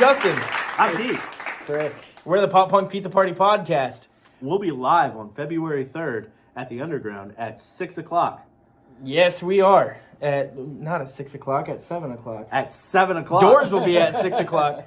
Justin. I'm Pete. Chris. We're the Pop Punk Pizza Party Podcast. We'll be live on February 3rd at the Underground at 6 o'clock. Yes, we are. Not at 6 o'clock, at 7 o'clock. At 7 o'clock. Doors will be at 6 o'clock.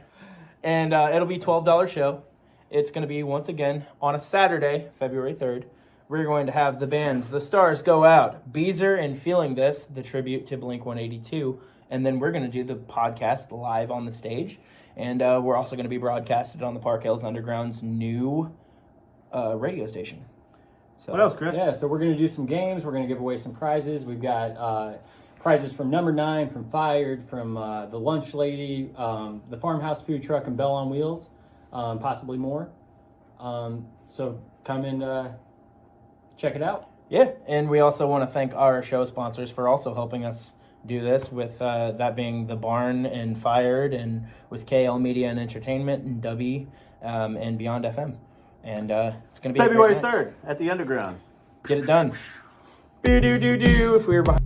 And it'll be a $12 show. It's going to be, once again, on a Saturday, February 3rd. We're going to have the bands The Stars Go Out, Beezer and Feeling This, the tribute to Blink-182. And then we're going to do the podcast live on the stage. And we're also going to be broadcasted on the Park Hills Underground's new radio station. So, what else, Chris? Yeah, so we're going to do some games. We're going to give away some prizes. We've got prizes from Number 9, from Fired, from the Lunch Lady, the Farmhouse Food Truck, and Bell on Wheels, possibly more. So come and check it out. Yeah, and we also want to thank our show sponsors for also helping us do this, with that being The Barn and Fired, and with KL Media and Entertainment and W and Beyond FM. And it's going to be February 3rd at the Underground. Get it done. Do if we were behind.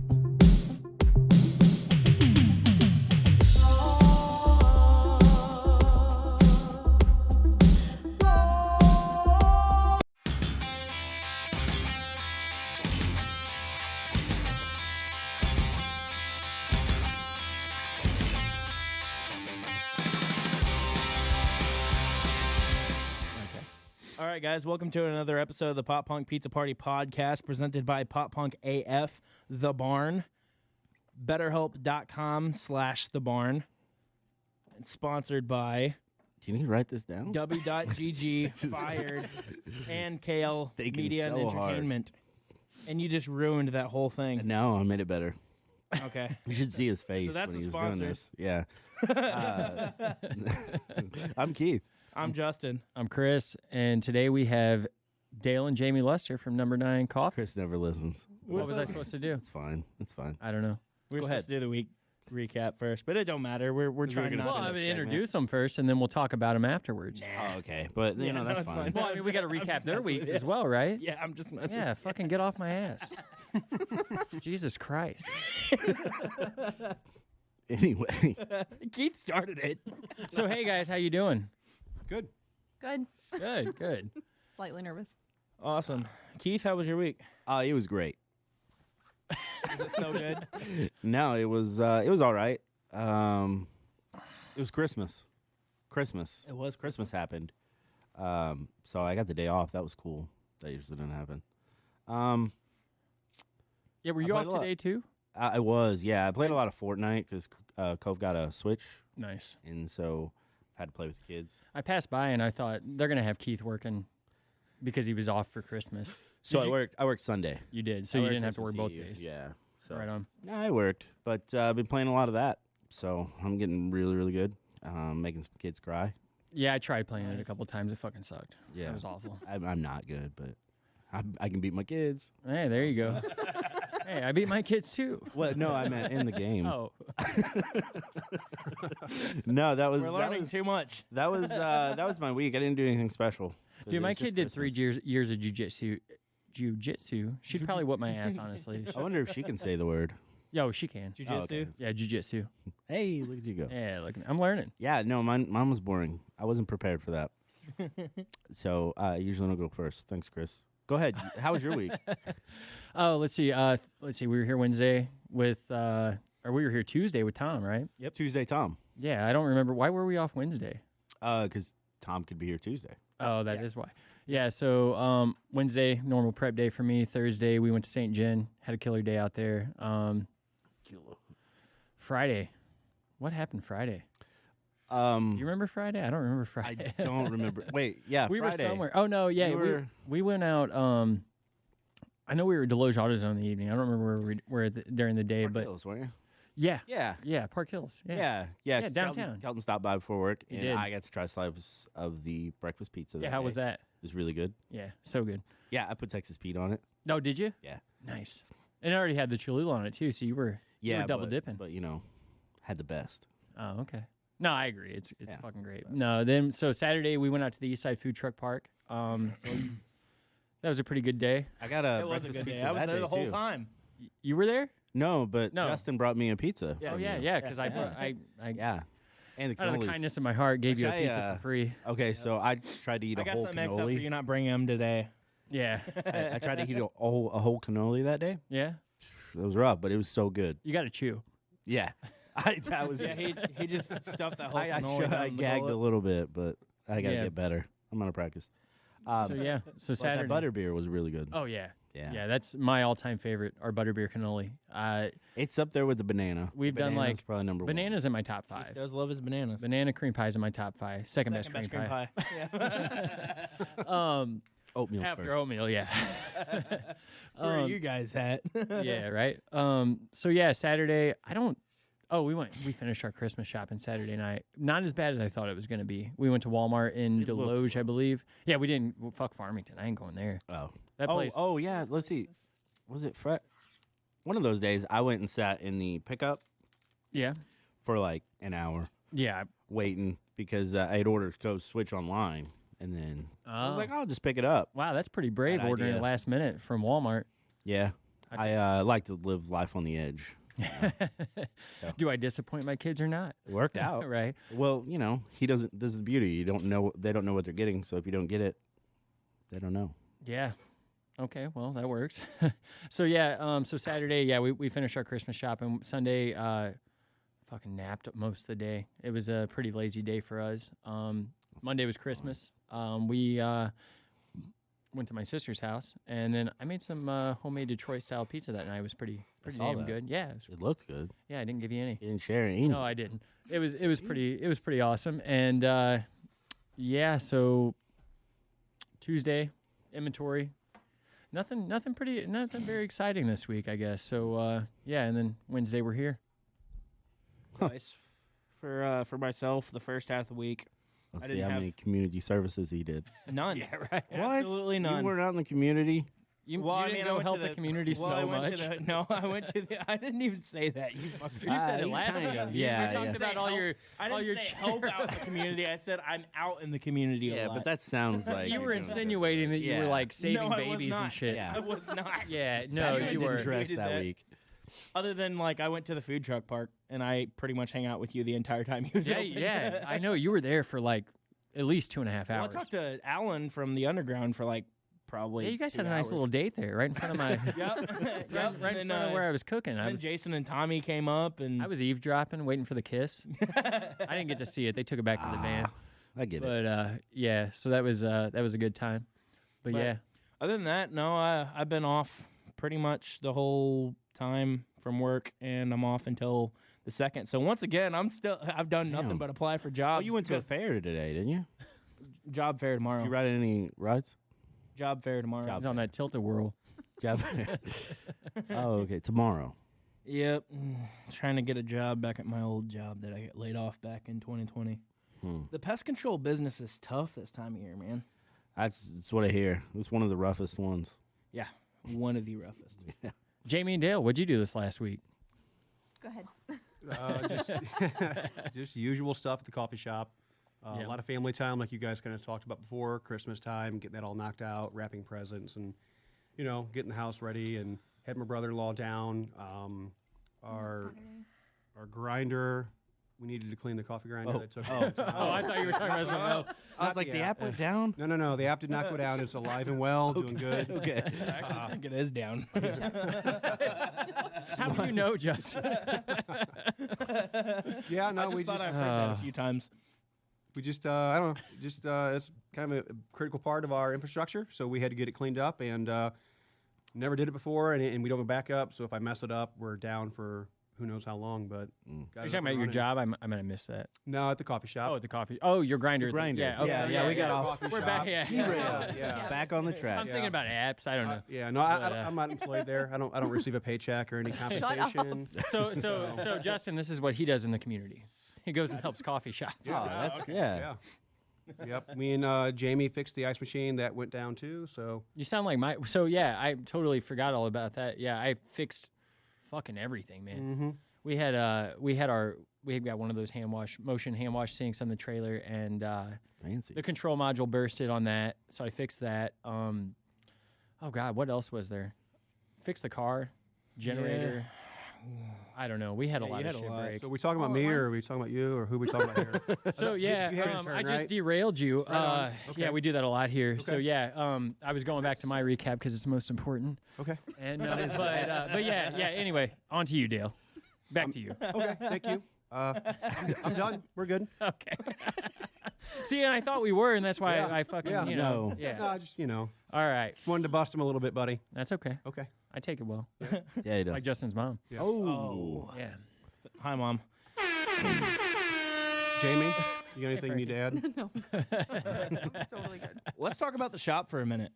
All right, guys, welcome to another episode of the Pop Punk Pizza Party Podcast, presented by Pop Punk AF, The Barn, BetterHelp.com/The Barn. It's sponsored by Do you need to write this down? W.GG, Fired, and KL Media and Entertainment. And you just ruined that whole thing. No, I made it better. Okay. You should see his face So that's when he the was doing sponsors. this. Yeah. I'm Keith. I'm Justin. I'm Chris, and today we have Dale and Jamie Luster from Number 9 Coffee. Chris never listens. What was I supposed to do? It's fine. It's fine. I don't know. We're Go supposed ahead. to do the week recap first, but it don't matter. We're trying gonna not Well, to. I would segment. introduce them first, and then we'll talk about them afterwards. Oh, okay. But, you Yeah, know, no, that's it's fine. fine. Well, I mean, we got to I'm recap just their messing weeks with you. as well, right? Yeah, I'm just messing. Yeah, fucking get off my ass. Jesus Christ. Anyway. Keith started it. So, hey, guys, how you doing? Good. Good. Good, good. Slightly nervous. Awesome. Keith, how was your week? It was great. Was it so good? No, it was all right. It was Christmas. It was Christmas happened. So I got the day off. That was cool. That usually doesn't happen. Yeah, were I you played off a lot. today, too? I was, yeah. I played a lot of Fortnite because Cove got a Switch, Nice. and so I had to play with the kids. I passed by, and I thought they're going to have Keith working because he was off for Christmas. So Did I worked Sunday. You did, so I you worked didn't have to work Christmas both Eve, days. Yeah. So Right on. Yeah, I worked, but I've been playing a lot of that. So I'm getting really, really good. Making some kids cry. Yeah, I tried playing it a couple times. It fucking sucked. Yeah. It was awful. I'm not good, but I can beat my kids. Hey, there you go. Hey, I beat my kids too. Well, no, I meant in the game. Oh, No, that was We're learning too much. that was my week. I didn't do anything special. 'Cause dude, it my was kid just did 3 Christmas. years of jujitsu. She'd probably whip my ass, honestly. I wonder if she can say the word. Yo, she can. Jiu-jitsu? okay. Yeah, jujitsu. Hey, look at you go. Yeah, look, I'm learning. Yeah, no, mine was boring. I wasn't prepared for that. So I usually don't go first. Thanks, Chris. Go ahead. How was your week? Oh, let's see. We were here Wednesday with, or we were here Tuesday with Tom, right? Yep. Tuesday, Tom. Yeah, I don't remember. Why were we off Wednesday? Because Tom could be here Tuesday. Oh, that is why. Yeah, so Wednesday, normal prep day for me. Thursday, we went to St. John, had a killer day out there. Friday, what happened Friday? You remember Friday? I don't remember I Friday. don't remember. Wait, yeah, we Friday. were somewhere. Oh no, yeah, You were- we went out. I know we were at Deloge AutoZone in the evening. I don't remember where we were during the day, Park but Hills, weren't you? yeah, Yeah. Park Hills. Yeah, Yeah. Yeah, 'cause downtown. Kelton stopped by before work, He and did. I got to try slabs of the breakfast pizza. Yeah, how was that? It was really good. Yeah, so good. Yeah, I put Texas Pete on it. No, did you? Yeah. Nice. And it already had the Cholula on it too, so you were double but, dipping. But had the best. Oh, okay. No, I agree. It's Yeah, fucking it's great. the best. No, then so Saturday we went out to the Eastside Food Truck Park. So that was a pretty good day. I got a It was a breakfast good day. pizza I was that there day the whole too. time. You were there? No, but No. Justin brought me a pizza. Yeah. Oh from yeah, you. yeah. Because I And the Out of the cannolis. kindness of my heart, gave you a Which I, pizza for free. Okay, so I tried to eat I a got whole some mixed up for cannoli. you not bringing them today. Yeah. I tried to eat a whole cannoli that day. Yeah. It was rough, but it was so good. You got to chew. Yeah, I was. Yeah, he just stuffed that whole I cannoli down I the gagged gullet. a little bit, but I gotta Yeah. get better. I'm out of practice. So yeah. So But Saturday. that butter beer was really good. Oh yeah. Yeah. Yeah, that's my all-time favorite. Our butterbeer cannoli. It's up there with the banana. We've done, Banana's like, probably number Bananas in my top He 5. does love his bananas. Banana cream pie is in my top 5. Second best cream pie. Yeah. Oatmeal's After first. oatmeal, yeah. Where are you guys at? Yeah, right. So yeah, Saturday. We finished our Christmas shopping Saturday night. Not as bad as I thought it was going to be. We went to Walmart in It looked Deloge, I believe. Yeah, we didn't. Well, fuck Farmington. I ain't going there. Oh. That place. Oh yeah. Let's see. Was it one of those days? I went and sat in the pickup Yeah. for like an hour Yeah. waiting because I had ordered Code Switch online, and then I was Oh. like, I'll just pick it up. Wow, that's pretty brave Bad ordering idea. it last minute from Walmart. Yeah. I like to live life on the edge. Do I disappoint my kids or not? It worked out. Right. Well, he doesn't. This is the beauty. You don't know. They don't know what they're getting. So if you don't get it, they don't know. Yeah. Okay, well, that works. So yeah, so Saturday, yeah, we finished our Christmas shopping. Sunday, fucking napped most of the day. It was a pretty lazy day for us. Monday was Christmas. We went to my sister's house, and then I made some homemade Detroit style pizza that night. It was pretty saw damn that. good. Yeah, It looked good. yeah. I didn't give you any. You didn't share any. No, I didn't. It was pretty awesome. And yeah, so Tuesday inventory. Nothing very exciting this week, I guess. So yeah, and then Wednesday we're here. Nice. For myself, the first half of the week, Let's I see didn't how have- many community services he did. none. Yeah, right. Absolutely none. You weren't out in the community. You, Well, you I didn't mean, I go went help to the community well, I so went much. to the, no, I went to the. I didn't even say that. You fucker. You said it you last kinda- week. yeah, we talked yeah. about all your I all didn't your say help out the community. I said I'm out in the community. Yeah, a lot. but that sounds like You you're were doing good. insinuating that you were Yeah. like saving no, I was babies not. and shit. Yeah. I was not. Yeah, no, You You you didn't were. didn't dress Hated that that. week. Other than like I went to the food truck park and I pretty much hang out with you the entire time you was Yeah, open. yeah. I know you were there for like at least 2.5 Well, I hours. talked to Alan from the underground for like probably. Yeah, you guys 2 had a nice hours. little date there, right in front of my, Yep. Yep. right in front of where I was cooking. I Then was, Jason and Tommy came up and I was eavesdropping, waiting for the kiss. I didn't get to see it. They took it back to the van. I get it. But yeah, so that was a good time. But But- yeah, Other than that, no, I've been off pretty much the whole time from work, and I'm off until the 2nd. So once again, I've done nothing Damn. but apply for jobs. Oh, you went to a fair today, didn't you? job fair tomorrow. Did you ride any rides? Job fair tomorrow. I was on that tilted whirl. Job fair. Oh, okay. Tomorrow. Yep, trying to get a job back at my old job that I got laid off back in 2020. The pest control business is tough this time of year, man. That's what I hear. It's one of the roughest ones. Yeah, one of the roughest. Jamie and Dale, what'd you do this last week? Go ahead. Just usual stuff at the coffee shop. Yeah. A lot of family time, like you guys kind of talked about before. Christmas time, getting that all knocked out, wrapping presents, and getting the house ready. And had my brother-in-law down. Our grinder. We needed to clean the coffee grinder. That took Oh, I thought you were talking about something else. I was like, the app went down? No. The app did not go down. It's alive and well, doing good. Okay. I actually think it is down. How do you know, Justin? Yeah, no, I just we thought just I've heard that a few times. I don't know, it's kind of a critical part of our infrastructure, so we had to get it cleaned up, and never did it before, and we don't have a backup, so if I mess it up, we're down for who knows how long, but... Are you talking about your job? I might have missed that. No, at the coffee shop. Oh, at the coffee. Oh, your grinder. Grinder. Yeah, okay. Yeah, we got off. We're back. Yeah. Yeah. Back on the track. I'm thinking about apps. I don't know. Yeah, no, I'm not employed there. I don't receive a paycheck or any compensation. So Justin, this is what he does in the community. He goes and helps coffee shops. Oh, that's, yeah. Yep. Me and Jamie fixed the ice machine that went down too. So You sound like my. So yeah, I totally forgot all about that. Yeah, I fixed fucking everything, man. We got one of those motion hand wash sinks on the trailer, and Fancy. the control module bursted on that, so I fixed that. Oh God, what else was there? Fixed the car, generator. I don't know. We had a Yeah, lot you of had a shit lot. break. So we talking about All me, at or are once? we talking about you, or who we talking about here? So yeah, You had your turn, I just right? derailed you. on. Okay. Yeah, we do that a lot here. So Okay. yeah, I was going back to my recap because it's most important. Okay. And but yeah. Anyway, on to you, Dale. Back to you. Okay. Thank you. I'm done. We're good. Okay. See, and I thought we were, and that's why Yeah. I fucking Yeah. you know. No. Yeah. No, I just All right. wanted to bust him a little bit, buddy. That's okay. Okay. I take it well. Yeah, he does. Like Justin's mom. Oh. Yeah. Hi, Mom. Jamie, you got anything you need to add? Totally good. Let's talk about the shop for a minute.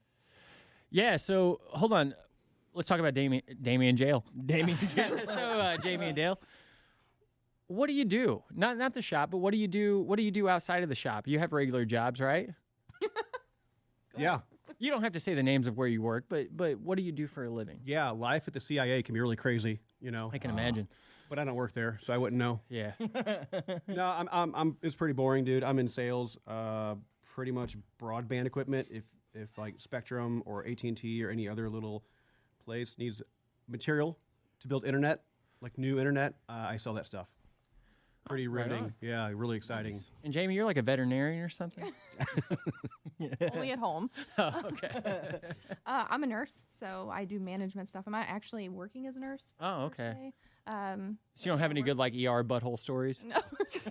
Yeah. So hold on. Let's talk about Damien Jail. Damien. So Jamie and Dale, what do you do? Not the shop, but what do you do? What do you do outside of the shop? You have regular jobs, right? Yeah. You don't have to say the names of where you work, but what do you do for a living? Yeah. Life at the CIA can be really crazy, you know. I can imagine. But I don't work there, so I wouldn't know. Yeah. No, I'm. It's pretty boring, dude. I'm in sales. Pretty much broadband equipment. If like Spectrum or AT&T or any other little place needs material to build internet, like new internet, I sell that stuff. Pretty riveting. on. Yeah, really exciting. And Jamie, you're like a veterinarian or something? Only at home. Oh, okay. I'm a nurse, so I do management stuff. I'm not actually working as a nurse. Oh, per okay. se. So you don't have any good like ER butthole stories? No.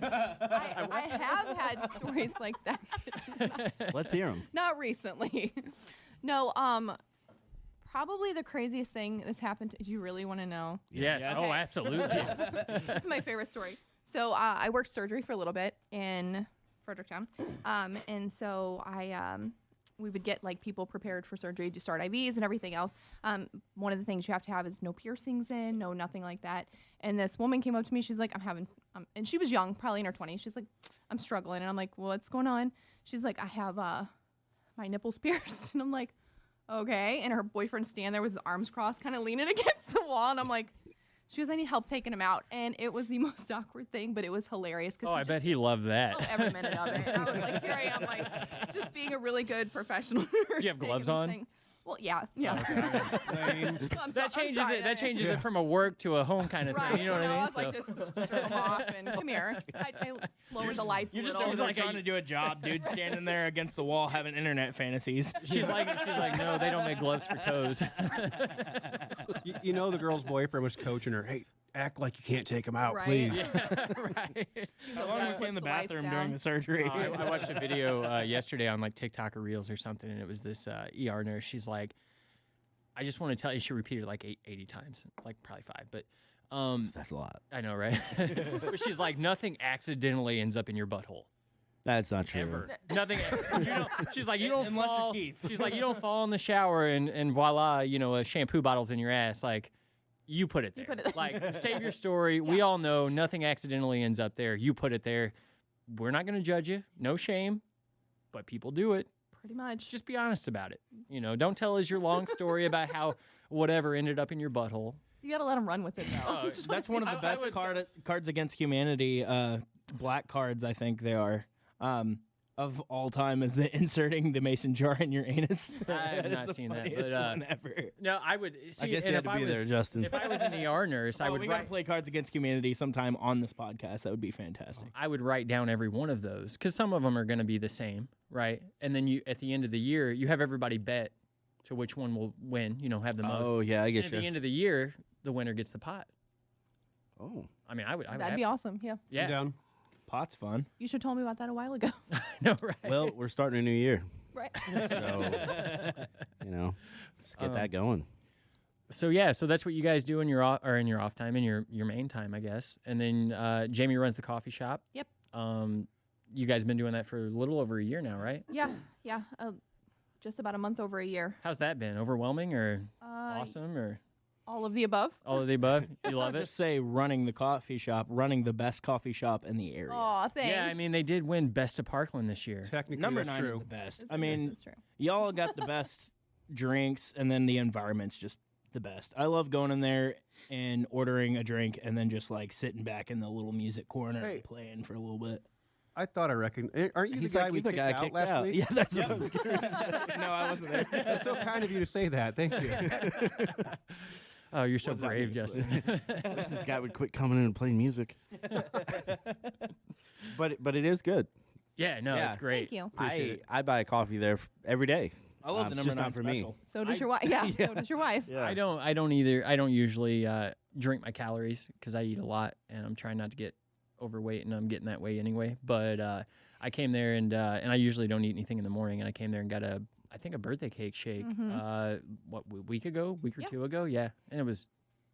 I have had stories like that. Let's hear him. Not recently. No, probably the craziest thing that's happened. Do you really want to know? Yes. Yes. Oh, Okay. absolutely. This is my favorite story. So I worked surgery for a little bit in Fredericktown, and so we would get like people prepared for surgery to start IVs and everything else. One of the things you have to have is no piercings in, no nothing like that. And this woman came up to me. She's like, and she was young, probably in her 20s. She's like, I'm struggling. And I'm like, well, what's going on? She's like, I have my nipples pierced. And I'm like, okay. And her boyfriend's standing there with his arms crossed, kind of leaning against the wall. And I'm like, she goes, I need help taking him out. And it was the most awkward thing, but it was hilarious. Oh, I bet he loved that. Every minute of it. And I was like, here I am, like, just being a really good professional nurse. Do you have gloves on? Well, yeah. Lame. So I'm That changes sorry, it. That changes it from a work to a home kind of Right. thing. You know what I mean? I was like, just strip them off and come here. I lowered the lights You're a just little. over there like trying to do a job, dude, standing there against the wall having internet fantasies. she's like, no, they don't make gloves for toes. You know the girl's boyfriend was coaching her. Hey, act like you can't take him out, Right. please. Right. How long was he in the bathroom during the surgery? I watched a video yesterday on like TikTok or Reels or something, and it was this ER nurse. She's like, I just want to tell you, she repeated it like 80 times, like probably 5, but That's a lot. I know, right? But she's like, nothing accidentally ends up in your butthole. That's not true. Ever. Nothing. She's like, you don't Unless you're fall. Keith. She's like, you don't fall in the shower and voila, a shampoo bottle's in your ass. Like, you put it there. put it there. Like, save your story. We all know nothing accidentally ends up there. You put it there. We're not going to judge you. No shame. But people do it. Pretty much. Just be honest about it. Don't tell us your long story about how whatever ended up in your butthole. You gotta let them run with it, though. That's one of the I best was- Cards Against Humanity black cards, I think they are, of all time, is the inserting the mason jar in your anus. I have That not is the seen that, funniest but, one ever. No, I would see. I guess and you if had to be was, there, Justin. If I was an ER nurse, I Oh, would we gotta write. play Cards Against Humanity sometime on this podcast. That would be fantastic. I would write down every one of those because some of them are going to be the same, right? And then you, at the end of the year, you have everybody bet to which one will win. Have the most. Oh, yeah, I And get at the you. end of the year, the winner gets the pot. Oh. I mean, I would. That'd be awesome. Yeah. Yeah. Down. Pot's fun. You should have told me about that a while ago. No, right. Well, we're starting a new year. Right. So, just get that going. So yeah, so that's what you guys do in your off time, in your main time, I guess. And then Jamie runs the coffee shop. Yep. You guys been doing that for a little over a year now, right? Yeah. Yeah. Just about a month over a year. How's that been? Overwhelming or awesome or All of the above. all of the above? You love I'll it? just say running the coffee shop, running the best coffee shop in the area. Aw, thanks. Yeah, I mean they did win Best of Parkland this year. Technically, Number that's 9 true. is the best. I This mean, is true. y'all got the best drinks, and then the environment's just the best. I love going in there and ordering a drink, and then just like sitting back in the little music corner Hey. and playing for a little bit. I thought I reckoned. Aren't you He's the guy like, we you the kicked guy out kicked last out. week? Yeah, that's what I was going to say. No, I wasn't there. That's so kind of you to say that. Thank you. Oh, you're so brave, Justin. I wish this guy would quit coming in and playing music. But it is good. Yeah, no, Yeah. it's great. Thank you. I buy coffee there every day. I love the It's number just 9 not for special. me. So does your wife. Yeah, so does your wife. Yeah. I don't either. I don't usually drink my calories because I eat a lot and I'm trying not to get overweight, and I'm getting that way anyway. But I came there and I usually don't eat anything in the morning, and I came there and got I think a birthday cake shake. A week or Yeah. 2 ago, yeah, and it was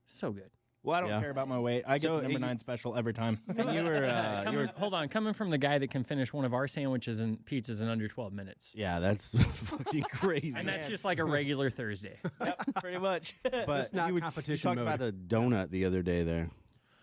so good. Well, I don't Yeah. care about my weight. I get So the number it- 9 special every time. And you were Hold on, coming from the guy that can finish one of our sandwiches and pizzas in under 12 minutes. yeah, that's fucking crazy. And that's just like a regular Thursday. Pretty much. But not you competition talked mode. about a donut the other day there,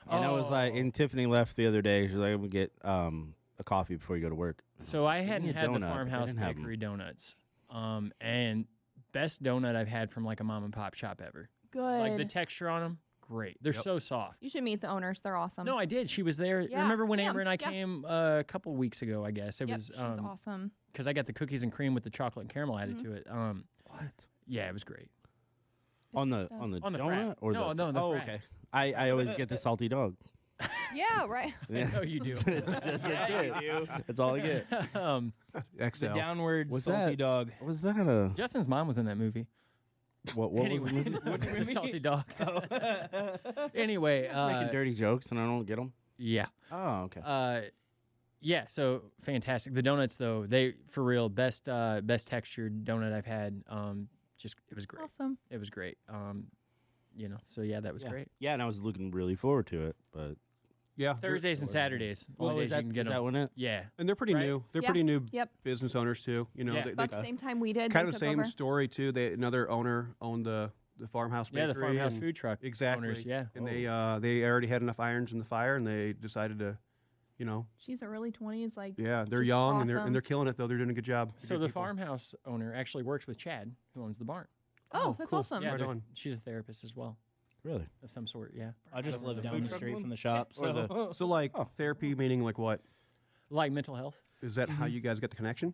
and I was like, Oh. and Tiffany left the other day. She's like, "I'm gonna get a coffee before you go to work." And So I "Give me hadn't a had donut," the but they Farmhouse didn't have 'em. Bakery donuts, and best donut I've had from like a mom and pop shop ever. Good. Like the texture on them, great. They're so soft. You should meet the owners. They're awesome. No, I did. She was there. Yeah, Remember when yeah, Amber and I yeah. came a couple weeks ago? I guess it Yep, was she's awesome. because I got the cookies and cream with the chocolate and caramel added to it. What? Yeah, it was great. On the stuff. on the On the donut frat. or No, the no, the oh frat. okay. I always get the salty dog. Yeah, right. Yeah. Oh, you do. it's just that's it. That's all I get. The XL. downward Was salty that- dog. Was that a Justin's mom was in that movie. what? What was Anyway, the movie? the salty dog. Anyway, Making dirty jokes and I don't get them. yeah. Oh okay. Yeah, so fantastic. The donuts, though, they for real best textured donut I've had. Just it was great. Awesome. It was great. So yeah, that was yeah. great. Yeah, and I was looking really forward to it, but Yeah. Thursdays and Saturdays. Only oh, days is that, you can get is that them. when it? Yeah. And they're pretty Right? new. They're Yeah. pretty new Yep. business owners too. You know, Yeah. they About the same time we did. kind they of the took same over. story too. Another owner owned the farmhouse Yeah, the bakery farmhouse and- food truck Exactly. owners. Yeah. And they already had enough irons in the fire, and they decided to, She's early 20s. Like, yeah, they're just young and awesome. they're killing it though. They're doing a good job. They're So good the people. farmhouse owner actually works with Chad, who owns the barn. Oh, that's cool. awesome. Yeah, Right they're- on. she's a therapist as well Really? of some sort. Yeah. I just live the down food the truck street one? from the shop. Or So the- So like therapy meaning like what? Like mental health. Is that how you guys get the connection?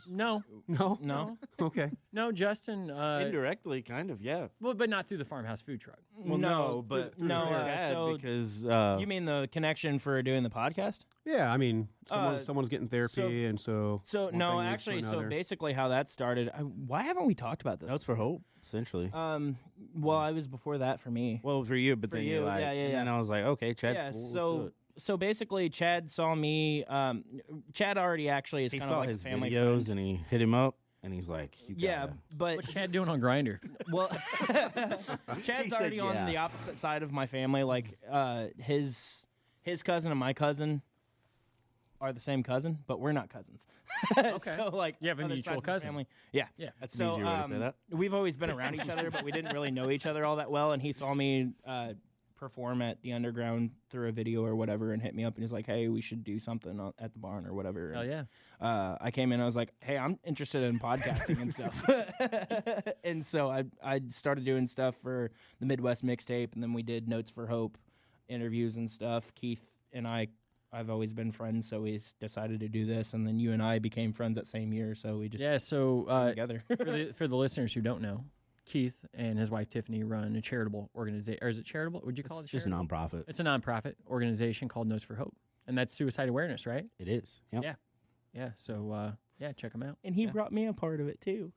No, No. no. Okay. no, Justin. Indirectly, kind of, yeah. Well, but not through the farmhouse food truck. Well, no, through- but no, through Chad, so because you mean the connection for doing the podcast? Yeah, I mean, Uh, someone's getting therapy, and so So one no, thing leads to actually, so another. basically how that started. Why haven't we talked about this? Notes for Hope, essentially. Well, I was before that for me. Well, for you, but For then you, you're like, yeah, yeah, and then yeah. I was like, okay, Chad's Yeah. cool. let's do So it. so basically, Chad saw me. Chad already actually is He kind of saw like his a family videos friend. and he hit him up, and he's like, you Yeah, gotta- but What's Chad doing on Grinder? well, He Chad's said already on yeah. the opposite side of my family. Like his cousin and my cousin are the same cousin, but we're not cousins. Okay. So like You have a other mutual sides of the cousin. family. Yeah. Yeah. That's an So, easier way to say that. We've always been around each other, but we didn't really know each other all that well. And he saw me perform at the Underground through a video or whatever, and hit me up, and he's like, "Hey, we should do something at the barn or whatever." Hell And, yeah. I came in, I was like, "Hey, I'm interested in podcasting and stuff," and so I started doing stuff for the Midwest mixtape, and then we did Notes for Hope interviews and stuff. Keith and I've always been friends, so we decided to do this, and then you and I became friends that same year, so we just Yeah. So together. for the listeners who don't know, Keith and his wife Tiffany run a charitable organization. Or is it charitable? Would you call it It's just a charitable? nonprofit. It's a nonprofit organization called Notes for Hope, and that's suicide awareness, right? It is. Yep. Yeah. Yeah. So yeah, check them out. And he brought me a part of it too.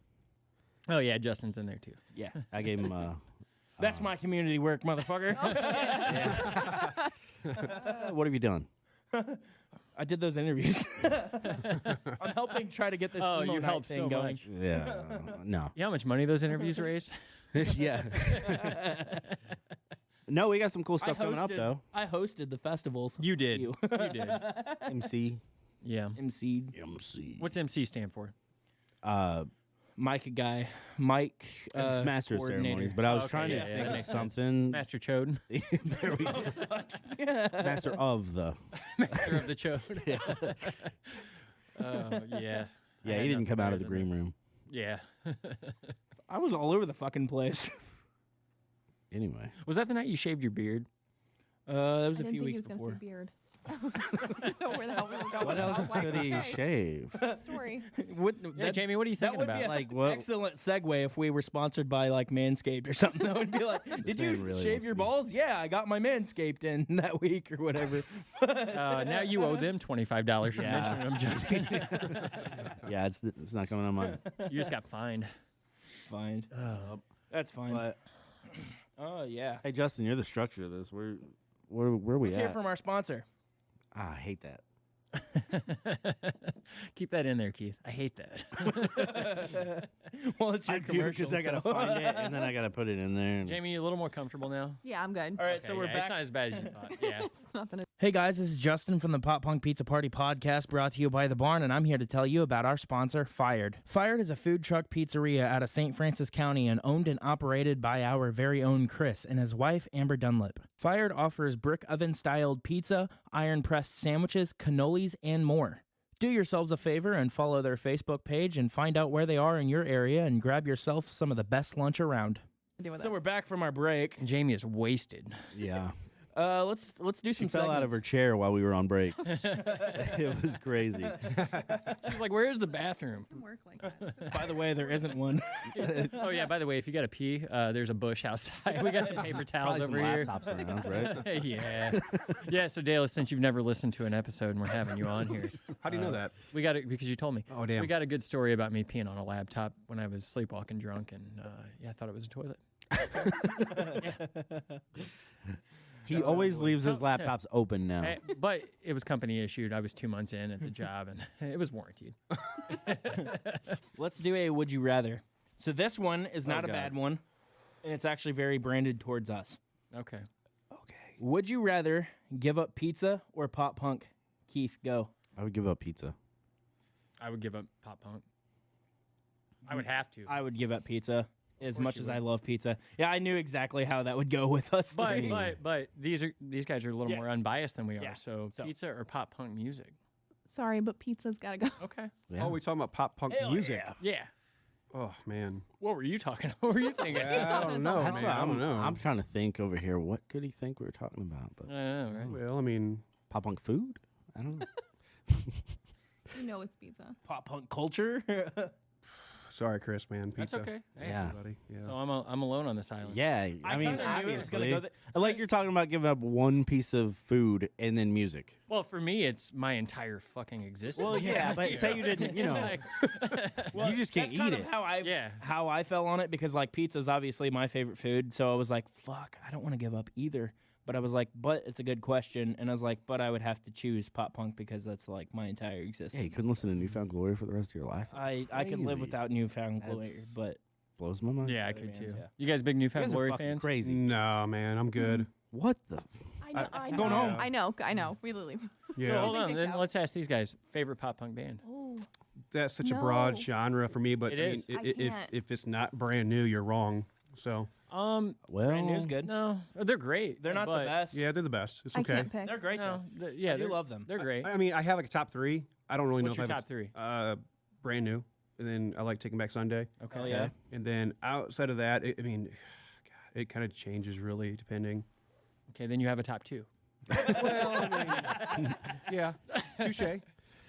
Oh yeah, Justin's in there too. Yeah. I gave him. That's my community work, motherfucker. What have you done? I did those interviews. I'm helping try to get this Oh, emo you night helped thing so going. much. Yeah. No. You know how much money those interviews raise? Yeah. No, we got some cool stuff coming up though. I hosted the festivals. You did. You. You did. MC. Yeah. MC'd. MC. What's MC stand for? Mike guy. Mike. It's master of coordinator. ceremonies, but I was Okay, trying yeah, to yeah, that think of makes sense. something. Master Chode. There we go. Master of the. Master of the Chode. Oh yeah. Yeah, had he didn't nothing come out better of the than green that. room. Yeah. I was all over the fucking place. Anyway. Was that the night you shaved your beard? That was I a didn't few think he weeks was gonna before. say beard. I don't know where the hell we were going. What I was else like, could he okay, shave? story. Yeah, Jamie, what are you That thinking would be about? a Like, what- excellent segue if we were sponsored by like Manscaped or something. That would be like, did you man really shave wants your to be- balls? Yeah, I got my Manscaped in that week or whatever. Now you owe them $25 for Yeah. mentioning them, Justin. Yeah, it's not coming on mine. You just got fined. Fine. That's fine. But Oh yeah. hey, Justin, you're the structure of this. Where are we Let's hear at? from our sponsor. I hate that. Keep that in there, Keith. I hate that. Well, it's your I do commercial. because I gotta so- find it and then I gotta put it in there. and- Jamie, you a little more comfortable now? Yeah, I'm good. All right, so Okay, we're yeah, back. It's not as bad as you thought. Yeah. It's nothing. Hey guys, this is Justin from the Pop Punk Pizza Party podcast, brought to you by The Barn, and I'm here to tell you about our sponsor, Fired. Fired is a food truck pizzeria out of St. Francis County and owned and operated by our very own Chris and his wife, Amber Dunlip. Fired offers brick oven-styled pizza, iron-pressed sandwiches, cannolis, and more. Do yourselves a favor and follow their Facebook page and find out where they are in your area and grab yourself some of the best lunch around. Do with So it. we're back from our break. Jamie is wasted. Yeah, Let's do she some fell out of her segments. chair while we were on break. It was crazy. She's like, "Where's the bathroom?" Doesn't work like that. By the way, there isn't one. Oh yeah. By the way, if you got to pee, there's a bush outside. We got some paper towels Probably some over here. laptops around, right? Yeah. Yeah. So Dale, since you've never listened to an episode and we're having you on here, How do you know that? we got it because you told me. Oh, damn. We got a good story about me peeing on a laptop when I was sleepwalking drunk, and yeah, I thought it was a toilet. He always leaves his laptops open now. But it was company issued. I was 2 months in at the job, and it was warranted. Let's do a would you rather. So this one is not a God. bad one, and it's actually very branded towards us. Okay. Would you rather give up pizza or pop punk? Keith, go. I would give up pizza. I would give up pop punk. I would have to. I would give up pizza as course much you as would. I love pizza. Yeah, I knew exactly how that would go with us. But three. but these guys are a little Yeah. more unbiased than we are. Yeah. So So- pizza or pop punk music. Sorry, but pizza's gotta go. Okay. Yeah. Oh, we talking about pop punk Hell music? yeah. Yeah. Oh man, What were you talking? What were you thinking? I don't know, That's man. what I don't know. I'm trying to think over here. What could he think we were talking about? But I know, right? Well, I mean, pop punk food? I don't know. You know it's pizza. Pop punk culture. sorry, Chris, man. Pizza. That's okay. Hey, Yeah. buddy. Yeah. So I'm alone on this island. Yeah, I mean, kinda knew it was gonna obviously. go th- Like you're talking about giving up one piece of food and then music. Well, for me, it's my entire fucking existence. Well, yeah, but say you didn't, you know, Like, you just can't That's eat kind it. of how I Yeah. how I fell on it because like pizza's obviously my favorite food. So I was like, fuck, I don't want to give up either. But I was like, but it's a good question, and I was like, but I would have to choose pop punk because that's like my entire existence. Yeah, you couldn't listen to Newfound Glory for the rest of your life. I can live Crazy. without Newfound Glory, That's- but Blows my mind. yeah, I Other could bands, too. yeah. You guys big You Newfound guys are Glory fucking fans? crazy. No, man, I'm good. What the? I know. I know. going home. I know. We literally. Yeah, So hold They on, picked then out. let's ask these guys favorite pop punk band. Oh, that's such a broad No. genre for me. But It I mean, is. I if can't. if it's not brand new, you're wrong. So Well, brand new's good. No, they're great. They're not but the best. yeah, they're the best. It's I okay. can't pick. They're great No, though. yeah, I do they're- love them. They're great. I mean, I have like a top three. I don't really What's know your if I top three? brand new, and then I like Taking Back Sunday. Okay. Hell yeah. And then outside of that, I mean, God, it kind of changes really depending. Okay, then you have a top two. Yeah, touche.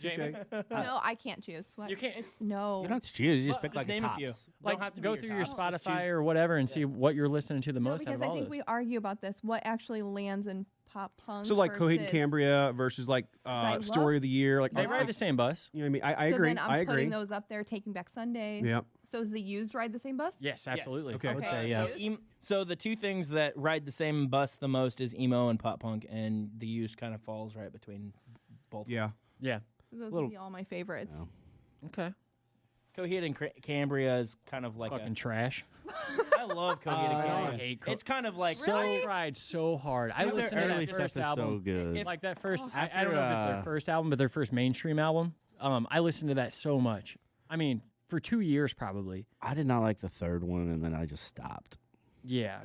Jamie? No, I can't choose. What? You can't- It's no. you don't have to choose. You just Well, pick just like a name a tops. few. Like, Don't have to go be through your tops. Just Spotify choose- or whatever and see what you're listening to the No, most out because of I all think those. we argue about this. What actually lands in pop punk? So like Coheed and versus- Cambria versus like I Story love- of the Year. Like They like- ride the same bus. You know what I mean? I So agree. then I'm I agree. putting those up there. Taking Back Sunday. Yep. So is the used ride the same bus? Yes, absolutely. Okay. I would Okay. say yeah. Used? So the two things that ride the same bus the most is emo and pop punk, and the used kind of falls right between both. Yeah. Yeah. So those Little- would be all my favorites. No. Okay. Coheed and Cambria is kind of like Fucking trash. I love Coheed and I Cambria. hate It's kind of like So tried so hard. I Their listened to early that stuff first is album. so good. Like that first, I After, don't know if it's their first album, but their first mainstream album. I listened to that so much. I mean, for 2 years probably. I did not like the third one, and then I just stopped. Yeah,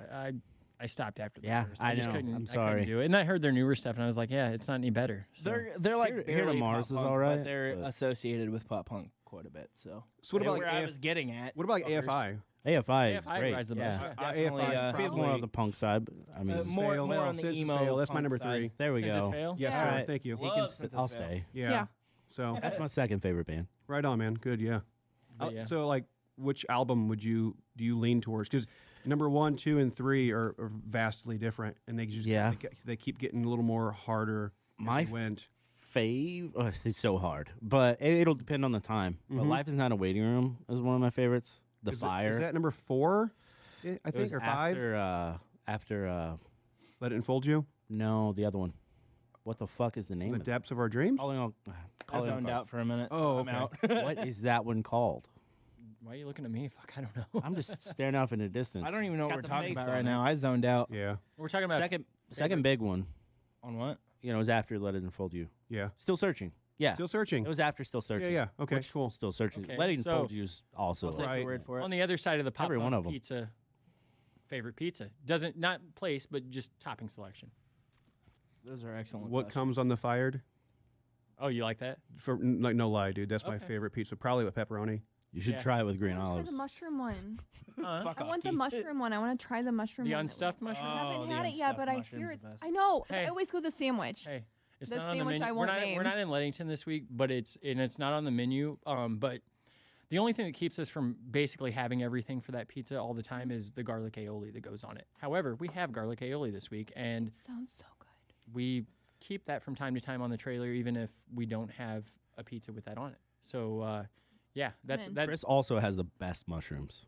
I stopped after the Yeah, first. I just know. couldn't. I'm I sorry. couldn't do it. And I heard their newer stuff, and I was like, yeah, it's not any better. So. they're like Here to barely Mars pop is punk, all right, but they're but- associated with pop punk quite a bit. So So what about where like I was getting at? what about like fuckers. AFI? AFI is AFI great. rides the yeah. most, yeah. Definitely, AFI 's uh, a bit more probably- on the punk side. But, I mean, more Fail. on Well, the since it's emo. fail, that's my punk number side. 3. there we Census go. fail? Yes, Yeah. sir. Thank you. He Love can Census I'll Fail. stay. Yeah. Yeah. So That's my second favorite band. right on, man. Good. Yeah. But yeah. So like, which album do you lean towards? Because number 1, 2, and 3 are vastly different, and they just Yeah. they keep getting a little more harder. My as they went. It's so hard, but it'll depend on the time. But Mhm. Life is Not a Waiting Room is one of my favorites. The Is Fire. Is that number 4? I It think was or 5. after Let It Enfold You. no, the other one. What the fuck is the name The of it? Depths of Our Dreams. Calling all, I calling all zoned cars. out for a minute. Oh, I'm okay. out. What is that one called? Why are you looking at me? Fuck, I don't know. I'm just staring off in the distance. I don't even know It's what got we're the talking face about on right it. now. I zoned out. Yeah. We're talking about Second big one. On what? You know, it was after Let It Unfold You. Yeah. Still Searching. Yeah. Still searching. It was after Still Searching. yeah. Okay. Which, Cool. Still Searching. Okay, Let It so- Unfold You is also. I'll take Right. your word for it. on the other side of the pop Every one of 'em. pizza. Favorite pizza doesn't not place, but just topping selection. Those are excellent. What comes on the fired? Oh, you like that? For like no lie, dude. That's my Okay. favorite pizza. Probably with pepperoni. You should Yeah. try it with green I want to try olives. the mushroom one. Fuck I off, want the Keith. mushroom one. I want to try the mushroom The one. unstuffed mushroom. I haven't the had it yet, but unstuffed I mushroom's hear the it's. best. I know. Hey. I always go the sandwich. Hey, it's The not on the sandwich menu. I We're won't not, name. we're not in Leadington this week, but it's not on the menu. But the only thing that keeps us from basically having everything for that pizza all the time is the garlic aioli that goes on it. However, we have garlic aioli this week, and Sounds so good. we keep that from time to time on the trailer, even if we don't have a pizza with that on it. So, yeah, that's in. that. Chris also has the best mushrooms.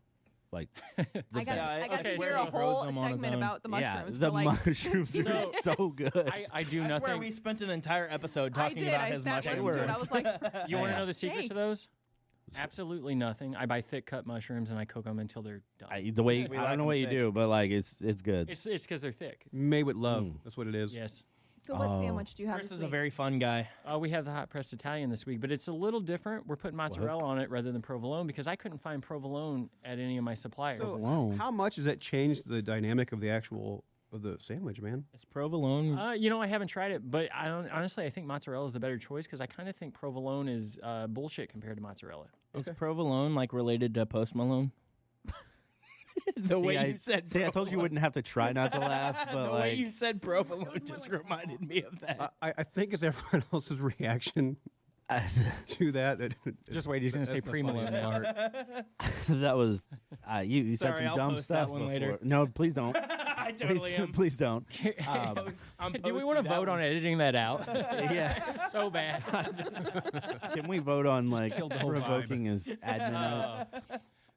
Like I got, Yeah, I got okay, to hear so a he whole grows them on his segment own. about the mushrooms. yeah, the for like, mushrooms are So- so good. I do I swear nothing. we spent an entire episode I talking did. about I his sat mushrooms. listening to it. I was like, You want to Yeah. know the secret Hey. to those? Absolutely nothing. I buy thick cut mushrooms and I cook them until they're done. The way We I like don't know 'em what you thick. do, but like it's good. It's because they're thick. Made with love. Mm. That's what it is. Yes. so what Oh. sandwich do you have Chris this is a week? very fun guy. We have the hot pressed Italian this week, but it's a little different. We're putting mozzarella on it rather than provolone because I couldn't find provolone at any of my suppliers. So Provolone. how much has that changed the dynamic of the actual of the sandwich, man? Is provolone? I haven't tried it, but honestly, I think mozzarella is the better choice because I kind of think provolone is bullshit compared to mozzarella. Is provolone like related to Post Malone? The way you said see, I told you provolone. wouldn't have to try not to laugh, but The like way you said provolone just reminded me of that. I think it's everyone else's reaction to that. Just wait, he's going to say That's the pre-Malone funniest now. part. that was you said Sorry, some I'll dumb post stuff that one before. later. No, please don't. I please, totally am. please don't. I'm Do we posting want to that vote one. on editing that out? Yeah. So bad. Can we vote on like killed the whole vibe. revoking his admin notes?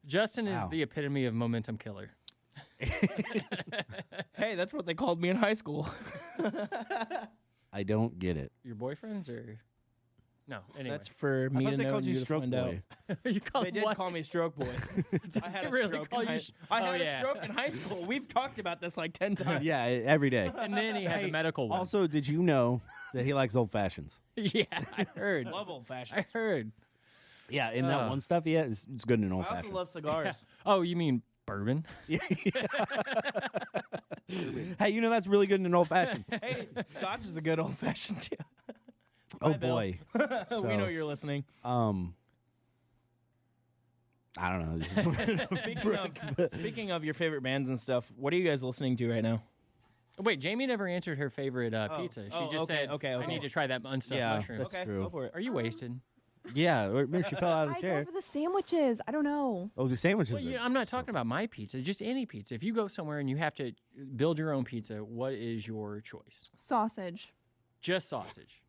Justin is Wow. the epitome of momentum killer. Hey, that's what they called me in high school. I don't get it. Your boyfriends or no? Anyway, That's for I me thought to they know called and you you to Stroke find out. Boy. you call They did what? call me Stroke Boy. I had they a really stroke. call in you high- sh- I oh, had a yeah. stroke in high school. We've talked about this like 10 times. Yeah, every day. And then he had Hey, the medical one. Also, did you know that he likes old fashions? yeah, I heard. Love old fashioned. I heard. Yeah, in that Oh. one stuff, yeah, it's good in old I also fashioned. love cigars. Oh, you mean bourbon? Hey, you know that's really good in an old fashioned. Hey, scotch is a good old fashioned too. Oh Bye, Bill. boy. We So, know you're listening. I don't know. Speaking of your favorite bands and stuff, what are you guys listening to right now? Wait, Jamie never answered her favorite pizza. She Oh, just okay, said, okay, "I okay. need to try that unstuffed Yeah, mushroom." that's Okay, true. go for it. Are you wasted? Yeah, or maybe she fell out of the I chair. go for the sandwiches. I don't know. Oh, the sandwiches. Well, are- I'm not talking about my pizza. Just any pizza. If you go somewhere and you have to build your own pizza, what is your choice? Sausage. Just sausage.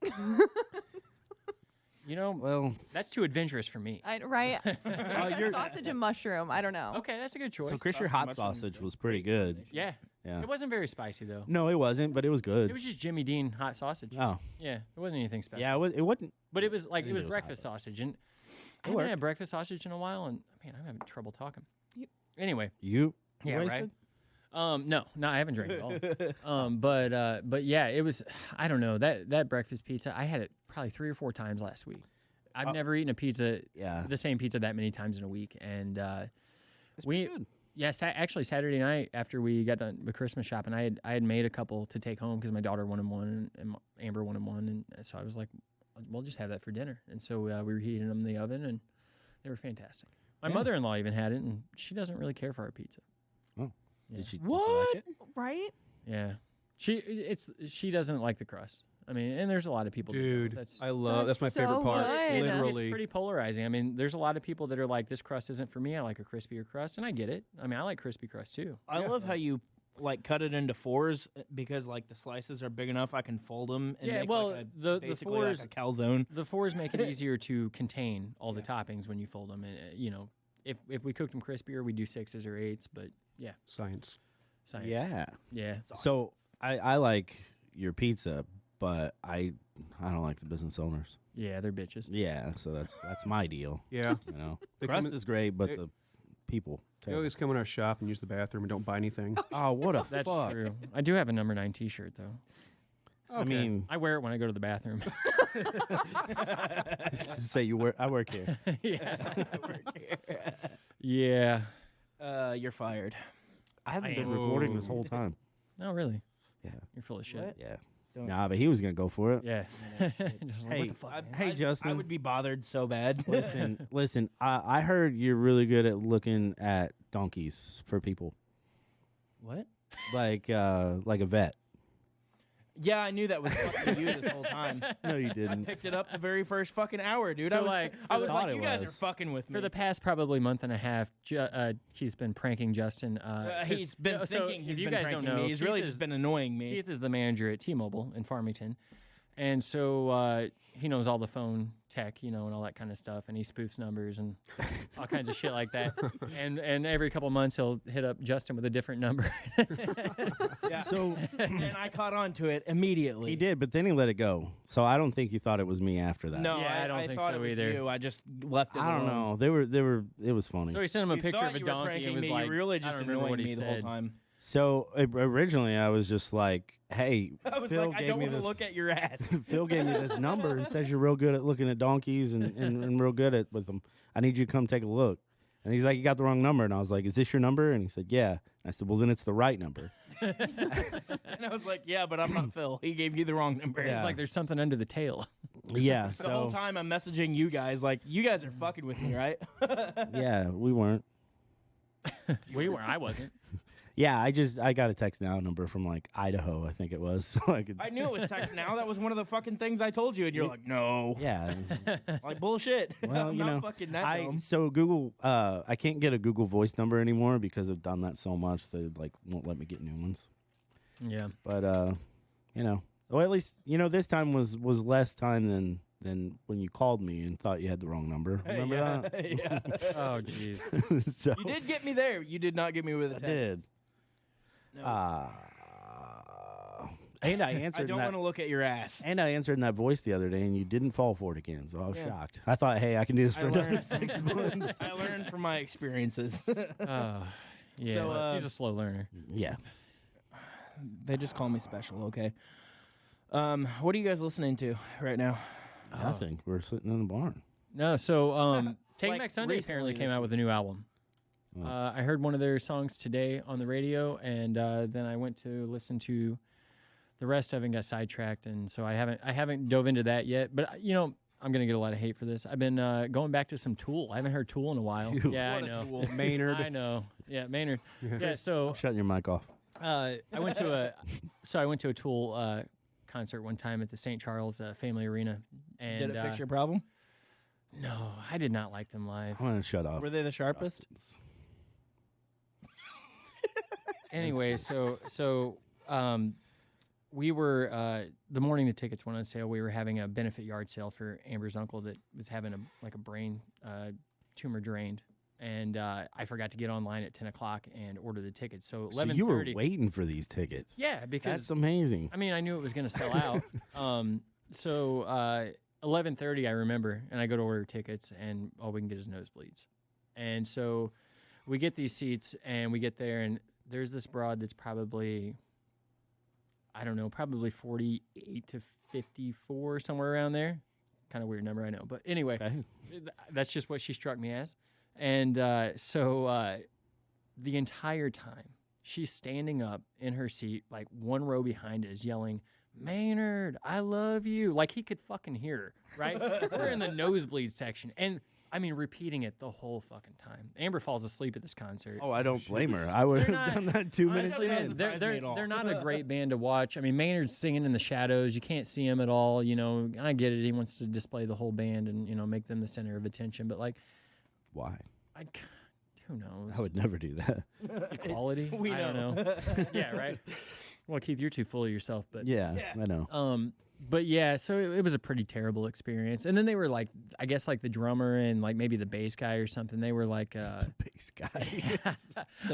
You know, Well, that's too adventurous for me. Right? Sausage and mushroom. I don't know. Okay, that's a good choice. so Chris, your hot sausage was pretty good. Yeah. Yeah. It wasn't very spicy though. No, it wasn't, but it was good. It was just Jimmy Dean hot sausage. Oh, Yeah, it wasn't anything special. yeah, it wasn't. But it was like I it was think it was breakfast hot, sausage, and I worked. haven't had breakfast sausage in a while, and man, I'm having trouble talking. Anyway, You yeah, wasted? right. No, I haven't drank at all. But yeah, it was. I don't know that breakfast pizza. I had it probably 3 or 4 times last week. I've never eaten a pizza, Yeah. the same pizza that many times in a week, and we. good. Yes, actually Saturday night after we got done with Christmas shopping, I had made a couple to take home because my daughter wanted one and Amber wanted one, and so I was like, we'll just have that for dinner. And so we reheated them in the oven, and they were fantastic. My mother-in-law even had it, and she doesn't really care for our pizza. Oh, Yeah. did she What? like it? Right? Yeah, she doesn't like the crust. I mean, and there's a lot of people. Dude, that don't. I love that's my That's favorite so part. good. Literally, It's pretty polarizing. I mean, there's a lot of people that are like, this crust isn't for me. I like a crispier crust, and I get it. I mean, I like crispy crust too. I love how you like cut it into fours because like the slices are big enough I can fold them. And Yeah, make, well, like, the basically fours- like a calzone. The fours make it easier to contain all the toppings when you fold them. And if we cooked them crispier, we do 6s or 8s. But yeah, science. science. Yeah. Yeah. So I like your pizza, but I don't like the business owners. Yeah, they're bitches. Yeah, so that's my deal. Yeah. You know, They crust come in- is great, but they- the people. They always come in our shop and use the bathroom and don't buy anything. Oh, what a That's fuck! true. I do have a number 9 T-shirt though. I mean, I wear it when I go to the bathroom. say I work here. Yeah. You're fired. I haven't I been am. recording this whole time. Oh, really? Yeah, You're full of shit. What? yeah. Don't- Nah, but he was gonna go for it. Yeah. Just like, Hey, what the fuck? man? hey, Justin. I would be bothered so bad. Listen. I heard you're really good at looking at donkeys for people, What? like a vet. Yeah, I knew that was fucking you this whole time. No, you I didn't. picked it up the very first fucking hour, dude. So, I was like, I was thought like, it you guys are was. fucking with me. For the past probably month and a half, Keith's been pranking Justin. 'Cause- he's been so thinking if he's you been guys don't pranking know, me. He's Keith really is- just been annoying me. Keith is the manager at T-Mobile in Farmington, and so he knows all the phone tech, and all that kind of stuff, and he spoofs numbers and all kinds of shit like that. And every couple months he'll hit up Justin with a different number. Yeah. So And I caught on to it immediately. he did, but then he let it go. So I don't think you thought it was me after that. No, Yeah, I don't I think thought so it was either. You. I just left it. I don't alone. know. They were. It was funny. So he sent him a You picture thought of a you were donkey pranking and was me. like, you really I just don't remember annoying what he me the whole said. time. So originally I was just like, "Hey, I was Phil like, I gave don't me want to this. look at your ass. Phil gave me this number and says you're real good at looking at donkeys and real good at with them. I need you to come take a look." And he's like, "You got the wrong number." And I was like, "Is this your number?" And he said, "Yeah." And I said, "Well, then it's the right number." And I was like, yeah, but I'm not Phil. He gave you the wrong number. Yeah. It's like there's something under the tail. Yeah. The whole So time I'm messaging you guys like, you guys are fucking with me, right? yeah, we weren't. We were. I wasn't. Yeah, I got a text now number from like Idaho, I think it was. So I could. I knew it was text now. That was one of the fucking things I told you, and you're like, no. Yeah. Like, bullshit. Well, I'm you not know, fucking that dumb. so Google, I can't get a Google Voice number anymore because I've done that so much they like won't let me get new ones. Yeah. But well, at least this time was less time than when you called me and thought you had the wrong number. Remember that? Yeah. Oh, jeez. So You did get me there. You did not get me with a I text. did. No. And I I answered. don't in want that, to look at your ass. and I answered in that voice the other day, and you didn't fall for it again. So I was Yeah. shocked. I thought, hey, I can do this I for another learned. 6 months. I learned from my experiences. Yeah. So, He's a slow learner. Yeah. They just call me special, okay? What are you guys listening to right now? Nothing. We're sitting in the barn. No, so Take Like Back Sunday apparently recently came this out with a new album. Oh. I heard one of their songs today on the radio, and then I went to listen to the rest of it and got sidetracked, and so I haven't dove into that yet. But I'm gonna get a lot of hate for this. I've been going back to some Tool. I haven't heard Tool in a while. Phew. Yeah, I What a know. tool. Maynard. I know. Yeah, Maynard. Yeah, so I'm shutting your mic off. I went to a Tool concert one time at the St. Charles Family Arena, and Did it fix your problem? no, I did not like them live. I'm gonna shut off. Were they the sharpest? Anyway, so we were the morning the tickets went on sale. We were having a benefit yard sale for Amber's uncle that was having a brain tumor drained, and I forgot to get online at 10 o'clock and order the tickets. So So 11:30. you were waiting for these tickets. Yeah, because That's amazing. I mean I knew it was going to sell out. So 11:30 I remember, and I go to order tickets, and all we can get is nosebleeds, and so we get these seats, and we get there, and there's this broad that's probably, I don't know, probably 48 to 54, somewhere around there. Kind of weird number, I know. But anyway, Okay. that's just what she struck me as. And so the entire time, she's standing up in her seat, like one row behind us, yelling, "Maynard, I love you." Like he could fucking hear her, right? We're in the nosebleed section. And I mean, repeating it the whole fucking time. Amber falls asleep at this concert. Oh, I don't blame her. I would have done that 2 minutes Honestly, in. man, they're not a great band to watch. I mean, Maynard's singing in the shadows. You can't see him at all. You know, I get it. He wants to display the whole band and, you know, make them the center of attention. But, like, Why? who knows? I would never do that. Equality? We I don't know. Yeah, right? Well, Keith, you're too full of yourself. But Yeah, I know. But yeah, so it was a pretty terrible experience. And then they were like, I guess like the drummer and like maybe the bass guy or something. They were like, Bass guy.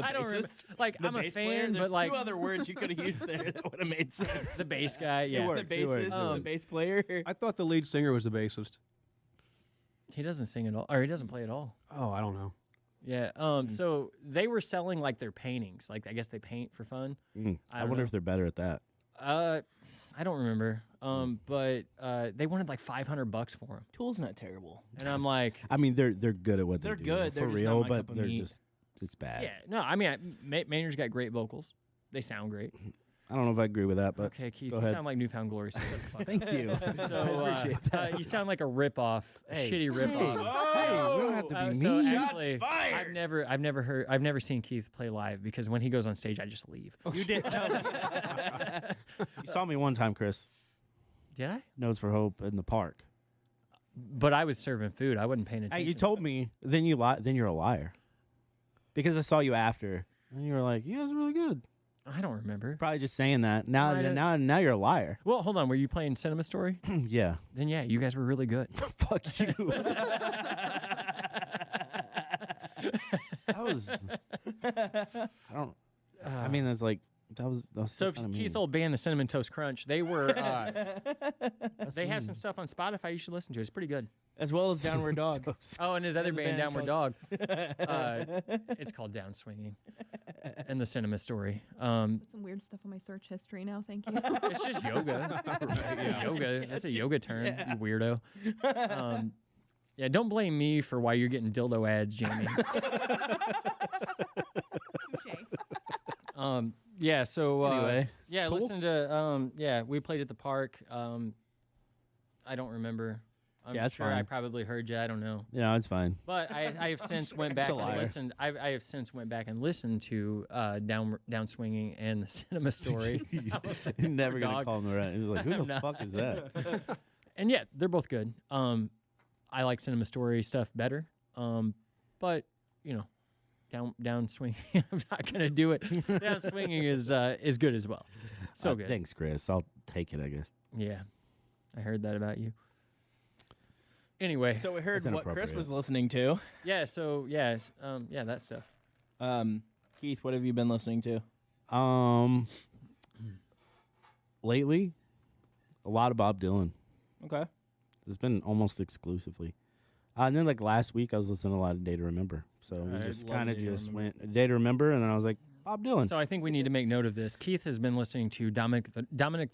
I don't remember. Like, I'm a fan, but like two other words you could have used there that would have made sense. the bass guy. Yeah, works. The It works. bassist, the bass player. I thought the lead singer was the bassist. he doesn't sing at all, or he doesn't play at all. Oh, I don't know. Yeah. So they were selling like their paintings. Like I guess they paint for fun. I don't wonder know. if they're better at that. I don't remember. But they wanted like $500 for them, Tool's not terrible. and I'm like, I mean, they're good at what They're they do. good. For They're just not real, my but cup of they're meat. just it's bad. yeah, no. I mean, Maynard's got great vocals. They sound great. I don't know if I agree with that, but Okay, Keith, go you ahead. sound like Newfound Glory. So shut the fuck up. Thank you. So appreciate that. you sound like a ripoff, a shitty ripoff. Hey, we don't have to be So mean. actually, I've never seen Keith play live because when he goes on stage, I just leave. You did. You saw me one time, Chris. Did I? Nose for Hope in the park. But I was serving food. I wasn't paying Hey, attention. you told me. Then you lie. Then you're a liar. Because I saw you after, and you were like, "You guys are really good." I don't remember. Probably just saying that. Now, I don't- now you're a liar. Well, hold on. Were you playing Cinema Story? Yeah. Then yeah, you guys were really good. Fuck you. That was. I don't. I mean, that's like that was. So kinda Keith's mean. old band, the Cinnamon Toast Crunch, they were. They have some stuff on Spotify. You should listen to. It's pretty good. As well as Downward Dog. Oh, and his other There's a band, band Downward Dog. It's called Down Swinging, and the Cinema Story. Some weird stuff on my search history now. Thank you. It's just yoga. Yoga. That's a yoga term. You weirdo. Yeah, don't blame me for why you're getting dildo ads, Jamie. Touche. Yeah. So Anyway, yeah, cool. listen to yeah, we played at the park. I don't remember. I'm Yeah, that's sure I fine. probably heard you. I don't know. Yeah, it's fine. But I have since went back Still and liar. listened. I have since went back and listened to Down Swinging and the Cinema Story. You're never gonna Dog. call him the right. He's like, who I'm the not. fuck is that? And yeah, they're both good. I like Cinema Story stuff better. But you know, down swinging. I'm not gonna do it. Down swinging is good as well. So good. Thanks, Chris. I'll take it. I guess. Yeah, I heard that about you. Anyway, So we heard That's what Chris inappropriate. was listening to. yeah. So yes, yeah, that stuff. Keith, what have you been listening to? Lately, a lot of Bob Dylan. Okay. It's been almost exclusively. And then like last week, I was listening to a lot of Day to Remember. So we I just love kind of Day to just Remember. went Day to Remember, and then I was like, Bob Dylan. So I think we need to make note of this. Keith has been listening to Dominic the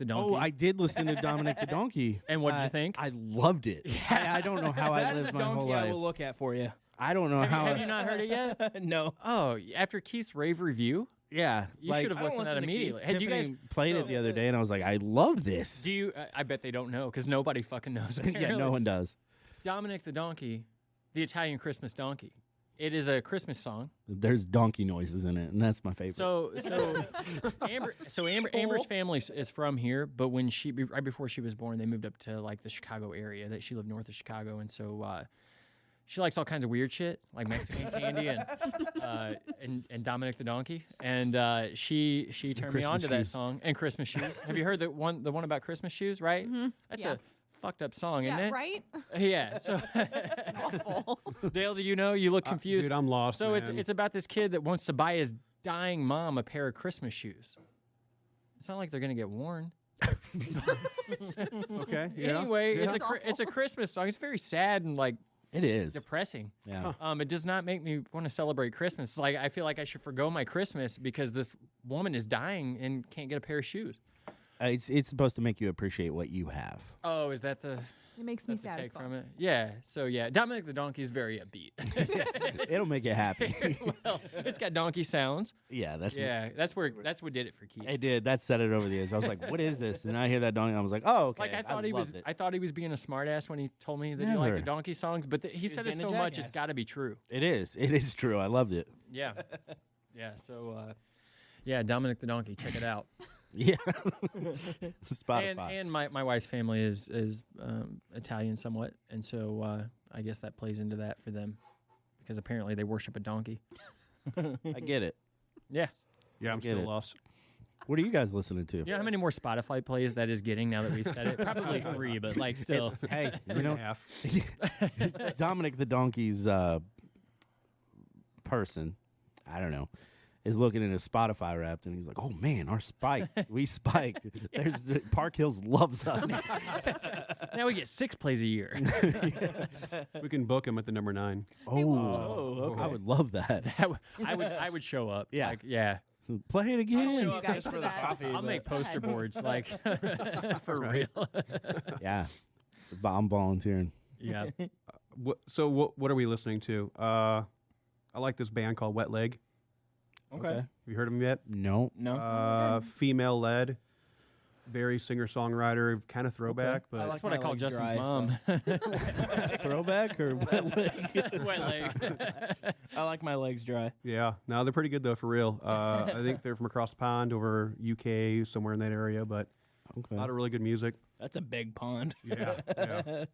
Donkey. Oh, I did listen to Dominic the Donkey. And what did you think? I loved it. I don't know how I That is lived a my whole donkey I life. will look at for you. I don't know how. Have you not heard it yet? No. Oh, after Keith's rave review, Yeah, you like, should have I don't listened to that listen to Keith. immediately. Had you guys Tiffany played so- it the other day, and I was like, I love this. Do you? I bet they don't know because nobody fucking knows. Yeah, apparently. no one does. Dominic the Donkey, the Italian Christmas donkey. It is a Christmas song. There's donkey noises in it, and that's my favorite. Amber's family is from here, but when right before she was born, they moved up to like the Chicago area. That she lived north of Chicago, and so she likes all kinds of weird shit like Mexican candy and Dominic the Donkey. And she turned me on to that shoes. song and Christmas shoes. Have you heard the one about Christmas shoes? Right, that's Yeah. a fucked up song, isn't Yeah, it? right? Yeah. So Awful. Dale, do you know? You look confused. Dude, I'm lost. So man. it's about this kid that wants to buy his dying mom a pair of Christmas shoes. It's not like they're gonna get worn. okay. Yeah. Anyway, Yeah. it's a Christmas song. It's very sad and like it is. depressing. Yeah. It does not make me want to celebrate Christmas. It's like I feel like I should forgo my Christmas because this woman is dying and can't get a pair of shoes. It's supposed to make you appreciate what you have. Oh, is that the? It makes me That's the sad as take fuck. from it. Yeah. So yeah, Dominic the Donkey is very upbeat. It'll make it happy. Well, it's got donkey sounds. Yeah, that's That's what did it for Keith. It did. That set it over the edge. I was like, "What is this?" And I hear that donkey. I was like, "Oh, okay." Like I thought he was. loved it. I thought he was being a smartass when he told me that he liked Never. the donkey songs, but he said it being a so much jackass. it's got to be true. It is. It is true. I loved it. Yeah. Yeah. So, yeah, Dominic the Donkey, check it out. Yeah. Spotify. And my wife's family is Italian somewhat, and so I guess that plays into that for them because apparently they worship a donkey. I get it. Yeah. Yeah, I'm get still it. lost. What are you guys listening to? You know how many more Spotify plays that is getting now that we've said it? Probably 3, but like still. Hey, you Three know, and a half. Dominic the Donkey's person, I don't know, is looking at his Spotify Wrapped, and he's like, "Oh man, our spike, we spiked. There's Park Hills loves us." Now we get 6 plays a year. We can book him at the number 9. Oh, okay. I would love that. I would show up. Yeah. Like, yeah. Play it I again. blame you guys for that. coffee. I'll make poster boards like for real. Yeah, I'm volunteering. Yeah. What are we listening to? I like this band called Wet Leg. Okay. Have you heard of them yet? No, No. Female led, very singer songwriter, kind of throwback, but That's what I my call legs Justin's dry, mom. throwback or wet leg? Wet leg. I like my legs dry. yeah, no, they're pretty good though, for real. I think they're from across the pond over UK, somewhere in that area, but a Okay. lot of really good music. That's a big pond. Yeah, yeah.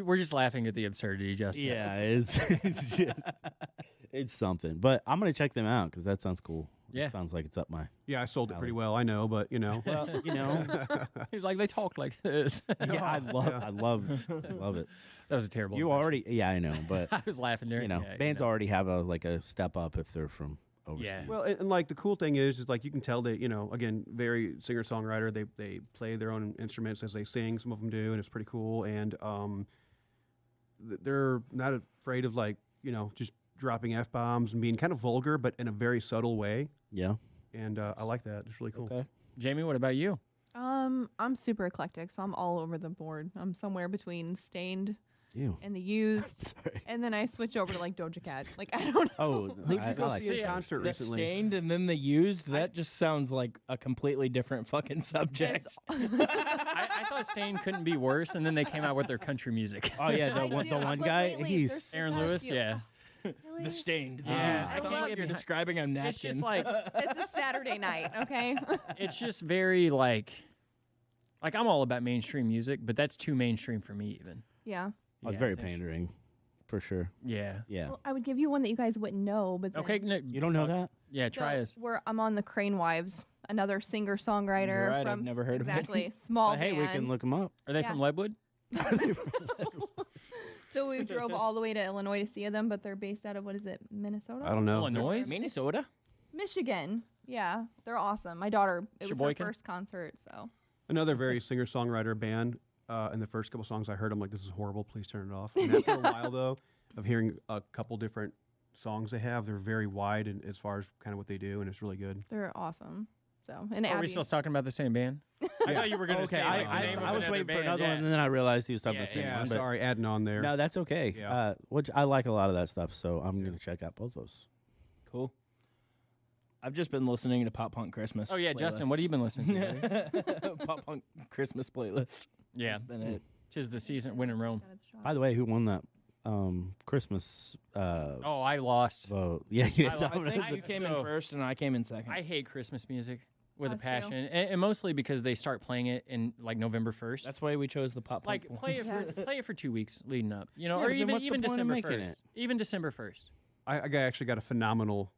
We're just laughing at the absurdity, Justin. Yeah, it's just it's something. But I'm gonna check them out because that sounds cool. Yeah. It sounds like it's up my. Yeah, I sold it pretty well, I know, but you know. Well, you know, He's like, they talk like this. yeah, I love it. That was a terrible. You impression. already, yeah, I know, but I was laughing during. you know, yeah, bands already have a step up if they're from overseas. Yeah. Well, and like the cool thing is like you can tell that, you know, again, very singer songwriter. They play their own instruments as they sing. Some of them do, and it's pretty cool. And they're not afraid of like, you know, just dropping F bombs and being kind of vulgar, but in a very subtle way. Yeah. And I like that. It's really cool. Okay. Jamie, what about you? I'm super eclectic, so I'm all over the board. I'm somewhere between Stained Ew. and the Used, Sorry. and then I switch over to like Doja Cat. Like I don't know. Oh, Who'd I you go like see that. a concert The recently? Stained and then the Used. That just sounds like a completely different fucking subject. I thought Stain couldn't be worse, and then they came out with their country music. Oh yeah, I the one do. guy. Wait, He's there's Aaron so Lewis, cute. yeah. Really? The Stained. Yeah. I Sounds love- like you're describing a napkin. It's just like It's a Saturday night, okay? it's just very like I'm all about mainstream music, but that's too mainstream for me even. Yeah. I was Yeah, very thanks. pandering, for sure. Yeah. Yeah. Well, I would give you one that you guys wouldn't know, but then, Okay. No, You don't know that? Yeah, try so us. I'm on the Crane Wives, another singer songwriter Right, I've from never heard of it. exactly small But hey, we can band. look them up. Are they yeah. from Leadwood? So we drove all the way to Illinois to see them, but they're based out of what is it, Minnesota? I don't know. Illinois? Minnesota. Michigan. Yeah, they're awesome. My daughter, it was her Sheboygan? first concert, so Another very singer songwriter band. In the first couple songs I heard, I'm like, this is horrible. Please turn it off. And after a while, though, of hearing a couple different songs they have, they're very wide and as far as kind of what they do, and it's really good. they're awesome. So and Are Abby, we still talking about the same band? I thought you were going to Okay, say like, the name of I was another waiting for band, another yeah. one, and then I realized he was talking Yeah, the same yeah, one. But Sorry, adding on there. no, that's okay. Yeah. Which I like a lot of that stuff, so I'm gonna check out both those. Cool. I've just been listening to Pop Punk Christmas. Oh yeah, Justin, what have you been listening to? buddy? Pop Punk Christmas playlist. Yeah, Been it. tis the season. Win in Rome. By the way, who won that Christmas Oh, I lost. vote? Yeah, yeah. I I think I- you came so- in first and I came in second. I hate Christmas music with a Us too. passion, and mostly because they start playing it in like November 1st. That's why we chose the Pop Punk Like play it ones. for play it for 2 weeks leading up, you know, Yeah, or but then even what's the point of December making 1st, it? even December 1st. I actually got a phenomenal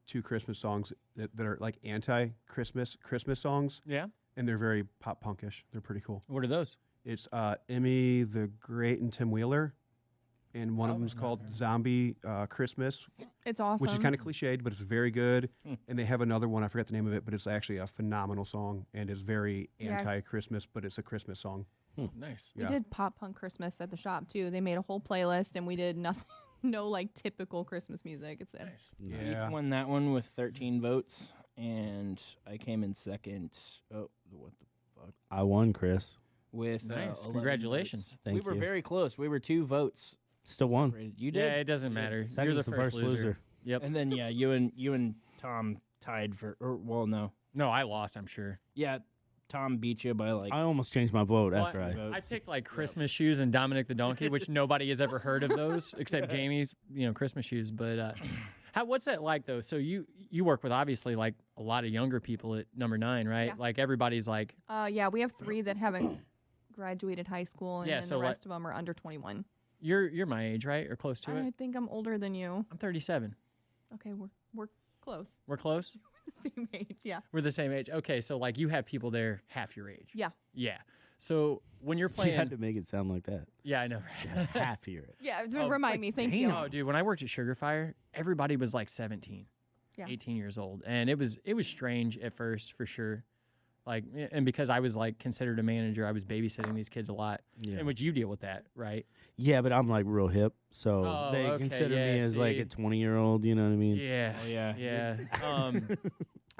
2 Christmas songs that are like anti-Christmas songs, Yeah, and they're very pop punkish. They're pretty cool. what are those? It's Emmy the Great and Tim Wheeler, and one of them's called Zombie Christmas, it's awesome. which is kind of cliched, but it's very good. And they have another one, I forgot the name of it, but it's actually a phenomenal song, and it's very Yeah. anti-Christmas, but it's a Christmas song. Nice. We Yeah. did Pop Punk Christmas at the shop too. They made a whole playlist, and we did nothing, no like typical Christmas music. It's Nice. Yeah. Won that one with 13 votes, and I came in second. Oh, what the fuck? I won, Chris. With Nice. 11 Congratulations. votes. Thank we were you. very close. We were 2 votes. Still won. separated. You did. Yeah, it doesn't matter. Second's You're the first loser. Yep. And then you and Tom tied for. Or, well, no. No, I lost, I'm sure. Yeah, Tom beat you by like. I almost changed my vote Well, after I. I picked like Christmas shoes and Dominic the Donkey, which nobody has ever heard of those except Jamie's, Christmas shoes. But what's that like though? So you work with obviously like a lot of younger people at number 9, right? Yeah. Like everybody's like, Yeah, we have 3 that haven't graduated high school, and Yeah, then so the what- rest of them are under 21. you're my age, right, or close to I it? think I'm older than you. I'm 37. Okay, we're close. We're close. Same age. Yeah. We're the same age. Okay, so like you have people there half your age. Yeah. Yeah. So when you're You playing, had to make it sound like that. yeah, I know. Half hear it. Yeah. Oh, remind it's me. Thank you. Oh, dude, when I worked at Sugar Fire, everybody was like 17, Yeah. 18 years old, and it was strange at first for sure. Like, and because I was like considered a manager, I was babysitting these kids a lot. Yeah. And would you deal with that, right? Yeah, but I'm like real hip, so Oh, they okay, consider yeah, me as like see. a 20-year-old. You know what I mean? Yeah. Oh, yeah. Yeah.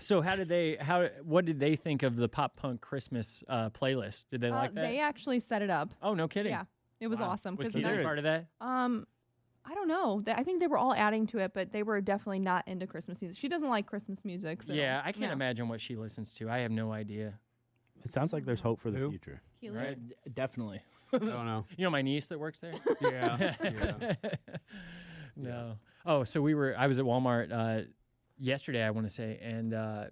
So what did they think of the pop punk Christmas playlist? Did they like that? They actually set it up. Oh, no kidding. Yeah. It was Wow. awesome Was because Keith part of that? I don't know. I think they were all adding to it, but they were definitely not into Christmas music. She doesn't like Christmas music. So, Yeah, I can't yeah. imagine what she listens to. I have no idea. It sounds like there's hope for the Who? future. Keely. Right. Definitely. I don't know. You know my niece that works there? Yeah. yeah. No. Oh, so I was at Walmart yesterday, I want to say, and I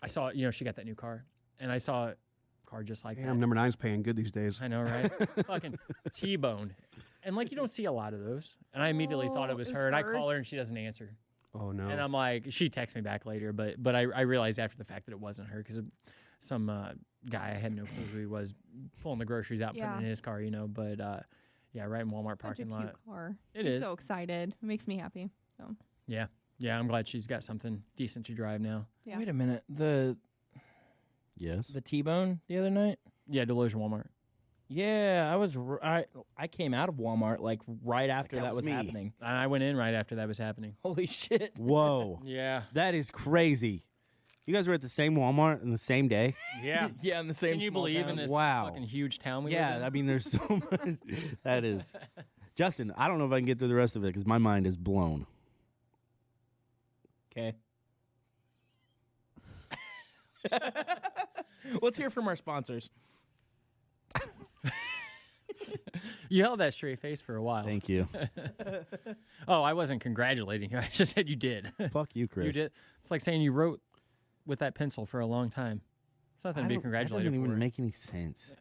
saw, she got that new car, and I saw a car just like Damn, that. number 9's paying good these days. I know, right? Fucking T-boned. And like you don't see a lot of those. And I immediately thought it was her, and I call hers? her and she doesn't answer. Oh no. And I'm like, she texts me back later, but I realized after the fact that it wasn't her because some guy, I had no clue who he was, pulling the groceries out, Yeah. putting it in his car, But yeah, right in Walmart Such a parking cute lot. car. It She's is. so excited. It makes me happy. So Yeah, I'm glad she's got something decent to drive now. yeah. Wait a minute. The Yes. T-bone the other night. Yeah, Deloge Walmart. Yeah, I came out of Walmart like right after that that was was me. happening. And I went in right after that was happening. Holy shit. Whoa, Yeah. that is crazy. You guys were at the same Walmart in the same day? Yeah. Yeah, in the same. Can you small believe town. in this Wow. fucking huge town we live Yeah, in? I mean, there's so much. That is. Justin, I don't know if I can get through the rest of it because my mind is blown. Okay. Let's hear from our sponsors. You held that straight face for a while. Thank you. Oh, I wasn't congratulating you. I just said you did. Fuck you, Chris. You did. It's like saying you wrote with that pencil for a long time. It's nothing to be That congratulated doesn't for. even make any sense.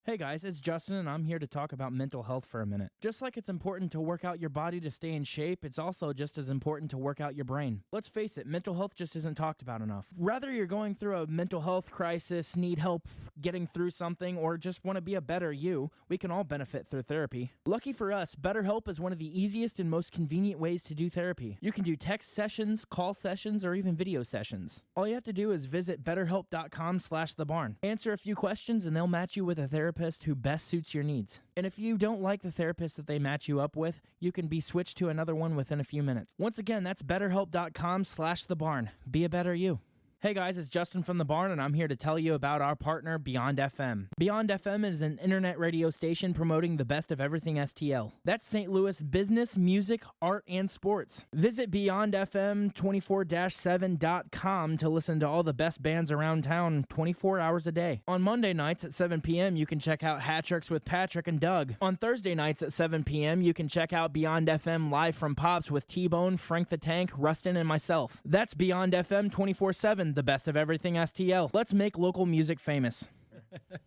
Hey guys, it's Justin, and I'm here to talk about mental health for a minute. Just like it's important to work out your body to stay in shape, it's also just as important to work out your brain. Let's face it, mental health just isn't talked about enough. Whether you're going through a mental health crisis, need help getting through something, or just want to be a better you, we can all benefit through therapy. Lucky for us, BetterHelp is one of the easiest and most convenient ways to do therapy. You can do text sessions, call sessions, or even video sessions. All you have to do is visit betterhelp.com/thebarn. Answer a few questions and they'll match you with a therapist who best suits your needs. And if you don't like the therapist that they match you up with, you can be switched to another one within a few minutes. Once again, that's betterhelp.com/thebarn. Be a better you. Hey guys, it's Justin from The Barn, and I'm here to tell you about our partner, Beyond FM. Beyond FM is an internet radio station promoting the best of everything STL. That's St. Louis business, music, art, and sports. Visit beyondfm24-7.com to listen to all the best bands around town 24 hours a day. On Monday nights at 7 p.m., you can check out Hat-Tricks with Patrick and Doug. On Thursday nights at 7 p.m., you can check out Beyond FM live from Pops with T-Bone, Frank the Tank, Rustin, and myself. That's Beyond FM 24/7. The best of everything STL. Let's make local music famous.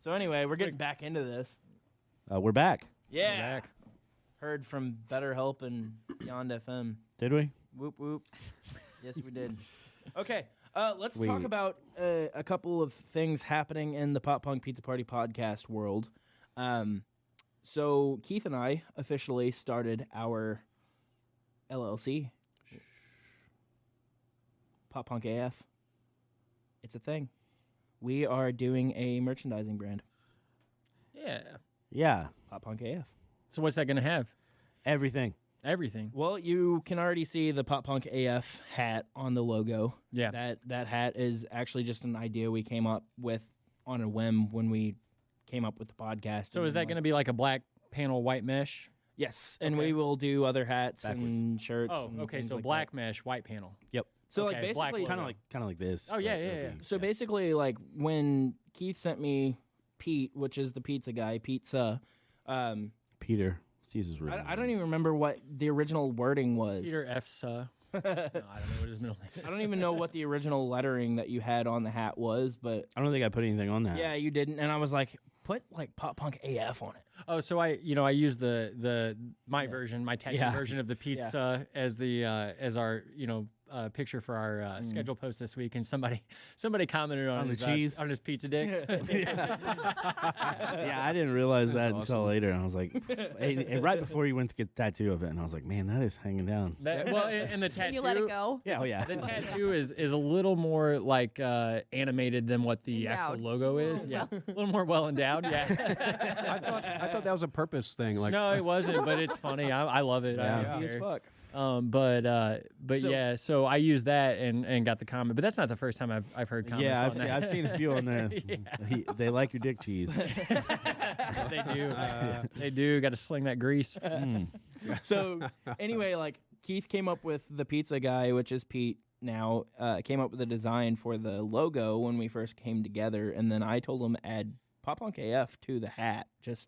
So anyway, we're getting back into this. We're back. Yeah. Heard from BetterHelp and Beyond FM. Did we? Whoop whoop. Yes, we did. Okay, let's talk Sweet. about a couple of things happening in the Pop Punk Pizza Party podcast world. So Keith and I officially started our LLC. Pop Punk AF. It's a thing. We are doing a merchandising brand. Yeah. Yeah. Pop Punk AF. So what's that going to have? Everything. Everything. Well, you can already see the Pop Punk AF hat on the logo. Yeah. That hat is actually just an idea we came up with on a whim when we came up with the podcast. So is that going to be like a black panel white mesh? Yes, and Okay. we will do other hats Backwards. and shirts. Oh, and okay. things So like black mesh, white panel. Yep. So Okay, like black basically, logo. Kind of like this. Oh, yeah, but yeah, it'll yeah. be- so basically, like when Keith sent me Pete, which is the pizza guy, pizza. Peter. Jesus, I don't even remember what the original wording was. Peter F. No, I don't know what his middle name is. I don't even know what the original lettering that you had on the hat was, but I don't think I put anything on that. yeah, you didn't. And I was like, put like Pop Punk AF on it. Oh, so I used my version, my tattoo Yeah. version of the pizza as the as our picture for our schedule post this week, and somebody commented on the his cheese? on his pizza dick. Yeah, I didn't realize that until later. And I was like, hey, right before you went to get the tattoo of it, and I was like, man, that is hanging down. And the tattoo. Can you let it go? Yeah, oh yeah. The tattoo is a little more like animated than what the actual Endowed. logo is. Yeah, a little more well endowed. Yeah. I thought that was a purpose thing. Like, No, it wasn't, but it's funny. I love it. I Easy don't as care. fuck. But So- yeah, so I used that and got the comment. But that's not the first time I've heard comments Yeah, on that. I've seen a few on there. They like your dick cheese. They do. They do. Got to sling that grease. So anyway, like Keith came up with the pizza guy, which is Pete now, came up with the design for the logo when we first came together, and then I told him add Pop Punk AF to the hat. Just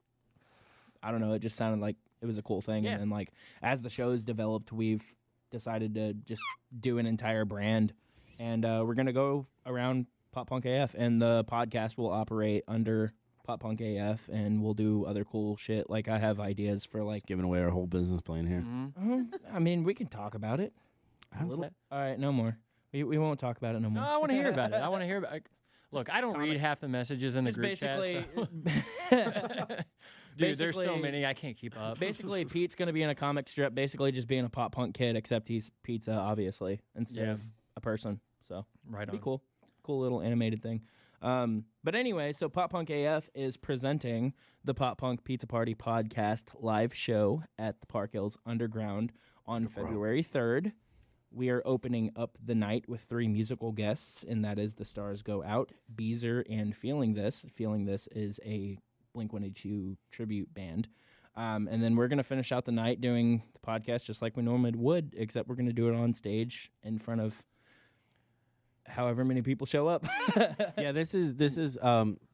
I don't know, it just sounded like it was a cool thing. Yeah. And then like as the show's developed, we've decided to just do an entire brand, and we're gonna go around Pop Punk AF, and the podcast will operate under Pop Punk AF, and we'll do other cool shit. Like I have ideas for like. Giving away our whole business plan here. I mean, we can talk about it. A little bit. All right, no more. We won't talk about it no No, more. I want to hear about it. I want to hear about. Look, I don't read half the messages in the Just group chat. basically, So. Dude, there's so basically- many I can't keep up. basically, Pete's gonna be in a comic strip, basically just being a pop punk kid, except he's pizza, obviously, instead Yeah. of a person. So Right it'd be on. cool little animated thing. But anyway, so Pop Punk AF is presenting the Pop Punk Pizza Party podcast live show at the Park Hills Underground on February 3rd. We are opening up the night with 3 musical guests, and that is The Stars Go Out, Beezer, and Feeling This. Feeling This is a Blink-182 tribute band. And then we're going to finish out the night doing the podcast just like we normally would, except we're going to do it on stage in front of however many people show up. Yeah, this is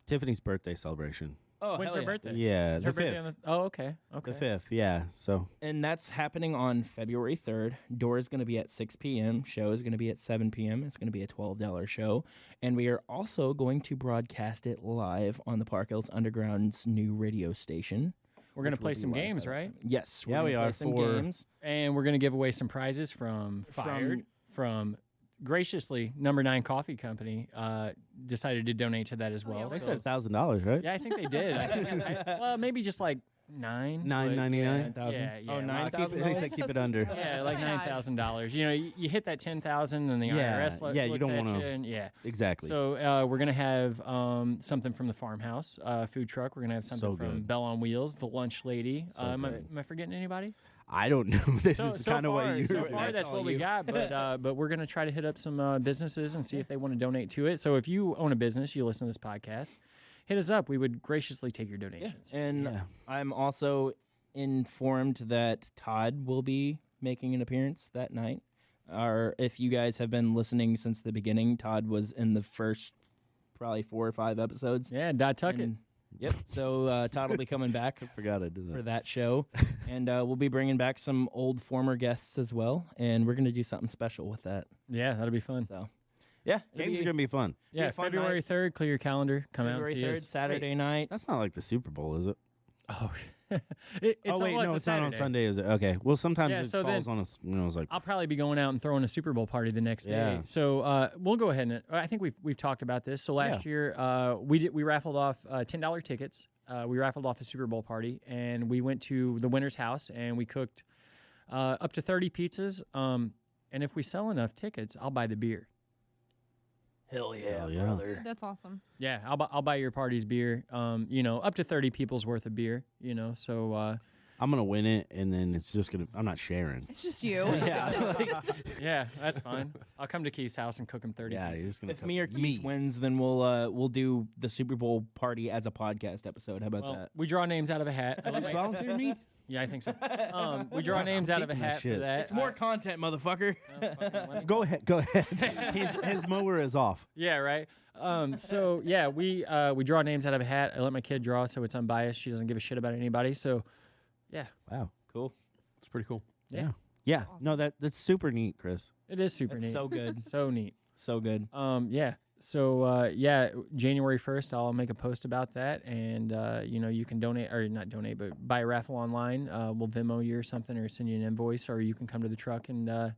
Tiffany's birthday celebration. Oh, When's hell her yeah. birthday? Yeah, Is the her birthday 5th. on the? Oh, okay. Okay. The 5th, yeah. So And that's happening on February 3rd. Door is going to be at 6 p.m. Show is going to be at 7 p.m. It's going to be a $12 show. And we are also going to broadcast it live on the Park Hills Underground's new radio station. We're gonna which will play be some live games, by that right? time. Yes. Yeah, gonna we play are some for- games. And we're gonna give away some prizes from Fired, from graciously Number 9 Coffee Company decided to donate to that as well. yeah, they So- said $1,000, right? yeah, I think they did. Well, maybe just like $9. but $9.99. Yeah, yeah, Oh, yeah. $9,000? They said keep it under. Yeah, like $9,000. You know, you hit that 10,000, and the Yeah, IRS yeah, you looks don't at wanna- you, and yeah. Exactly. So we're gonna have something from the farmhouse food truck. We're gonna have something So from good. Bell on Wheels, the lunch lady. So Am good. I forgetting anybody? I don't know. This So, is so kind of far, what you. so far that's all what we you. got. But we're gonna try to hit up some businesses and see if they want to donate to it. So if you own a business, you listen to this podcast, hit us up. We would graciously take your donations. And Yeah. I'm also informed that Todd will be making an appearance that night. Or if you guys have been listening since the beginning, Todd was in the first probably 4 or 5 episodes. Yeah, Dot Tuck it. And- Yep. So Todd will be coming back Forgot I did for that. that show, and we'll be bringing back some old former guests as well, and we're gonna do something special with that. Yeah, that'll be fun. So, yeah, it'll Games be are gonna be fun. Yeah, a fun February night. 3rd. Clear your calendar. Come out and February see 3rd, us. Saturday night. That's not like the Super Bowl, is it? Oh, Oh wait, it's no, a it's not on Saturday. Sunday, is it? Okay. Well, sometimes Yeah, it so falls then- on us. You know, it's like I'll probably be going out and throwing a Super Bowl party the next day. Yeah. So we'll go ahead and I think we've talked about this. So last year we raffled off $10 tickets. We raffled off a Super Bowl party, and we went to the winner's house and we cooked up to 30 pizzas. And if we sell enough tickets, I'll buy the beer. Hell yeah, Hell yeah. brother. That's awesome. Yeah, I'll buy your party's beer. You know, up to 30 people's worth of beer. You know, so I'm gonna win it, and then it's just gonna. I'm not sharing. It's just you. Yeah, that's fine. I'll come to Keith's house and cook him 30 Yeah, pizzas. you're just gonna. If me or Keith wins, then we'll do the Super Bowl party as a podcast episode. How about Well, that? we draw names out of a hat. Just volunteer me. Yeah, I think so. We draw names out of a keeping that hat for shit. that. It's more content, motherfucker. Go ahead. Go ahead. his mower is off. Yeah, right. So yeah, we draw names out of a hat. I let my kid draw, so it's unbiased. She doesn't give a shit about anybody. So, yeah, Wow. Cool. It's pretty cool. Yeah. Yeah. No, that's super neat, Chris. it is super That's neat. so good. So neat. So good. Yeah. So yeah, January 1st, I'll make a post about that, and you can donate or not donate, but buy a raffle online. We'll Venmo you or something, or send you an invoice, or you can come to the truck and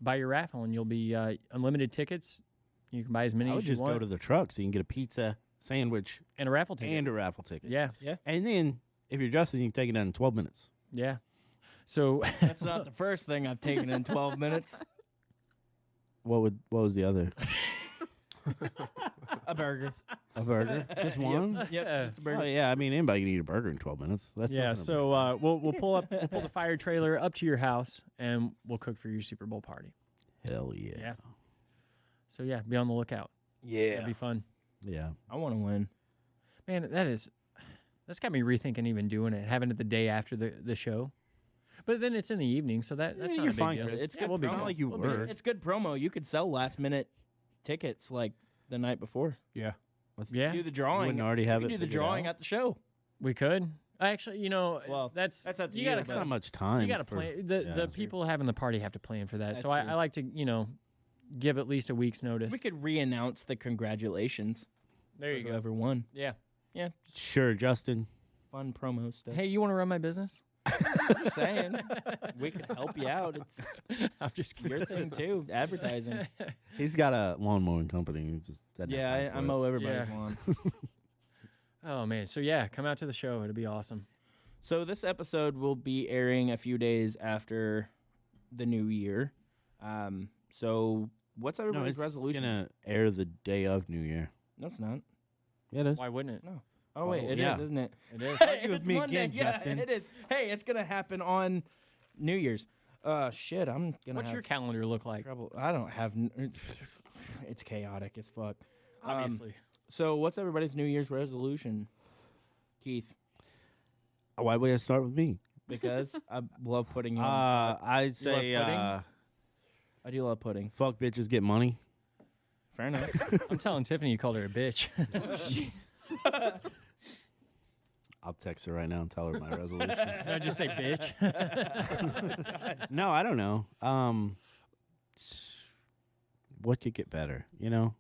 buy your raffle, and you'll be unlimited tickets. You can buy as many I would as you just want, go to the truck so you can get a pizza, sandwich, and a raffle ticket. and a raffle ticket. Yeah, And then if you're Justin, you can take it down in 12 minutes. yeah. So That's not the first thing I've taken in 12 minutes. What was the other? A burger. A burger? Just one? Yep. Just a Oh, burger. yeah, I mean anybody can eat a burger in 12 minutes. That's yeah, nothing to so we'll pull the fire trailer up to your house, and we'll cook for your Super Bowl party. Hell yeah. Yeah. So yeah, be on the lookout. Yeah. It'll be fun. Yeah. I want to win. Man, that's got me rethinking even doing it, having it the day after the show. But then it's in the evening, so that's not you're a big fine, deal. Chris. It's Yeah, good. we'll be It's not good. like you Well, were. It's good promo. You could sell last minute tickets like the night before. Yeah. Yeah, Do the drawing. wouldn't already have You it could do the figured drawing out? at the show. we could. Actually, Well, that's that's up to you. you, Gotta, That's not much time. you got to for- plan. yeah, The that's people having the party have to plan for that. That's so I true. like to give at least a week's notice. We could re-announce the congratulations. there you for go. Whoever won. Yeah. Yeah, just Sure, Justin. fun promo stuff. Hey, you want to run my business? I'm just saying, we could help you out. It's I'm just kidding. your thing too, advertising. He's got a lawn mowing company. He just doesn't have Yeah, time for I it. mow everybody's Yeah. lawn. Oh man, so yeah, come out to the show. It'll be awesome. So this episode will be airing a few days after the new year. So what's No, everybody's it's resolution? gonna air the day of New Year. No, it's not. Yeah, it is. Why wouldn't it? No. Oh wait, Oh, it is, yeah. isn't it? It is. Argue with It's me Monday. again, Yeah, Justin. it is. Hey, it's gonna happen on New Year's. Shit, I'm gonna What's have your calendar look like? trouble. I don't have. It's chaotic as fuck. Obviously. So what's everybody's New Year's resolution, Keith? Why would I start with me? Because I love putting you on. the spot. I'd say pudding? I do love pudding. fuck bitches, get money. Fair enough. I'm telling Tiffany you called her a bitch. I'll text her right now and tell her my resolution. Can I just say bitch? No, I don't know. What could get better? You know?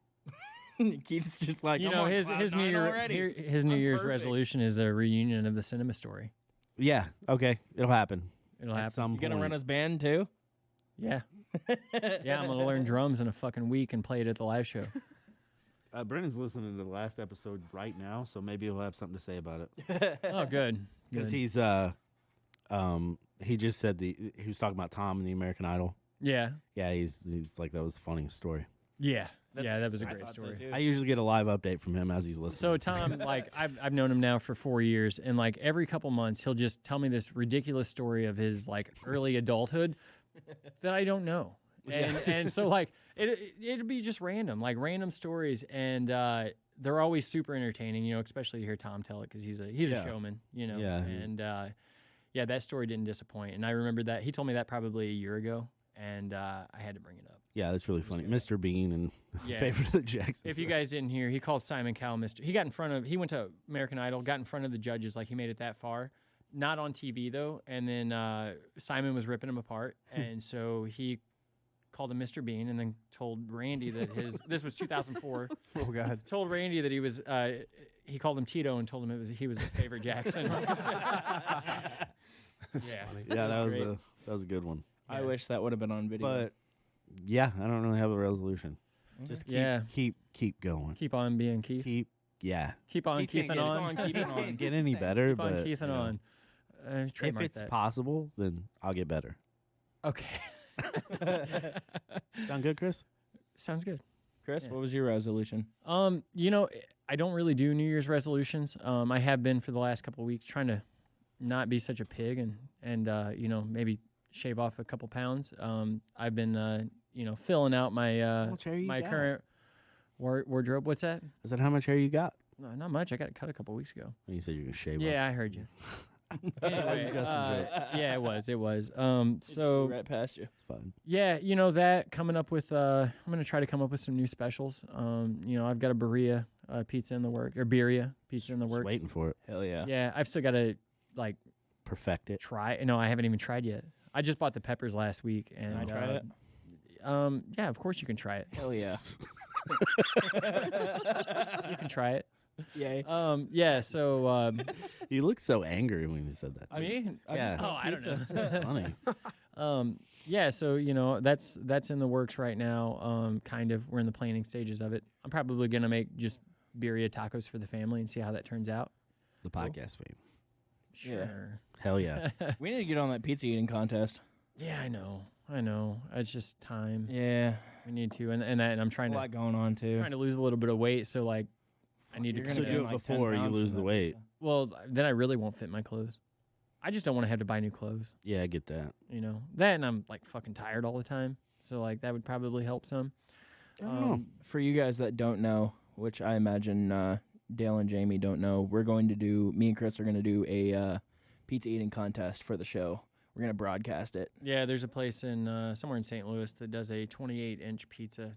Keith's just like, You I'm know, on his cloud New nine Year already. his New I'm Year's perfect. resolution is a reunion of the cinema story. Yeah. Okay. It'll happen. It'll At happen. some You gonna point. run his band too? Yeah. Yeah, I'm gonna learn drums in a fucking week and play it at the live show. Brendan's listening to the last episode right now, so maybe he'll have something to say about it. Oh, good. Because Good. he's he just said he was talking about Tom and the American Idol. Yeah. Yeah, he's like that was the funniest story. Yeah. Yeah, that was a I great thought so, story. too. I usually get a live update from him as he's listening. So Tom, like I've known him now for 4 years, and like every couple months he'll just tell me this ridiculous story of his like early adulthood that I don't know, and so like it'd be just random stories, and they're always super entertaining, you know, especially to hear Tom tell it because he's a Yeah. showman, you know, Yeah. and yeah, that story didn't disappoint, and I remember that he told me that probably a year ago, and I had to bring it up. yeah, that's really funny. Mr. Bean and Yeah. favorite of the Jackson. If you guys didn't hear, he called Simon Cowell Mr. He got in front of. He went to American Idol, got in front of the judges, like he made it that far. Not on TV though. And then Simon was ripping him apart, and so he called him Mr. Bean, and then told Randy that his. This was 2004. Oh God. Told Randy that he was. He called him Tito and told him he was his favorite Jackson. Yeah. yeah, that was great. a good one. I wish that would have been on video. But yeah, I don't really have a resolution. Just Yeah. keep going. Keep on being Keith. Keep Keep on Keith keeping can't on. keep on. Can't get any better, Keep but on keeping you know, on. if Trademark it's that. possible, then I'll get better. Okay. Sound good, Chris? Sounds good. Chris, Yeah. what was your resolution? You know, I don't really do New Year's resolutions. I have been for the last couple of weeks trying to not be such a pig and you know, maybe shave off a couple pounds. I've been you know, filling out my much hair you my got? current wardrobe. What's that? I said, how much hair you got? No, not much. I got it cut a couple weeks ago. And you said you're gonna shave. Yeah, I heard you. Anyway, Justin joke. yeah, it was. Just So flew right past you. It's fine. yeah, you know that coming up with. I'm gonna try to come up with some new specials. You know, I've got a Berea pizza in the work or Birria pizza in the Just works. waiting for it. Hell yeah. Yeah, I've still got to like Perfect it. try. No, I haven't even tried yet. I just bought the peppers last week, and Can I try it? Yeah, of course you can try it. Hell yeah. You can try it. Yay. Yeah. So You look so angry when you said that. To me. me. Yeah. Oh, I don't know. It's funny. Yeah, so you know that's in the works right now. Kind of, we're in the planning stages of it. I'm probably gonna make just birria tacos for the family and see how that turns out. The podcast fame. Sure. Hell yeah. We need to get on that pizza eating contest. Yeah, I know. It's just time. Yeah. We need to, and I'm trying A to lot going on too. lose a little bit of weight. So like, I need to You're kind So gonna of do gain it like 10 before you pounds lose from the that weight. pizza. Well, then I really won't fit my clothes. I just don't want to have to buy new clothes. Yeah, I get that. You know, then I'm like fucking tired all the time. So like that would probably help some. I don't know. For you guys that don't know, which I imagine Dale and Jamie don't know, me and Chris are going to do a pizza eating contest for the show. We're going to broadcast it. Yeah, there's a place in somewhere in St. Louis that does a 28-inch pizza.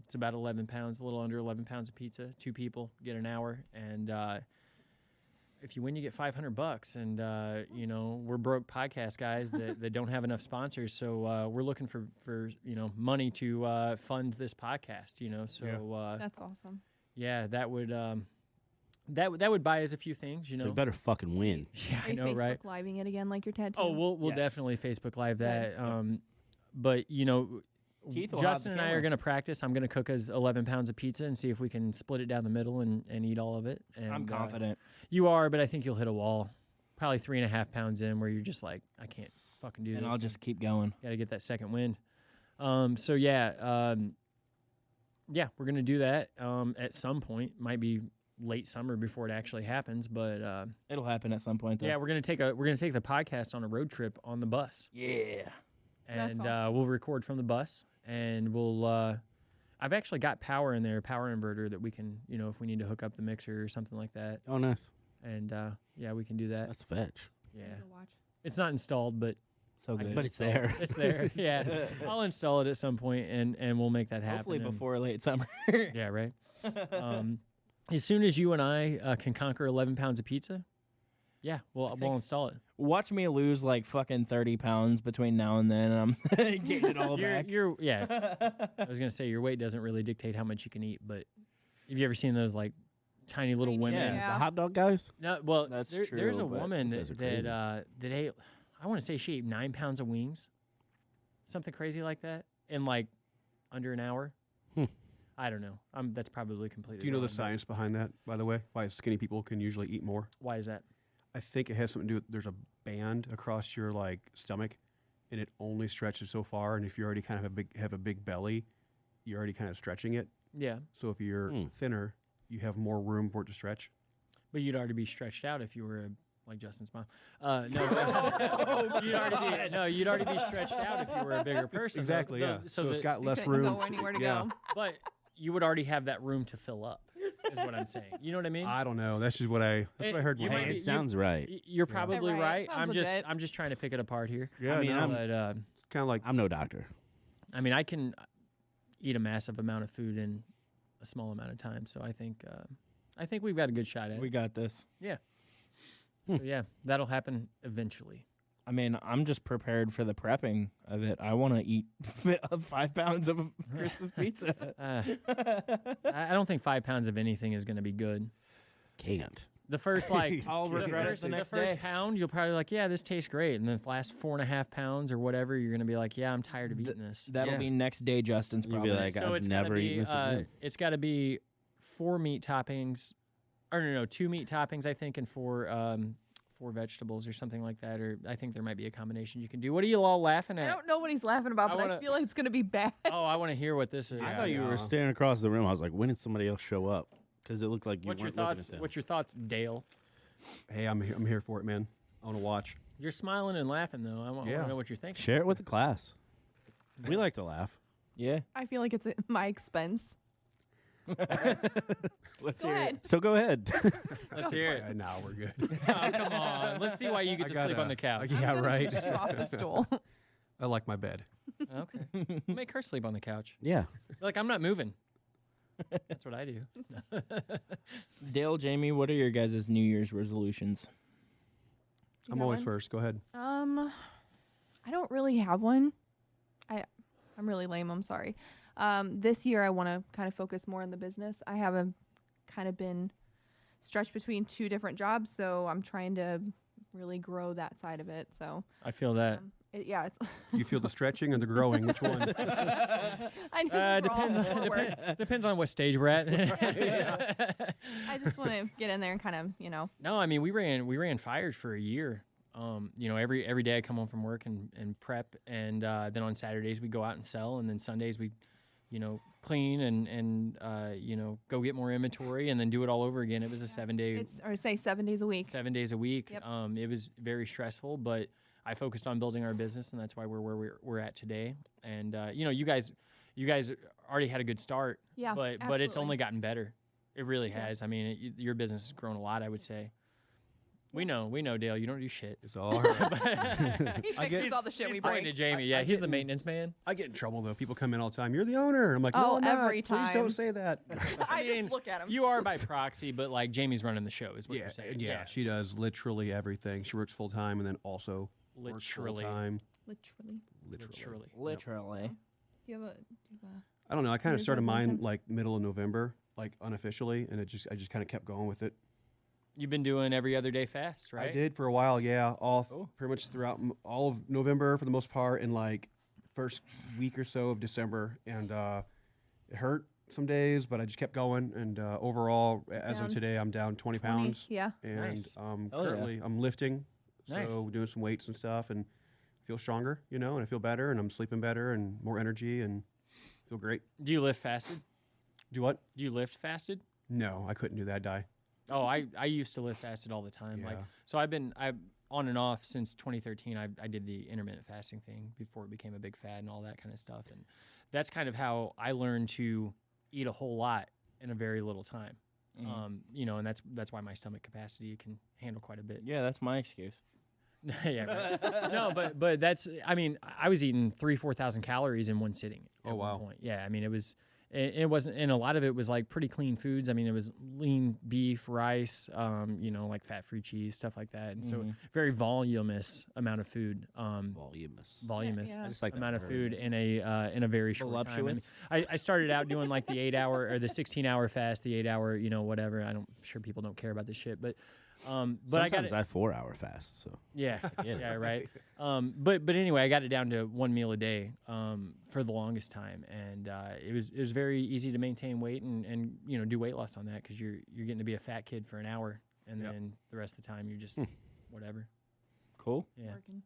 It's about 11 pounds, a little under 11 pounds of pizza. 2 people get an hour, and if you win, you get $500. And you know, we're broke podcast guys that don't have enough sponsors, so we're looking for you know, money to fund this podcast. You know, so That's awesome. yeah, that would that would buy us a few things. You So know, you better fucking win. yeah, Are I you know, Facebook right? living it again like your tattoo? Oh, we'll Yes. definitely Facebook Live Good. that. But you know, Keith will have Justin the and I are camera. going to practice. I'm going to cook us 11 pounds of pizza and see if we can split it down the middle and eat all of it. And, I'm confident. You are, but I think you'll hit a wall. Probably 3.5 pounds in, where you're just like, I can't fucking do And this. I'll just keep going. got to get that second wind. So yeah, yeah, we're gonna do that at some point. Might be late summer before it actually happens, but It'll happen at some point, though. yeah, we're gonna take the podcast on a road trip on the bus. Yeah. And That's awesome. we'll record from the bus, and we'll. I've actually got power in there, power inverter that we can, you know, if we need to hook up the mixer or something like that, Oh, nice. and yeah, we can do that. That's fetch. Yeah, To watch. it's not installed, but So I good. But it's there. it's there. Yeah, I'll install it at some point, and we'll make that happen. Hopefully and- before late summer. Yeah, right. As soon as you and I can conquer 11 pounds of pizza, yeah, we'll install it. Watch me lose like fucking 30 pounds between now and then, and I'm getting it all back. Yeah. I was gonna say your weight doesn't really dictate how much you can eat, but have you ever seen those like tiny little Tiny, women? Yeah. Yeah. The hot dog guys? No, well, That's there's a true, but woman those that guys are that ate. I want to say she ate 9 pounds of wings, something crazy like that, in like under an hour. I don't know. That's probably completely. Do you know the wrong, but science behind that, by the way? Why skinny people can usually eat more? Why is that? I think it has something to do with there's a band across your like stomach, and it only stretches so far. And if you already kind of have a big belly, you're already kind of stretching it. Yeah, So if you're thinner, you have more room for it to stretch. but you'd already be stretched out if you were like Justin's mom. No, you'd already be stretched out if you were a bigger person. Exactly. Yeah. So it's got You less couldn't room. go anywhere to yeah. go. but you would already have that room to fill up. Is what I'm saying. You know what I mean? I don't know. That's just what I heard. You behind might it. be- It sounds right. You're probably Right. right. Sounds legit. I'm just trying to pick it apart here. Yeah, I mean, no, But it's kind of like I'm no doctor. I mean, I can eat a massive amount of food in a small amount of time. So I think we've got a good shot at We it. got this. Yeah. So yeah, that'll happen eventually. I mean, I'm just prepared for the prepping of it. I want to eat 5 pounds of Chris's pizza. I don't think 5 pounds of anything is going to be good. Can't. The first like I'll regret it the next first day. pound, you'll probably like, yeah, this tastes great, and then the last 4.5 pounds or whatever, you're gonna be like, yeah, I'm tired of eating this. That'll Yeah. be next day, Justin's You'll probably. be like, So I've it's gotta never be, eaten this again. it's got to be 4 meat toppings, or no, 2 meat toppings, I think, and 4 vegetables or something like that. Or I think there might be a combination you can do. What are you all laughing I at? don't know what he's laughing about, I but I wanna- feel like it's gonna be bad. Oh, I want to hear what this is. I Yeah, thought you no. were standing across the room. I was like, when did somebody else show up? Because it looked like you What's your weren't looking thoughts? at them. What's your thoughts, Dale? hey, I'm here for it, man. I want to watch. You're smiling and laughing though. I want Yeah. to know what you're thinking. Share it with the class. We like to laugh. Yeah. I feel like it's at my expense. Let's Go ahead. So go ahead. Let's hear it. Now we're good. Oh, come on. Let's see why you get to sleep on the couch. Yeah, I'm gonna right. push you off the stool. I like my bed. Okay. Make her sleep on the couch. Yeah. Like, I'm not moving. That's what I do. Dale, Jamie, what are your guys' New Year's resolutions? You I'm got always one? first. Go ahead. I don't really have one. I'm really lame. I'm sorry. This year I want to kind of focus more on the business. I have kind of been stretched between 2 different jobs, so I'm trying to really grow that side of it. So I feel that. it's You feel the stretching and the growing. Which one? I need to crawl forward. Depends on what stage we're at. I just want to get in there and kind of, No, I mean we ran fires for a year. Every day I come home from work and prep, and then on Saturdays we go out and sell, and then Sundays we, clean and go get more inventory, and then do it all over again. It was a 7-day. or say 7 days a week. 7 days a week. Yep. It was very stressful, but I focused on building our business, and that's why we're where we're at today. And you guys already had a good start. Yeah, but it's absolutely. only gotten better. It really has. I mean, your business has grown a lot, I would say. We know, Dale. You don't do shit. It's all right. He fixes all the shit we He's pointing break. to Jamie. Yeah, he's the maintenance man. I get in trouble though. People come in all the time. You're the owner. I'm like, no, Oh, I'm not. every Please time. don't say that. I mean, just look at him. You are by proxy, but like Jamie's running the show, is what you're saying. yeah. She does literally everything. She works full time and then also works full Literally. time. Literally. Literally. Do you have a? I don't know. I kind of Yours started mine resolution? like middle of November, like unofficially, and I just kind of kept going with it. You've been doing every other day fast, right? I did for a while, yeah. Pretty much throughout all of November for the most part, and like first week or so of December, and it hurt some days, but I just kept going. And overall, as Down of today, I'm down 20 pounds, Yeah. and Nice. Hell yeah. currently I'm lifting, Nice. so doing some weights and stuff, and feel stronger, and I feel better, and I'm sleeping better, and more energy, and feel great. Do you lift fasted? Do what? Do you lift fasted? No, I couldn't do that. Die. Oh, I used to lift fasted all the time. Like, Yeah. so I've on and off since 2013. I did the intermittent fasting thing before it became a big fad and all that kind of stuff. And that's kind of how I learned to eat a whole lot in a very little time. And that's why my stomach capacity can handle quite a bit. Yeah, that's my excuse. Yeah, right. No, but that's, I mean, I was eating 3,000-4,000 calories in one sitting. At Oh, one wow. point. Yeah, I mean, it wasn't, and a lot of it was like pretty clean foods. I mean, it was lean beef, rice, like fat-free cheese, stuff like that. And so very voluminous amount of food. Voluminous. Voluminous Yeah. I just like that amount of word. food in a very short time. I, mean, Voluptuous? I started out doing like the 8-hour or the 16-hour fast, the 8-hour, whatever. I'm sure people don't care about this shit, but I got Sometimes it. I 4-hour fast. So Yeah, yeah, right. But anyway, I got it down to 1 meal a day for the longest time, and it was very easy to maintain weight and do weight loss on that because you're getting to be a fat kid for an hour, and Yep. then the rest of the time you're just whatever. Cool. Yeah. Working.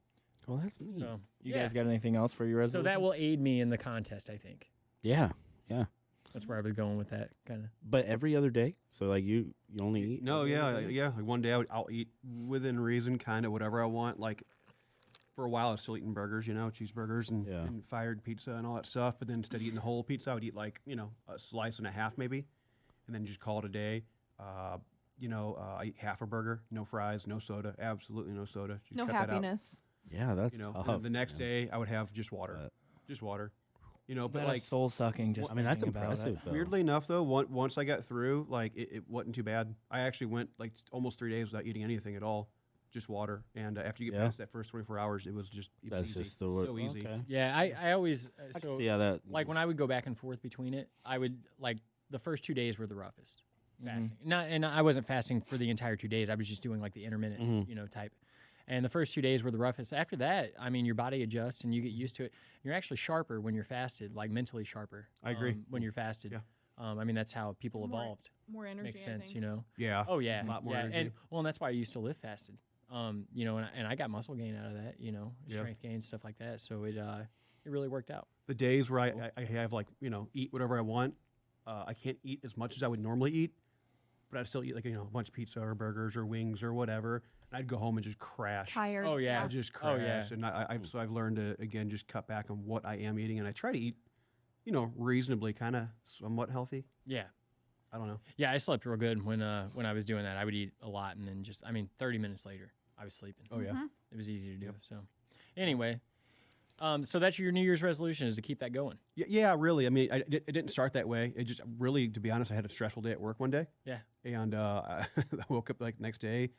well, that's neat. So You yeah. guys got anything else for your So resolution? that will aid me in the contest, I think. yeah. That's where I was going with that kind of. But every other day. So like you only eat. No, every yeah, other day? yeah. Like one day I'll eat within reason, kind of whatever I want. Like for a while, I was still eating burgers, cheeseburgers and fired pizza and all that stuff. But then instead of eating the whole pizza, I would eat like a slice and a half maybe, and then just call it a day. I eat half a burger, no fries, no soda, absolutely no soda. Just No cut that out. happiness. Yeah, that's And tough. then the next man. day I would have just water, But But like soul sucking. Just I mean, that's thinking about it. impressive. Though. weirdly enough, though, once I got through, like it wasn't too bad. I actually went like almost 3 days without eating anything at all, just water. And after you get Yeah. past that first 24 hours, it was That's easy. just the word. So easy. Okay. Yeah, I always I so can see how that. like when I would go back and forth between it, I would like the first 2 days were the roughest fasting. And I wasn't fasting for the entire 2 days. I was just doing like the intermittent, type. And the first 2 days were the roughest. After that, I mean, your body adjusts and you get used to it. You're actually sharper when you're fasted, like mentally sharper. I agree. When you're fasted. Yeah. I mean, that's how people evolved. More energy. Makes I sense, think. Yeah. Oh yeah, A lot more yeah. energy. And that's why I used to live fasted. And I got muscle gain out of that. Yeah. Strength gain, stuff like that. So it really worked out. The days where I have like eat whatever I want, I can't eat as much as I would normally eat, but I still eat like a bunch of pizza or burgers or wings or whatever. I'd go home and just crash. Tired. Oh, yeah. I just Oh, crash, yeah. and so I've learned to again just cut back on what I am eating, and I try to eat, reasonably, kind of somewhat healthy. Yeah. I don't know. Yeah, I slept real good when I was doing that. I would eat a lot, and then 30 minutes later, I was sleeping. Oh yeah. It was easy to do. So, anyway, so that's your New Year's resolution, is to keep that going. Yeah, really. I mean, it didn't start that way. It just really, to be honest, I had a stressful day at work one day. Yeah. And I woke up like next day,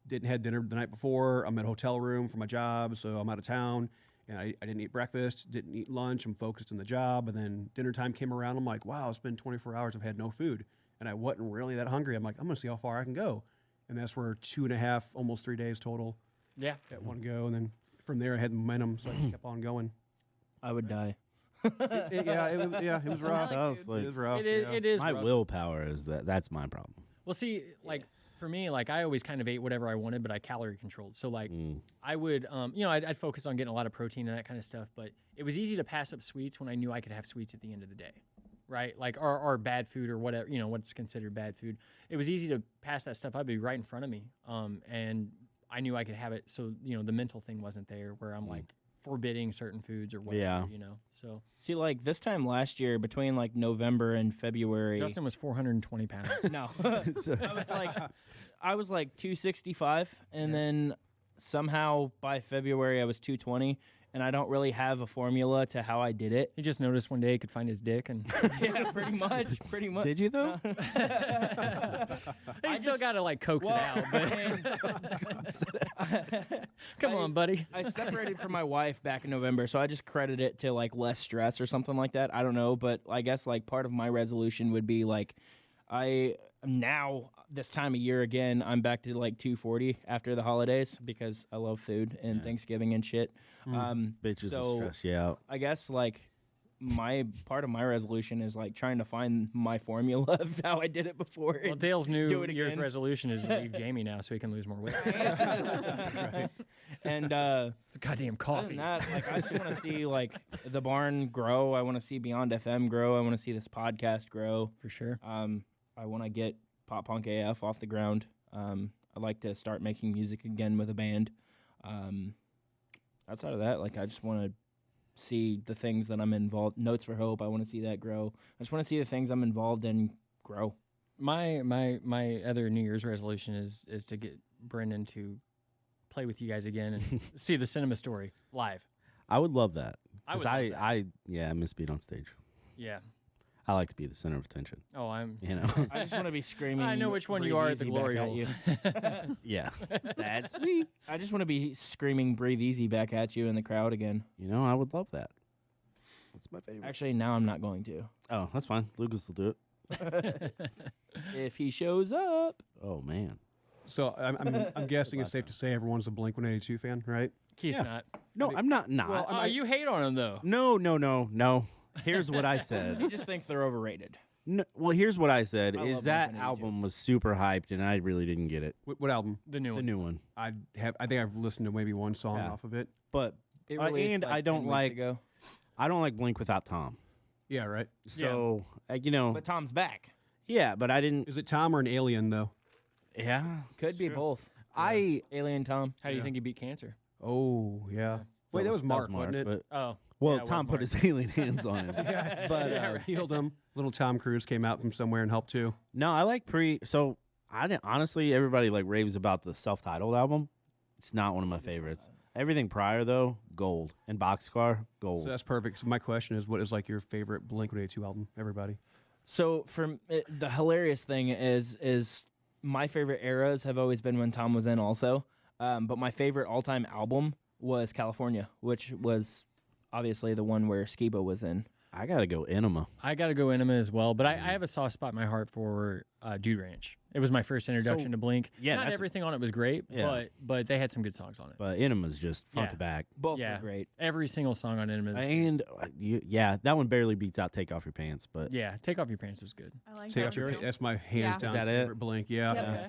didn't have dinner the night before. I'm in a hotel room for my job, so I'm out of town. And I didn't eat breakfast, didn't eat lunch. I'm focused on the job. And then dinner time came around. I'm like, wow, it's been 24 hours. I've had no food. And I wasn't really that hungry. I'm like, I'm going to see how far I can go. And that's where 2.5, almost 3 days total Yeah. at one go. And then from there, I had momentum, so I just kept on going. I would die. It was rough. Really Tough, good. like, It was rough. It is my rough. willpower is that's my problem. Well, see, like for me, like I always kind of ate whatever I wanted, but I calorie controlled. So like I would, I'd focus on getting a lot of protein and that kind of stuff. But it was easy to pass up sweets when I knew I could have sweets at the end of the day, right? Like or bad food or whatever, what's considered bad food. It was easy to pass that stuff up. It'd be right in front of me, and I knew I could have it. So the mental thing wasn't there where I'm like forbidding certain foods or whatever. Yeah. So See, like this time last year, between like November and February. Justin was 420 pounds. No, I was like 265, and then somehow by February I was 220, and I don't really have a formula to how I did it. He just noticed one day he could find his dick, and Yeah, pretty much. Did you though? he still got to like coax it out. But come on, buddy. I separated from my wife back in November, so I just credit it to like less stress or something like that. I don't know, but I guess like part of my resolution would be like I now this time of year again, I'm back to like 240 after the holidays because I love food and Thanksgiving and shit. Bitches So- will stress you out. I guess like my part of my resolution is like trying to find my formula of how I did it before. Well, Dale's Do new it year's again. resolution is to leave Jamie now so he can lose more weight. And It's a goddamn other coffee. than that, like I just want to see like the barn grow. I want to see Beyond FM grow. I want to see this podcast grow. For sure. I want to get Pop Punk AF off the ground. I'd like to start making music again with a band. Outside of that, like I just want to see the things that I'm involved. Notes for Hope. I want to see that grow. I just want to see the things I'm involved in grow. My other New Year's resolution is to get Brendan to play with you guys again and see the Cinema Story live. I would love that. I 'Cause would love that. I miss being on stage. Yeah. I like to be the center of attention. Oh, I'm. You know? I just want to be screaming. I know which one you "Breathe are at the easy" glory back at hole. you. Yeah, that's me. I just want to be screaming "Breathe easy" back at you in the crowd again. You know, I would love that. That's my favorite. Actually, now I'm not going to. Oh, that's fine. Lucas will do it. If he shows up. Oh man. So I'm guessing it's safe to say everyone's a Blink 182 fan, right? He's Yeah. not. No, I'm not. Not. Oh, you hate on him though. No. Here's what I He said. just thinks they're overrated. No, well, here's what I said. I Is love that Blink-182. album was super hyped, and I really didn't get it. What album? The new The one. new one, I think I've listened to maybe one song Yeah. off of it. but It released, and I don't 10 weeks like- ago. I don't like Blink without Tom. Yeah, right. So you know, But Tom's back. yeah, but I didn't. Is it Tom or an alien though? Yeah, Could be both. Alien Tom. How do you think he beat cancer? Oh yeah. Wait, that was Mark, wasn't it? But Oh. well, yeah, it was Tom put Mark. his alien hands on him. But Healed him. Little Tom Cruise came out from somewhere and helped too. no, I like So I didn't honestly. Everybody like raves about the self-titled album. It's not one of my favorites. Everything prior though, gold. And Boxcar, gold. So that's perfect. So my question is, what is like your favorite Blink 182 album? Everybody. So the hilarious thing is my favorite eras have always been when Tom was in also. But my favorite all-time album was California, which was obviously the one where Skiba was in. I gotta go Enema. I got to go Enema as well, but I have a soft spot in my heart for Dude Ranch. It was my first introduction to Blink. yeah, Not that's- everything on it was great, Yeah. but they had some good songs on it. But Enema's just front Yeah. to back. Both Yeah. were great. Every single song on Enema. And yeah, that one barely beats out Take Off Your Pants. But Yeah, Take Off Your Pants was good. I like Take that Off Your one Pants. too. That's my hands Yeah. down Is that it? favorite Blink. Yeah. Yep. Okay.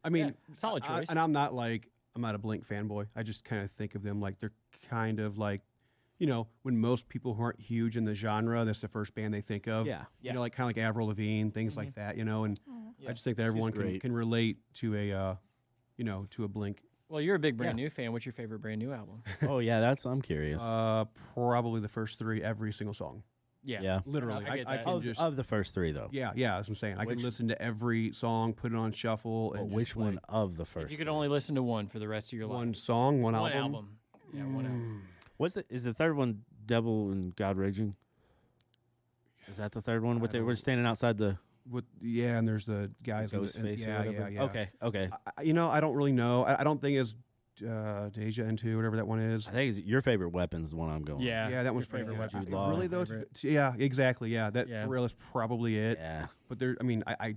I mean, Yeah, solid choice. and I'm not a Blink fanboy. I just kind of think of them like they're kind of like, when most people who aren't huge in the genre, that's the first band they think of. Yeah. Like kind of like Avril Lavigne, things like that. And I just think that everyone great. can relate to a to a Blink Well, you're a big brand new fan. What's your favorite brand new album? Oh yeah, I'm curious. Probably the first 3, every single song. Yeah. Literally. I get I that. can just. Of the first 3 though. Yeah, that's what I'm saying. I can Which- listen to every song, put it on shuffle, and Which just one like, of the first? If you could only listen to one for the rest of your one life. song, one One album. album. Yeah, one album. Is the third one Devil and God Raging? Is that the third one? We're standing outside the And there's the guys in ghost face or yeah, whatever. yeah. Okay. I don't really know. I don't think it's Deja Into, whatever that one is. I think your favorite weapon's the one I'm going. Yeah. Yeah, that one's your pretty favorite good. weapon's Jude Law. Really though, favorite. yeah, exactly. Yeah, that Yeah. for real is probably it. Yeah. But there, I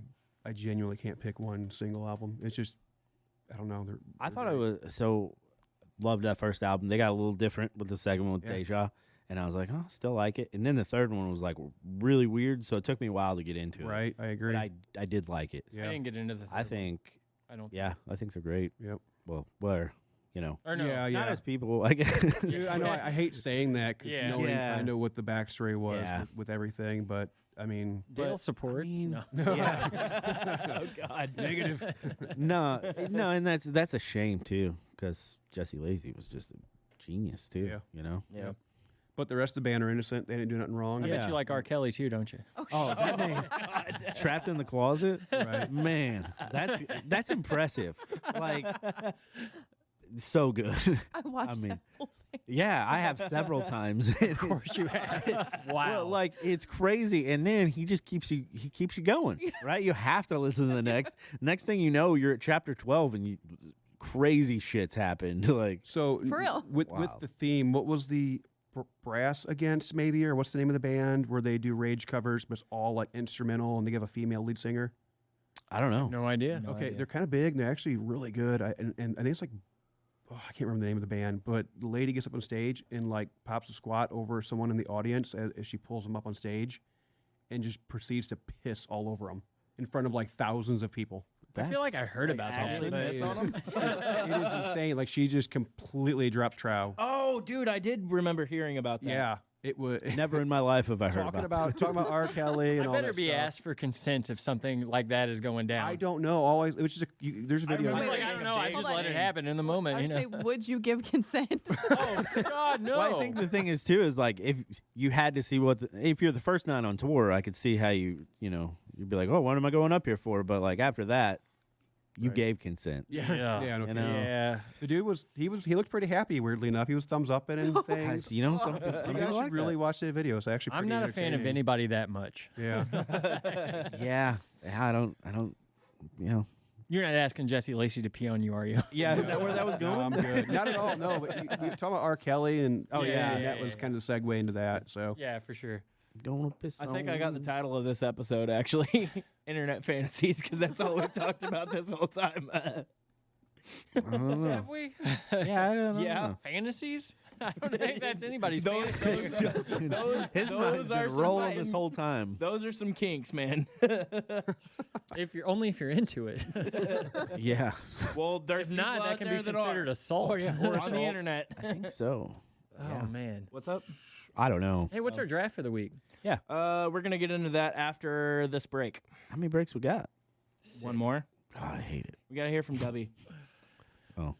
genuinely can't pick one single album. It's just, I don't know. I thought it was so. Loved that first album. They got a little different with the second one with Yeah. Deja, and I was like, oh, still like it. And then the third one was like really weird, so it took me a while to get into it. right. I agree. But I did like it. yeah. I didn't get into the third I think, one. I don't I think they're great. Yep. Well, where, Or no. Yeah, not as people, I guess. Dude, I know. I hate saying that because Yeah. knowing Yeah. kind of what the backstory was Yeah. with everything, but I mean, Dale supports. mean- no. Yeah. Oh God. negative. no, and that's a shame too, because Jesse Lacey was just a genius too. Yeah. You know. Yeah. But the rest of the band are innocent. They didn't do nothing wrong. I Yeah. bet you like R. Kelly too, don't you? Oh, that man, trapped in the closet. Right. Man, that's impressive. Like, so good. I watched mean, that whole thing. Yeah, I have several times. Of course you have. Wow. Well, like it's crazy, and then he just keeps you going, right? You have to listen to the next thing you know, you're at chapter 12, and crazy shit's happened. Like, For real. With Wow. the theme, what was the Brass Against maybe, or what's the name of the band where they do Rage covers, but it's all like instrumental, and they have a female lead singer? I don't know. no idea. Okay, they're kind of big, and they're actually really good. And I think it's like, I can't remember the name of the band, but the lady gets up on stage and like pops a squat over someone in the audience as she pulls them up on stage, and just proceeds to piss all over them in front of like thousands of people. I feel like I heard about that. Actually but- piss on him? It is insane. Like she just completely drops trow. Oh, dude, I did remember hearing about that. Yeah, it was. Never in my life have I heard talking about about talking about R. Kelly and I all better that be stuff. asked for consent if something like that is going down. I don't know. Always, it was just there's a video. I was Wait, like, wait, I don't know. I hold just on. let it happen in the moment. I You would know. say, would you give consent? Oh God, no. Well, I think the thing is too is like if you had to see if you're the first night on tour, I could see how you'd be like, oh, what am I going up here for? But like after that, you gave consent. Yeah. Yeah, no You kidding. know. Yeah. The dude he looked pretty happy. Weirdly enough, he was thumbs up and Guys, things. some You people guys like should really watch the video. It's actually I'm pretty not a fan of entertaining. anybody that much. Yeah, that. Yeah, I don't. You're not asking Jesse Lacey to pee on you, are you? Yeah, is that where that was no, going? I'm good. Not at all. No, but we were talking about R. Kelly and that was kind of the segue into that. So Yeah, for sure. Gonna piss I think on I got the you. title of this episode actually, Internet Fantasies, because that's all we've talked about this whole time. I don't know. Have we? Yeah, I don't Yeah. know. Fantasies? I don't think that's anybody's Those- fantasy. His those mind's are been some rolling fun- this whole time. Those are some kinks, man. if you're into it. Yeah, Well, there's If not, people that out can there be that considered are. assault. on the internet. I think so. Oh man. What's up? I don't know. Hey, what's our draft for the week? We're gonna get into that after this break. How many breaks we got? One more. God, I hate it. We gotta hear from Debbie.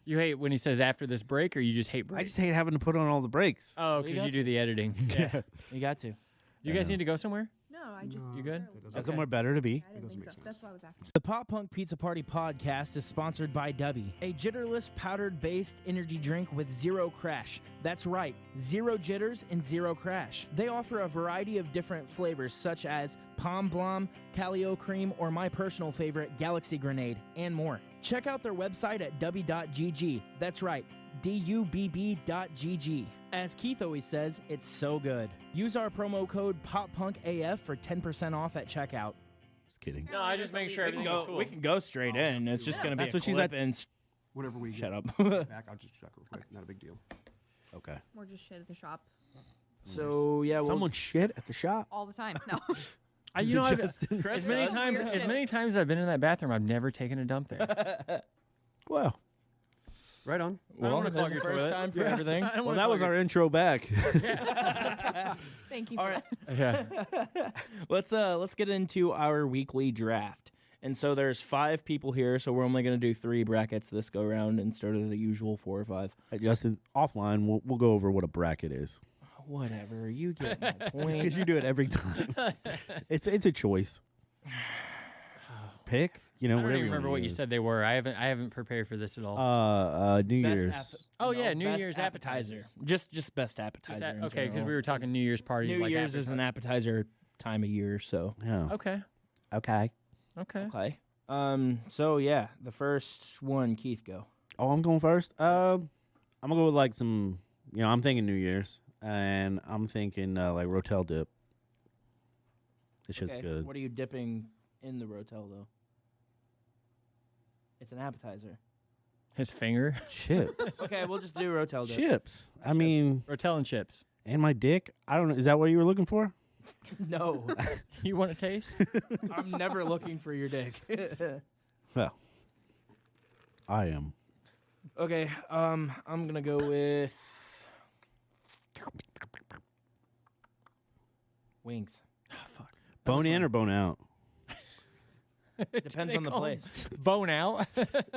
You hate when he says after this break, or you just hate I breaks? just hate having to put on all the breaks. Oh, You because got you do the editing. Yeah. You got to. You guys need to go somewhere? No, I just. You good? Is somewhere better to be? I didn't think so. That's why I was asking. The Pop Punk Pizza Party podcast is sponsored by Dubby, a jitterless powdered-based energy drink with zero crash. That's right, zero jitters and zero crash. They offer a variety of different flavors such as Palm Blom, Calio Cream, or my personal favorite, Galaxy Grenade, and more. Check out their website at dubby.gg. That's right, dubb.gg. As Keith always says, it's so good. Use our promo code POPPUNKAF for 10% off at checkout. Just kidding. No, I just make sure everything is cool. We can go straight in. It's just gonna be That's a what she clip said. and whatever we shut get up. back, I'll just check real quick. Not a big deal. Okay. We're just shit at the shop So yeah, Someone shit at the shop. all the time. No. You know, I've- Justin? as many That's times weird as shit. many times I've been in that bathroom, I've never taken a dump there. Well, Right on. I don't wanna clog there's a your first toilet. time for everything. I don't well, wanna that clog was our intro back. Thank you. All For right, your- Yeah. let's get into our weekly draft. And so there's 5 people here, so we're only going to do 3 brackets this go round instead of the usual 4 or 5. Hey, Justin, offline, we'll go over what a bracket is. Whatever, you get my point. Because you do it every time. It's a choice. Pick, I don't whatever even remember what you use. said they were. I haven't prepared for this at all. New Best Year's. Oh, yeah, New best Year's appetizers. Just best appetizer. in Okay, because we general. were talking New Year's parties. New like Year's is an appetizer time of year, so Yeah. Okay. Okay. Okay. okay. So yeah, the first one, Keith, go. Oh, I'm going first. I'm gonna go with like some. I'm thinking New Year's, and I'm thinking like Rotel dip. This shit's Okay, good. What are you dipping in the Rotel though? It's an appetizer. His finger. Chips. Okay, we'll just do Rotel dip. Chips. I mean, Rotel and chips. and my dick. I don't know. Is that what you were looking for? No, You want a taste? I'm never looking for your dick. Well, I am. Okay, I'm gonna go with wings. Fuck. Bone in or bone out? Depends on the place. Bone out.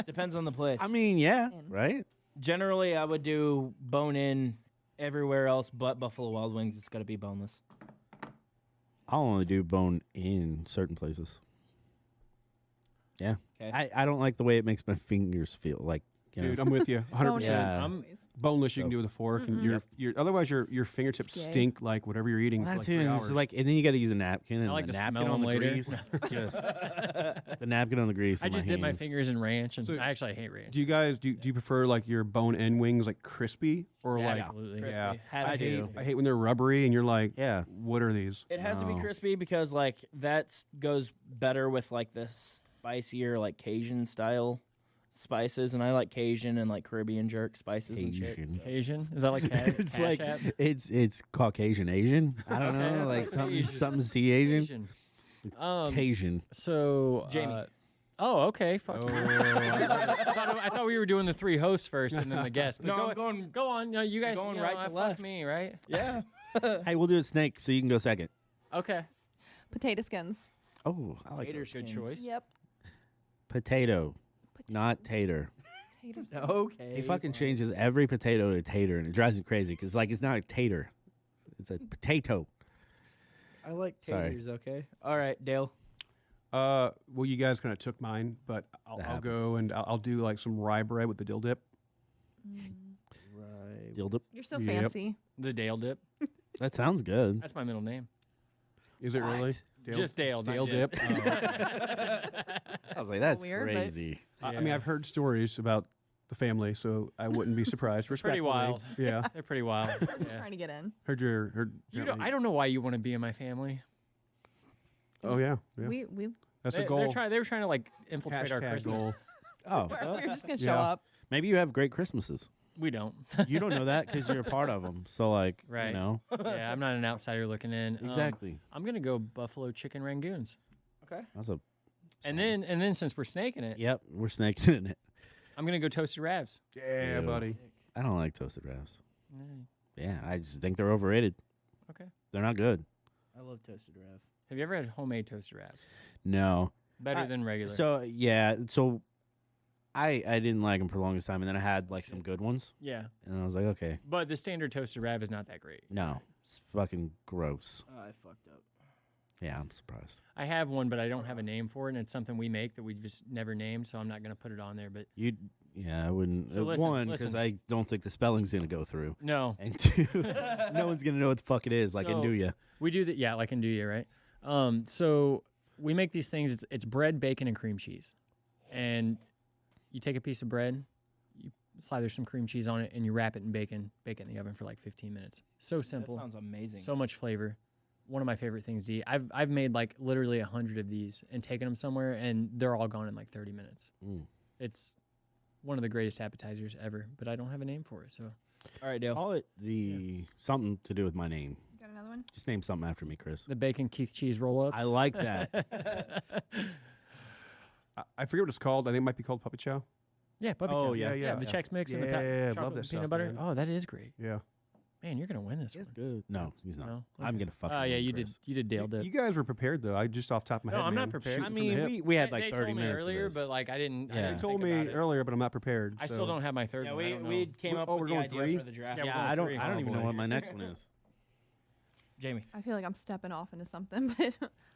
Depends on the place. I mean, yeah, In. right? generally I would do bone in. Everywhere else but Buffalo Wild Wings, it's got to be boneless. I'll only do bone in certain places. Yeah. Okay. I don't like the way it makes my fingers feel. Like, Dude, I'm with you 100%. Yeah. I'm Boneless, you can do with a fork, and your otherwise your fingertips Yay. stink like whatever you're eating well, for that's like 3 it. hours. It's like, and then you got to use a napkin, and I like the to napkin smell on them the later. grease. Just the napkin on the grease. I in just dip my hands. fingers in ranch, and So- I actually hate ranch. do you guys do you prefer like your bone-in wings like crispy or Yeah, like absolutely. Crispy. yeah? Has I to hate be. I hate when they're rubbery and you're like, Yeah. what are these? It has to be No. crispy because like that goes better with like the spicier like Cajun style spices, and I like Cajun and like Caribbean jerk spices and shit. Cajun. Asian? Is that like It's Cash like App? it's Caucasian Asian. I don't Okay, know, like Caucasian. something sea Asian. Asian. Cajun. So Jamie. Oh, okay. Fuck. I thought we were doing the 3 hosts first and then the guests. But No, go, I'm going. go on. No, you guys going you know, right to fuck left. me, right? Yeah. Hey, we'll do a snake, so you can go second. Okay. Potato skins. Oh, I like Tater those. Good skins. choice. Yep. Potato, not tater. Potatoes. Okay. He fucking changes every potato to tater, and it drives me crazy because like it's not a tater, it's a potato. I like Sorry. taters. Okay. All right, Dale. Well, you guys kind of took mine, but That I'll go and I'll do like some rye bread with the dill dip. Right. Dildo. You're so Yep. fancy. The Dale dip. That sounds good. That's my middle name. Is it really? What? Dale, Just Dale. not Dale Dip. dip. I was like, that's weird, but- crazy. I mean, I've heard stories about the family, so I wouldn't be surprised. Pretty Respectfully. wild. Yeah. They're pretty wild. Yeah. Trying to get in. Heard. I don't know why you want to be in my family. Oh yeah. Yeah. We That's They, a goal. They were trying to like infiltrate our Hashtag Christmas. goal. Oh, we're just gonna show Yeah. up. maybe you have great Christmases. We don't. You don't know that because you're a part of them. So like, Right. you know, Yeah, I'm not an outsider looking in. exactly. I'm gonna go buffalo chicken rangoons. Okay. That's a. And then since we're snaking it, Yep, we're snaking in it. I'm gonna go toasted ravs. Yeah, Ew. buddy. I don't like toasted wraps. Mm, Yeah, I just think they're overrated. Okay. They're not good. I love toasted rav. Have you ever had homemade toasted ravs? No. Better I- than regular. So yeah, so I didn't like them for the longest time, and then I had like some good ones, yeah, and I was like, okay, but the standard toasted rav is not that great. no, it's fucking gross. I fucked up. Yeah, I'm surprised. I have one, but I don't have a name for it, and it's something we make that we just never named, so I'm not gonna put it on there. But Yeah, I wouldn't. So listen, one, because listen. I don't think the spelling's gonna go through, no, and two, no one's gonna know what the fuck it is. Like So- Induya. we do that. Yeah, like Induya, right? So we make these things. It's bread, bacon, and cream cheese, and you take a piece of bread, you slather some cream cheese on it, and you wrap it in bacon. Bake it in the oven for like 15 minutes. So simple. That sounds amazing. So much flavor. One of my favorite things to eat. I've made like literally 100 of these and taken them somewhere, and they're all gone in like 30 minutes. Mm. It's one of the greatest appetizers ever, but I don't have a name for it. So All right, Dale. Call it something to do with my name. Got another one? Just name something after me, Chris. the bacon Keith cheese roll-ups. I like that. I forget what it's called. I think it might be called puppet chow. yeah, puppy Oh, chow. yeah, yeah. The Chex Mix and the Yeah, love chocolate that and stuff, peanut butter. man. Oh, that is great. Yeah. Man, you're gonna win this It's one. good. No, he's not. No? I'm gonna fucking. Oh yeah, win, you Chris. did. You did Dale dip. You guys were prepared though. I just off the top of my No, head. I'm not man, prepared. shooting I from the mean, hip. we had They like told 30 me minutes earlier, of this. but like I didn't. I Yeah. didn't You told think me about it. earlier, but I'm not prepared. I so- still don't have my third Yeah, one. I we don't know. we came up Oh, with we're the going idea three? for the draft. Yeah, we're Yeah, going I don't. three. I don't Oh, even know boy. what my next one is. Jamie. I feel like I'm stepping off into something,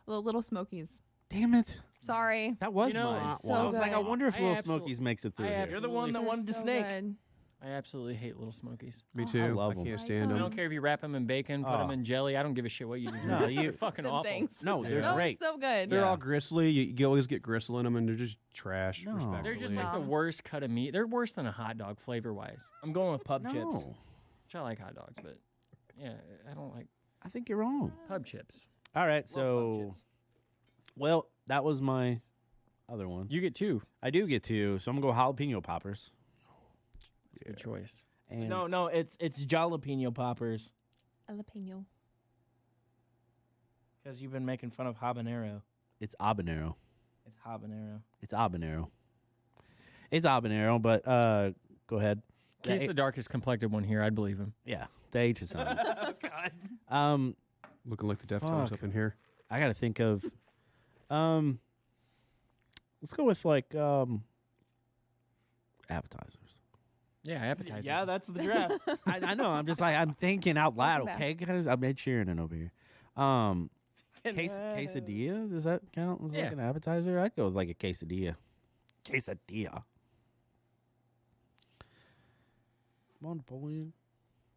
but Little Smokies. Damn it! Sorry. That was You know, mine. so I was like, I good. wonder if I Little absolute- Smokies makes it through I here. You're the one that They're wanted to so snake. good. I absolutely hate Little Smokies. Me Oh, too. I I, love 'em. can't I stand I them. don't care if you wrap them in bacon, put them Oh. in jelly. I don't give a shit what you do. No, They're you- fucking Them awful. things. No, they're Yeah. great. So good. They're Yeah. all gristly. You always get gristle in them, and they're just trash. No. Respectfully. They're just like No. the worst cut of meat. They're worse than a hot dog flavor wise. I'm going with pub chips. No, Which I like hot dogs, but yeah, I don't like I think you're wrong. pub chips. All right, Love pub so chips. well, that was my other one. You get two. I do get two, so I'm gonna go jalapeno poppers. That's a good choice. And No, it's jalapeno poppers Jalapeno. because you've been making fun of habanero. it's habanero. It's habanero. It's habanero. It's habanero, but go ahead. He's The- the darkest complected one here. I'd believe him. yeah, the H is on. Oh God. looking like the Deftones Fuck. up in here. I gotta think of let's go with like appetizers. Yeah, appetizers. Yeah, that's the draft. I know. I'm just like I'm thinking out loud. Welcome Okay, guys, I'm Ed Sheeran over here. Quesadilla, does that count as like Yeah. an appetizer? I'd go with like a quesadilla. Quesadilla. Come on, Napoleon.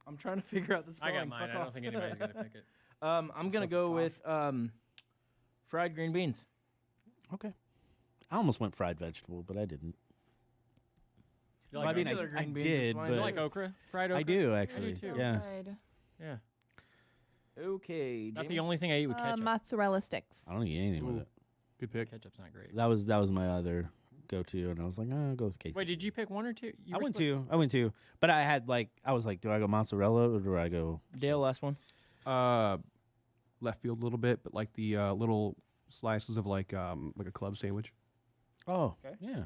I'm trying to figure out the I spelling. got mine. Fuck I don't off. think anybody's gonna pick it. I'm gonna go with fried green beans. Okay. I almost went fried vegetable, but I didn't. You Well, like, I mean, okra? Regular green I beans did, is fine. but- You like okra? Fried okra? I do actually. too. Yeah. Good. Yeah. Okay, Not Jamie. the only thing I eat with ketchup. Mozzarella sticks. I don't eat anything with Ooh. it. Good pick. Ketchup's not great. That was my other go-to, and I was like, I'll go with quesadilla. Wait, did you pick one or two? You I were went supposed- two. I went two, but I had like I was like, do I go mozzarella or do I go? Dale, last one. Left field a little bit, but like the little slices of like a club sandwich. Oh, Okay. yeah.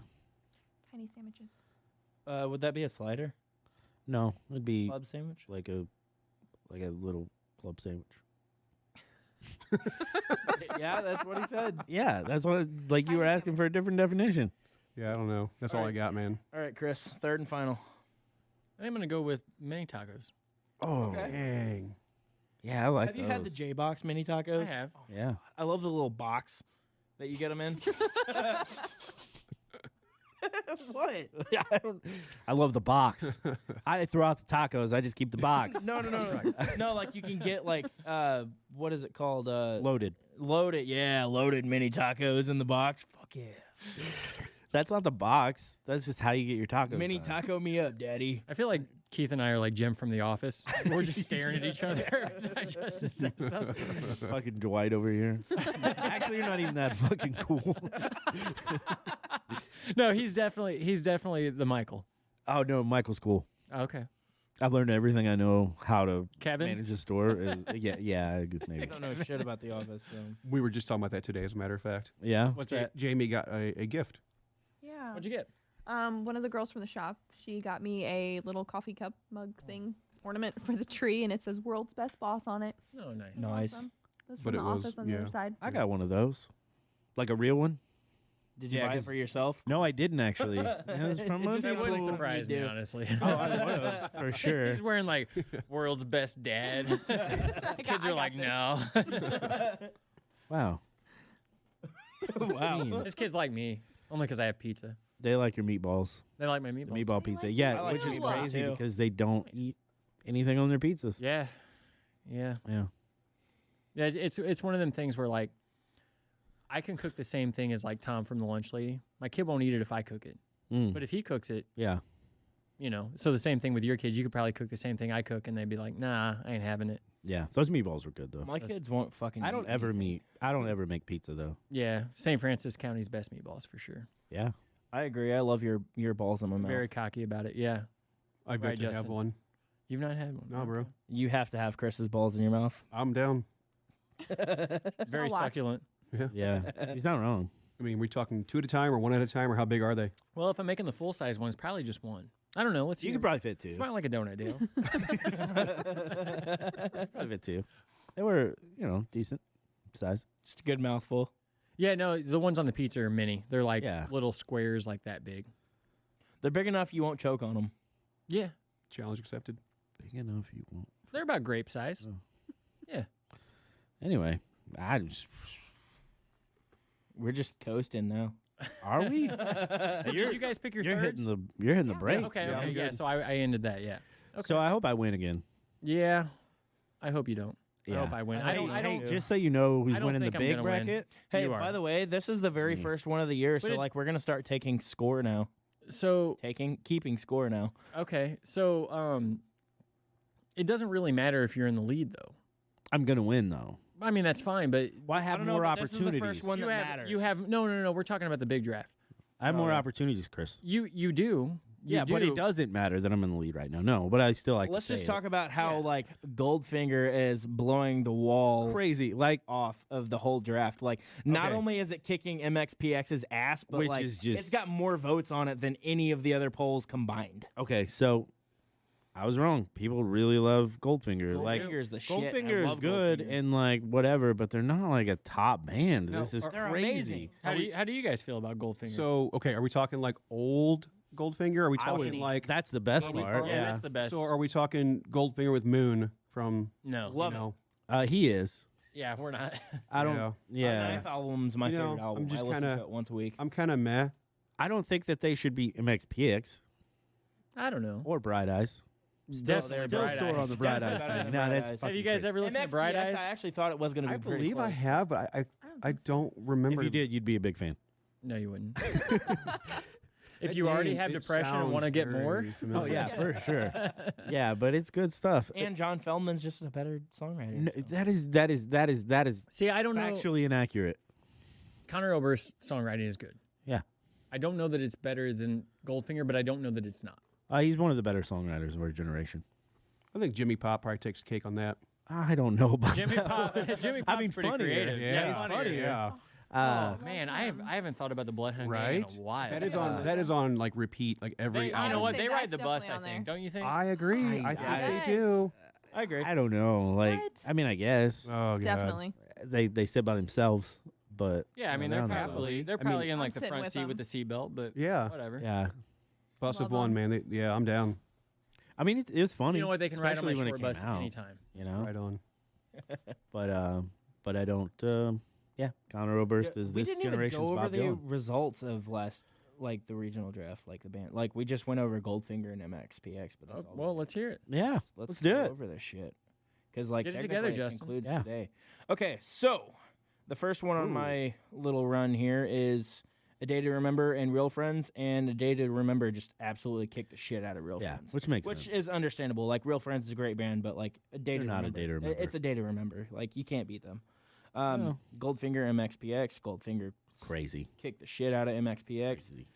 Tiny sandwiches. Would that be a slider? No, it'd be Club sandwich? like a little club sandwich. Yeah, that's what he said. Yeah, that's what like you were asking for a different definition. Yeah, I don't know. That's all I Alright. got, man. All right, Chris, third and final. I'm gonna go with mini tacos. Oh, Okay. Dang. yeah, I like Have you had the those. J Box mini tacos? I have. Yeah. I love the little box that you get them in. What? I love the box. I throw out the tacos. I just keep the box No. No, like you can get like what is it called? loaded. Loaded, yeah, loaded mini tacos in the box. Fuck yeah. That's not the box. That's just how you get your tacos. Mini done. taco me up, daddy. I feel like Keith and I are like Jim from The Office. We're just staring at each other. every time Justin says something. Fucking Dwight over here. Actually, you're not even that fucking cool. No, he's definitely the Michael. Oh no, Michael's cool. Okay, I've learned everything I know how to Kevin. manage a store. Yeah, I maybe. don't know shit about the office, so We were just talking about that today, as a matter of fact. Yeah. What's that? Jamie got a gift. Yeah. What'd you get? One of the girls from the shop, she got me a little coffee cup mug thing ornament for the tree, and it says "World's Best Boss" on it. Oh, nice. No. Nice. Awesome. It was But from the it was- office on the yeah. other side. I got one of those, like a real one. did you Yeah, buy it 'cause- for yourself? No, I didn't actually. It was from It a just That wouldn't Cool. surprise You me, do. honestly. Oh, I would have for sure. He's wearing like world's best dad. His kids are like, no. Wow. Wow. His kids like me only because I have pizza. They like your meatballs. They like my The meatballs. meatball pizza. Yeah, I like which is meatballs, crazy too. because they don't eat anything on their pizzas. Yeah, yeah, Yeah. yeah. It's one of them things where like I can cook the same thing as like Tom from the Lunch Lady. My kid won't eat it if I cook it, Mm. but if he cooks it, Yeah. you know. So the same thing with your kids. You could probably cook the same thing I cook, and they'd be like, "Nah, I ain't having it." Yeah. Those meatballs were good though. My kids won't fucking. I don't eat ever anything. I don't ever make pizza though. Yeah, St. Francis County's best meatballs for sure. Yeah. I agree. I love your balls in my mouth. Very cocky about it. Yeah, I've Right, yet to have Justin. one. you've not had one. No, bro. You have to have Chris's balls in your mouth. I'm down. Very I'll watch. succulent. Yeah. He's not wrong. I mean, we talking two at a time or one at a time, or how big are they? Well, if I'm making the full size one, it's probably just one. I don't know. Let's see. You could probably fit 2. Smile like a donut, Dale. Probably fit 2. They were, decent size. Just a good mouthful. Yeah, no, the ones on the pizza are mini. They're like Yeah. little squares like that big. They're big enough you won't choke on them. Yeah. Challenge accepted. Big enough you won't. They're about grape size. Oh. Yeah. Anyway, I just We're just coasting now. are we? So did you guys pick your You're thirds? hitting the brakes. Okay, Yeah, okay, I'm yeah. good. So I ended that, yeah. Okay. So I hope I win again. yeah. I hope you don't. I Yeah. hope I win. I don't. Hey, just so you know who's I don't winning the think I'm big gonna win. bracket. Hey, You are. by the way, this is the very me. first one of the year, so it- like we're gonna start taking score now. So Keeping score now. okay. So it doesn't really matter if you're in the lead though. I'm gonna win though. I mean that's fine, but Why have don't know, more but this is the opportunities? first one you that have matters. you have no. We're talking about the big draft. I have more opportunities, Chris. You do. You Yeah, do. but it doesn't matter that I'm in the lead right now. No, but I still like Let's to say just talk it. about how Yeah. like Goldfinger is blowing the wall Crazy, like off of the whole draft. Like, not Okay. only is it kicking MXPX's ass, but Which like is just- it's got more votes on it than any of the other polls combined. okay. So I was wrong. People really love Goldfinger. Like Goldfinger is the shit. I Goldfinger is love good Goldfinger. and like whatever, but they're not like a top band. No, This is they're crazy. amazing. How do you guys feel about Goldfinger? So, okay, are we talking like old Goldfinger? Are we I talking would- like that's the best Are we- part. are- yeah, Yeah, that's the best. So, are we talking Goldfinger with Moon from? no, Love you know, he is. yeah, we're not. I don't. Yeah. Yeah, Ninth album's my You know, favorite album. I'm just I listen kinda- to it once a week. I'm kind of meh. I don't think that they should be MXPX I don't know. or Bright Eyes. Definitely Still Bright sore on Eyes. the Bright Eyes Better than thing. No, Bright that's Eyes. Have you fucking guys crazy. ever listened to Bright MXPX, Eyes? I actually thought it was going to be I pretty believe I close. have, but I don't remember. If you did, you'd be a big fan. No, you wouldn't. If That you already name, have it depression and want to sounds get very more, familiar. Oh yeah, for sure. Yeah, but it's good stuff. And John Feldman's just a better songwriter. No, so. that is see, I don't know. factually inaccurate. Conor Oberst's songwriting is good. Yeah. I don't know that it's better than Goldfinger, but I don't know that it's not. He's one of the better songwriters of our generation. I think Jimmy Pop probably takes the cake on that. I don't know about Jimmy that. Pop. Jimmy Pop's pretty funnier. creative. Yeah, he's funnier. Yeah, Oh man, I haven't thought about the Bloodhound Gang right. in a while. That is on like repeat, like every You I know would album. what? say They that's ride the bus. definitely I on think. there. Don't you think? I agree. I think they do. I agree. I don't know. Like, What? I mean, I guess Oh god. Definitely. they sit by themselves, but Yeah, I mean they're they're on that probably bus. in like I'm the sitting front with seat them. with the seatbelt, but Yeah. whatever. Yeah. Bus of Love one, 'em. man. Yeah, I'm down. I mean, it was funny. You know what? They can ride on my especially when short it came bus out, anytime. You know, Right on. but I don't. Yeah, Conor Oberst is we this didn't even generation's go over Bob the Dylan. results of like the regional draft, like the band. Like we just went over Goldfinger and MXPX, but that's Oh, all. well, let's hear it. Yeah, let's do go it. over this shit because like Get it technically together, it Justin. concludes Yeah. today. Okay, so the first one on my little run here is A Day to Remember and Real Friends, and A Day to Remember just absolutely kicked the shit out of Real Yeah, Friends, which makes which sense. is understandable. Like Real Friends is a great band, but like A Day to They're not a Remember, Day to Remember. It's A Day to Remember. Like you can't beat them. No. Goldfinger, MXPX, Goldfinger Crazy. kicked the shit out of MXPX. Crazy.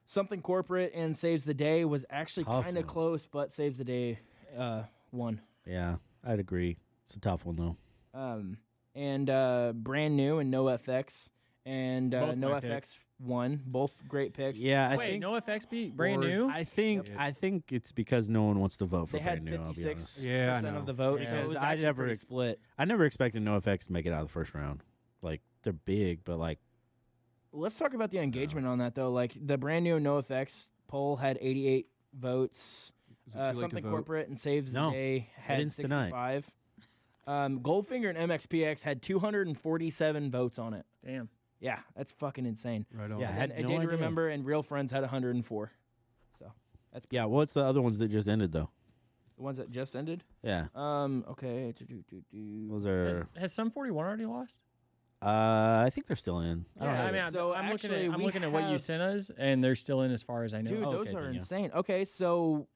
Something Corporate and Saves the Day was actually Tough kind of one. close, but Saves the Day won. Yeah, I'd agree. It's a tough one though. And Brand New and NoFX and Both my NoFX won. Both great picks. Yeah, I Wait, think. no FX beat brand Or- new. I think it's because no one wants to vote for They had Brand New. I'll be 56% honest. Yeah, I of know. the vote. Yeah. So it was Because I actually never pretty ex- split. I never expected NoFX to make it out of the first round. Like they're big, but like Let's talk about the engagement on that though. Like the Brand New NoFX poll had 88 votes. Is it too late to Something vote? Corporate and Saves No, the Day had didn't tonight. 65. Goldfinger and MXPX had 247 votes on it. Damn. Yeah, that's fucking insane. Right on. Yeah, I And had then A no Day to idea. Remember and Real Friends had 104. So that's yeah. What's the other ones that just ended though? the ones that just ended. Yeah, Okay. those Has, are. has Sum 41 already lost? I think they're still in. I don't Yeah, know. I mean, So I'm actually, I'm we looking at what you have- sent us, and they're still in as far as I know. Dude, Oh, those okay, are then, yeah. insane. Okay, so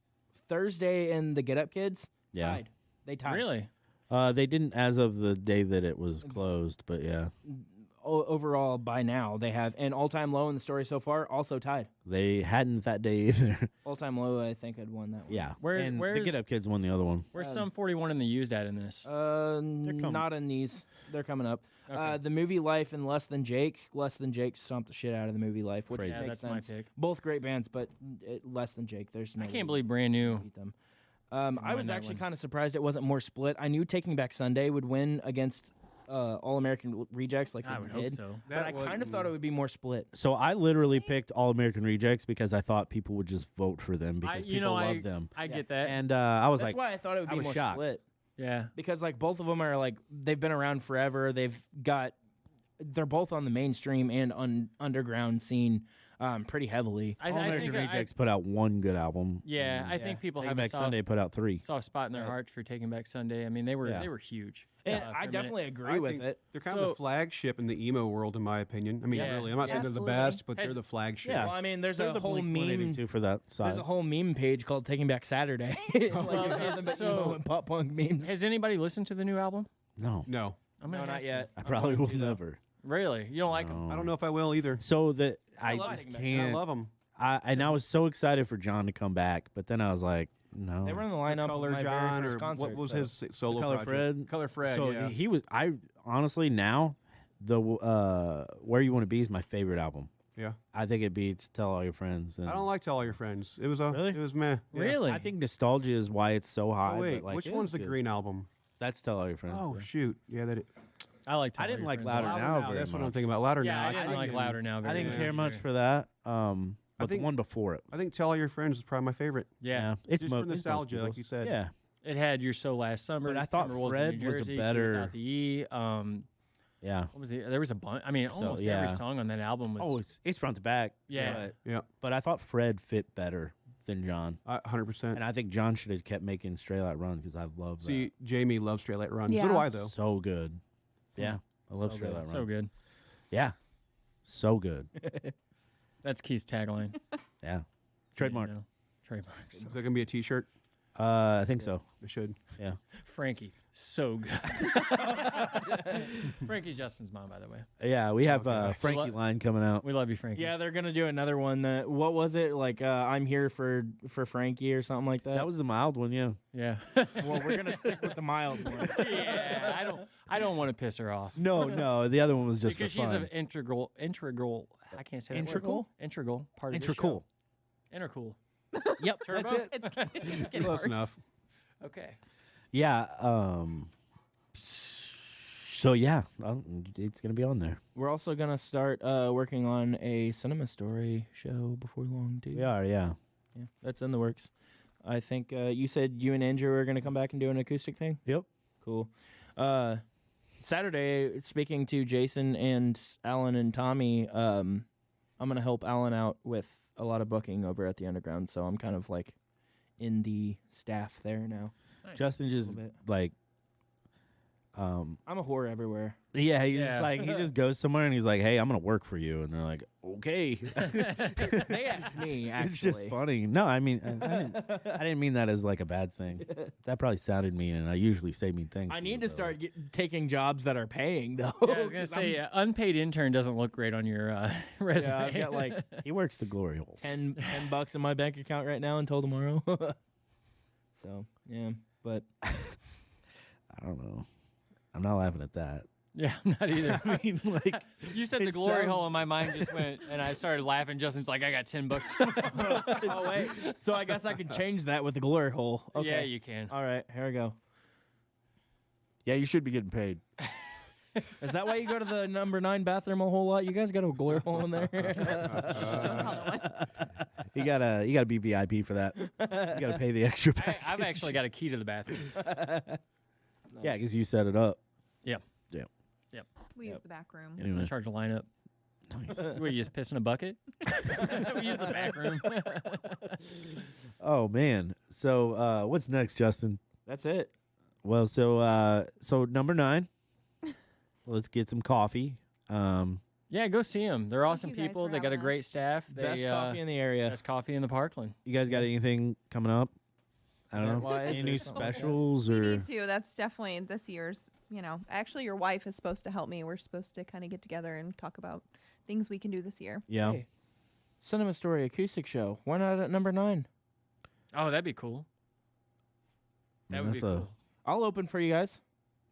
Thursday and the Get Up Kids Yeah. tied. They tied. Really? They didn't as of the day that it was closed, but yeah. overall by now they have an all-time low in the story so far, also tied. They hadn't that day either. All-time low, I think, had won that one. Yeah. Where- and the where's- Get Up Kids won the other one. Where's Sum 41 in the used at in this? Not in these. They're coming up. Okay. The movie Life and Less Than Jake. Less Than Jake stomped the shit out of the movie Life, which Crazy. Yeah, makes that's my sense. pick. Both great bands, but Less Than Jake. There's no. I can't believe Brand New. beat them. I was mind that actually one. kind of surprised it wasn't more split. I knew Taking Back Sunday would win against All American Rejects, like I they would hope did. so. But I kind of thought it would be more split. So I literally picked All American Rejects because I thought people would just vote for them because people love them. I get that. And I was That's like, why I thought it would I be was more shocked. split. yeah. Because like both of them are like they've been around forever. They're both on the mainstream and underground scene pretty heavily. I All American think Rejects put out one good album. yeah, I think people Taking have a Back soft, Sunday put out 3. soft spot in their hearts for Taking Back Sunday. I mean, they were huge. And for a I minute. definitely agree with it. They're kind of the flagship in the emo world, in my opinion. I mean, Yeah. really, I'm not saying they're the best, but Has- they're the flagship. Yeah. Well, I mean, there's They're a the whole meme. Blink-182 for that side. There's a whole meme page called Taking Back Saturday. Like, Well, there's nothing but so- emo and pop punk memes. Has anybody listened to the new album? No, No, I'm No, gonna not have yet. I probably will never. to. Really? You don't like them? I don't know if I will either. So that I love just Taking Back. I can't. love them. I was so excited for John to come back, but then I was like, no. They were in the lineup of Color my John, very or first concert. what was so. his solo Color project? Fred. Color Fred. So yeah. he was. I honestly now, the Where You Want to Be is my favorite album. yeah. I think it beats Tell All Your Friends. And I don't like Tell All Your Friends. It was Really? It was meh. Yeah. Really? I think nostalgia is why it's so high. Oh, wait, but, like, which it one's is the good. green album? That's Tell All Your Friends. Oh yeah. shoot, yeah, that. I like. I didn't like Louder Louder Now Now. very That's what I'm much. thinking about. Louder Yeah, Now. I didn't like Louder Now. I Very didn't much care much either. for that. But the think- one before it. I think Tell All Your Friends is probably my favorite. Yeah. it's Just mo- for it's most nostalgia, like people's. you said. Yeah, It had Your So Last Summer. But I thought Timberwolves in Fred New was a Jersey, better- Without the E. yeah. What was it? There was a bunch. I mean, almost yeah. every song on that album was. Oh, it's front to back. Yeah. Yeah, But I thought Fred fit better than John, 100%. and I think John should have kept making Straight Light Run because I love See, Jamie loves Straight Light Run. Yeah. So do I, that. though. So good. Yeah, I love so Straight good. Light Run. So good. Yeah, so good. That's Keith's tagline. Yeah, trademark. You know, trademark. Is that gonna be a T-shirt? I think so. It should. Yeah. Frankie, so good. Frankie's Justin's mom, by the way. Yeah, we have Okay. Frankie line coming out. We love you, Frankie. Yeah, they're gonna do another one. What was it like? I'm here for Frankie or something like that. That was the mild one. Yeah. Yeah. well, we're gonna stick with the mild one. yeah. I don't want to piss her off. No, the other one was just Because for she's fun. an integral. I can't say that word. Integral? Integral part of the Integral. show. Intercool. Yep, Turbo? that's it. It's getting Close worse. enough. Okay. Yeah. So yeah, it's gonna be on there. We're also gonna start working on a cinema story show before long too. We are. Yeah. Yeah, that's in the works. I think you said you and Andrew are gonna come back and do an acoustic thing. Yep. Cool. Saturday, speaking to Jason and Alan and Tommy, I'm gonna help Alan out with a lot of booking over at the Underground. So I'm kind of like in the staff there now. Justin just bit. like, I'm a whore everywhere. yeah, he's Yeah. just like he just goes somewhere and he's like, hey, I'm gonna work for you, and they're like, okay. They asked me. Actually, It's just funny. No, I mean, I didn't mean that as like a bad thing. That probably sounded mean, and I usually say mean things. I to need you, to but, start taking jobs that are paying though. Yeah, I was gonna say unpaid intern doesn't look great on your resume. Yeah, I've got like he works the glory hole. 10 $10 in my bank account right now until tomorrow. So yeah, but I don't know. I'm not laughing at that. yeah, I'm not either. I mean, like, You said the it glory sounds- hole, and my mind just went, and I started laughing. Justin's like, I got $10. oh wait, so I guess I could change that with the glory hole. Okay. Yeah, you can. All right, here we go. yeah, you should be getting paid. Is that why you go to the number 9 bathroom a whole lot? You guys got a glory hole in there? You gotta be VIP for that. You gotta pay the extra I, package. I've actually got a key to the bathroom. Yeah, because you set it up. Yep. Yeah. We use the back room. I Anyway, charge a lineup. nice. What, you just piss in a bucket? We use the back room. Oh man. So what's next, Justin? That's it. Well, so number 9. Let's get some coffee. Yeah, go see them. They're awesome you guys people. for They got a having great us. staff. They, Best coffee in the area. best coffee in the Parkland. You guys got anything coming up? I don't know. Why is Any there new something like that? specials We or? need to. That's definitely this year's. Actually, your wife is supposed to help me. We're supposed to kind of get together and talk about things we can do this year. Yeah. Hey, Cinema Story acoustic show. Why not at number 9? Oh, that'd be cool. That would be That's a- cool. I'll open for you guys.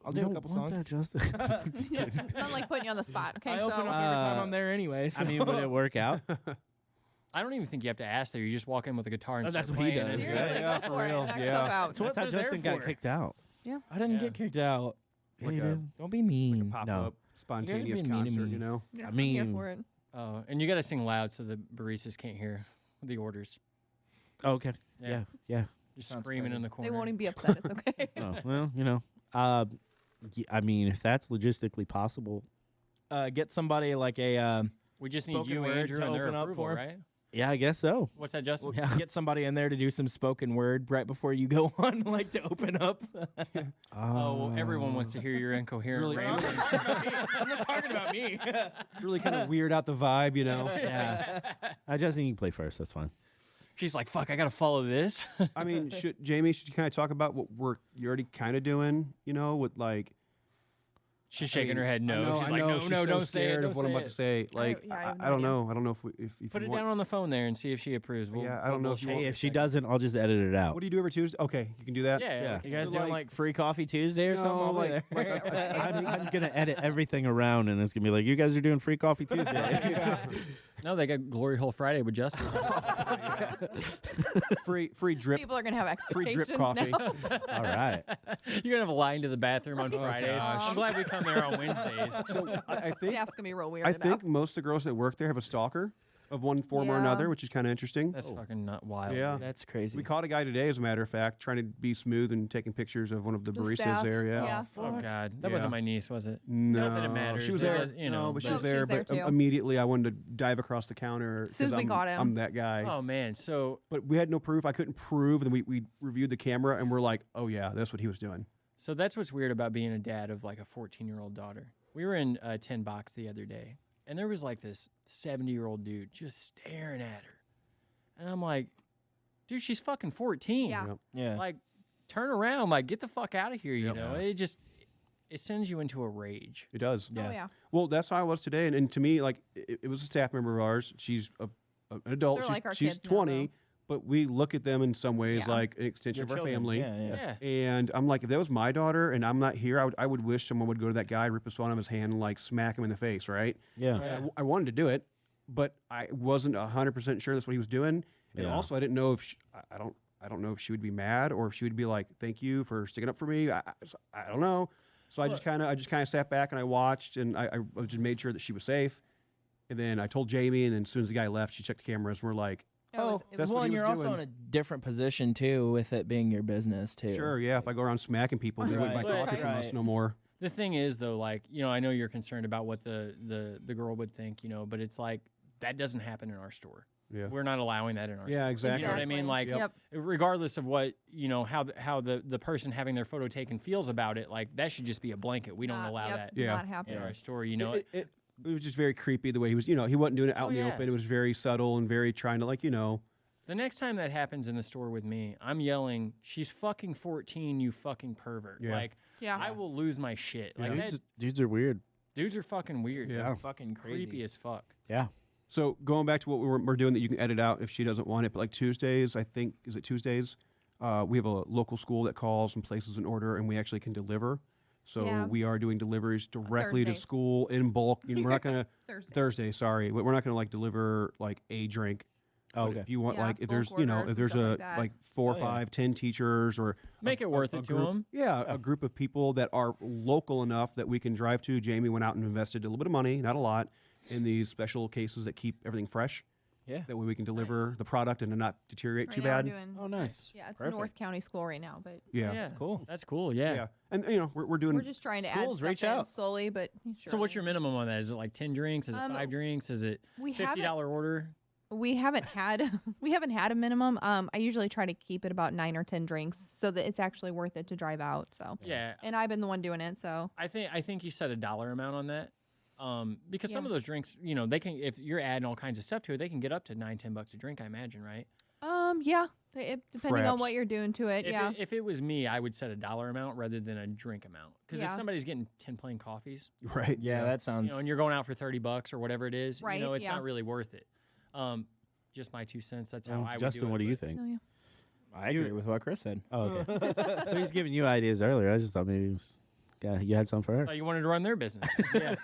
I'll do You a don't couple want songs. that, Justin. I'm like putting you on the spot. Okay, I open up so every time I'm there anyway. I mean, would it work out? I don't even think you have to ask there. You just walk in with a guitar and Oh, start that's what he playing does. and- seriously, yeah, go for for it. real. Knock Yeah. yourself out. So That's how what they're Justin there got for. kicked out. I didn't Yeah. get kicked out. Yeah, he Like a- did. Don't be mean. Pop No. up spontaneous being mean to concert, me. you know. Yeah, I I'm here mean- for it. Oh, and you got to sing loud so the baristas can't hear the orders. Oh, okay. Yeah. Yeah. Just Sounds screaming in the They corner. won't even be upset. It's okay. Oh, well, I mean, if that's logistically possible, Get somebody like a. We just need spoken you, word Andrew, to and their open up approval, for 'em. right? yeah, I guess so. What's that, Justin? We'll get somebody in there to do some spoken word right before you go on, like to open up. Oh, well, everyone wants to hear your incoherent Really- ramblings. I'm not talking about me. Really kind of weird out the vibe, you know. Yeah. I just think you can play first. That's fine. He's like, fuck, I got to follow this. I mean, Jamie, should you kind of talk about what you're already kind of doing, you know, with like. She's shaking her head I no. know, She's I like, know, no, she's no, so don't say it. scared Don't of what I'm say about it. to say. Like, yeah, I have no I don't idea. know. I don't know if Put you it want, down on the phone there and see if she approves. We'll, Yeah, I don't know if you bullshit want- Hey, in a if she second. doesn't, I'll just edit it out. What do you do every Tuesday? Okay, you can do that. Yeah. You guys So, doing like free coffee Tuesday or No, something? I'll be like- there. I'm gonna edit everything around, and it's gonna be like, you guys are doing free coffee Tuesday. No, they got Glory Hole Friday with Justin. Free drip, People are gonna have free expectations drip coffee. now. All right. You're gonna have a line to the bathroom on Fridays. gosh. I'm glad we come there on Wednesdays. So I think Staff's gonna be real weird. I think most of the girls that work there have a stalker of one form or Yeah. another, which is kind of interesting. That's fucking not wild. Yeah. That's crazy. We caught a guy today, as a matter of fact, trying to be smooth and taking pictures of one of the The baristas staff, there. Yeah. yeah. Oh God, that Yeah. wasn't my niece, was it? No, Not that it matters. She was It there, does- you know, but she but- was No, she there. was there But too. immediately, I wanted to dive across the counter As soon as we I'm, got him. I'm that guy. Oh man, so But we had no proof. I couldn't prove. And then we reviewed the camera, and we're like, oh yeah, that's what he was doing. that's what's weird about being a dad of like a 14-year-old daughter. We were in 10 Box the other day, and there was like this 70-year-old dude just staring at her, and I'm like, dude, she's fucking 14. Yeah. Yep. Yeah. Like, turn around, like get the fuck out of here. You Yep. know, it sends you into a rage. It does. Oh yeah. Well, that's how I was today, and to me, like it was a staff member of ours. She's an adult. They're she's like our she's kids now, 20, though. but we look at them in some ways Yeah. like an extension of our Children. family. Yeah. Yeah. And I'm like, if that was my daughter and I'm not here, I would wish someone would go to that guy, rip his phone out of his hand, and like smack him in the face, right? Yeah. Yeah. I wanted to do it, but I wasn't 100% sure that's what he was doing. And Yeah. also, I didn't know if I don't know if she would be mad or if she would be like, "Thank you for sticking up for me." I don't know. So I just kind of sat back and I watched, and I just made sure that she was safe. And then I told Jamie, and then as soon as the guy left, she checked the cameras. And we're like, It was- it that's was- what well, he and was you're also doing. in a different position too, with it being your business too. "Sure, yeah." If I go around smacking people, they wouldn't buy Right. coffee from us Right. no more. The thing is, though, like, you know, I know you're concerned about what the girl would think, you know, but it's like that doesn't happen in our store. Yeah. We're not allowing that in our store. Yeah, exactly. You know what I mean? Like, Yep. regardless of what, you know, how the person having their photo taken feels about it, like that should just be a blanket. We don't Not- allow yep, that Yeah. Not in happening. our store. You know, It was just very creepy the way he was. You know, he wasn't doing it out in the yeah. open. It was very subtle and very trying to, like, you know. the next time that happens in the store with me, I'm yelling, "She's fucking 14, you fucking pervert!" Yeah. Like, Yeah. I will lose my shit. Like, that, Dudes are weird. dudes are fucking weird. Yeah. Fucking crazy. Creepy as fuck. Yeah. So going back to what we're doing that you can edit out if she doesn't want it, but like Tuesdays, I think, is it Tuesdays? We have a local school that calls and places an order, and we actually can deliver. So Yeah. we are doing deliveries directly to Thursdays. school in bulk. You know, we're not gonna Thursday. Thursday, sorry, but we're not gonna like deliver like a drink. Oh, But okay. If you want, Yeah, like, if bulk there's, you know, orders if and there's stuff a like that. like 4, Oh, yeah. 5, 10 teachers, or Make it worth it to group- 'em. Yeah, a group of people that are local enough that we can drive to. Jamie went out and invested a little bit of money, not a lot, in these special cases that keep everything fresh. Yeah. That way we can deliver the product and to not deteriorate Right too now we're bad. doing- Oh, nice. Yeah, it's Perfect. North County School right now, but Yeah. Yeah, cool. That's cool. Yeah. Yeah. And you know, we're doing we're just trying to add Schools, stuff reach in out. slowly. But So what's your minimum on that? Is it like 10 drinks? Is it 5 drinks? Is it We $50 order? We haven't had a minimum. I usually try to keep it about 9 or 10 drinks so that it's actually worth it to drive out. So Yeah. and I've been the one doing it. So I think you set a dollar amount on that. Because some Yeah. of those drinks, you know, they can, if you're adding all kinds of stuff to it, they can get up to $9-10 a drink, I imagine, right? yeah, Depending on fraps. what you're doing to it, yeah. If it was me, I would set a dollar amount rather than a drink amount. Because if Yeah. somebody's getting 10 plain coffees, Right. Yeah, that sounds. and you're going out for $30 or whatever it is, Right, it's yeah. not really worth it. Just my 2 cents. That's how Well, I would Justin, do it. what do you but- think? Oh, yeah. I agree with what Chris said. Oh, okay. Well, he's giving you ideas earlier. I just thought maybe you had something for I her. thought you wanted to run their business. Yeah.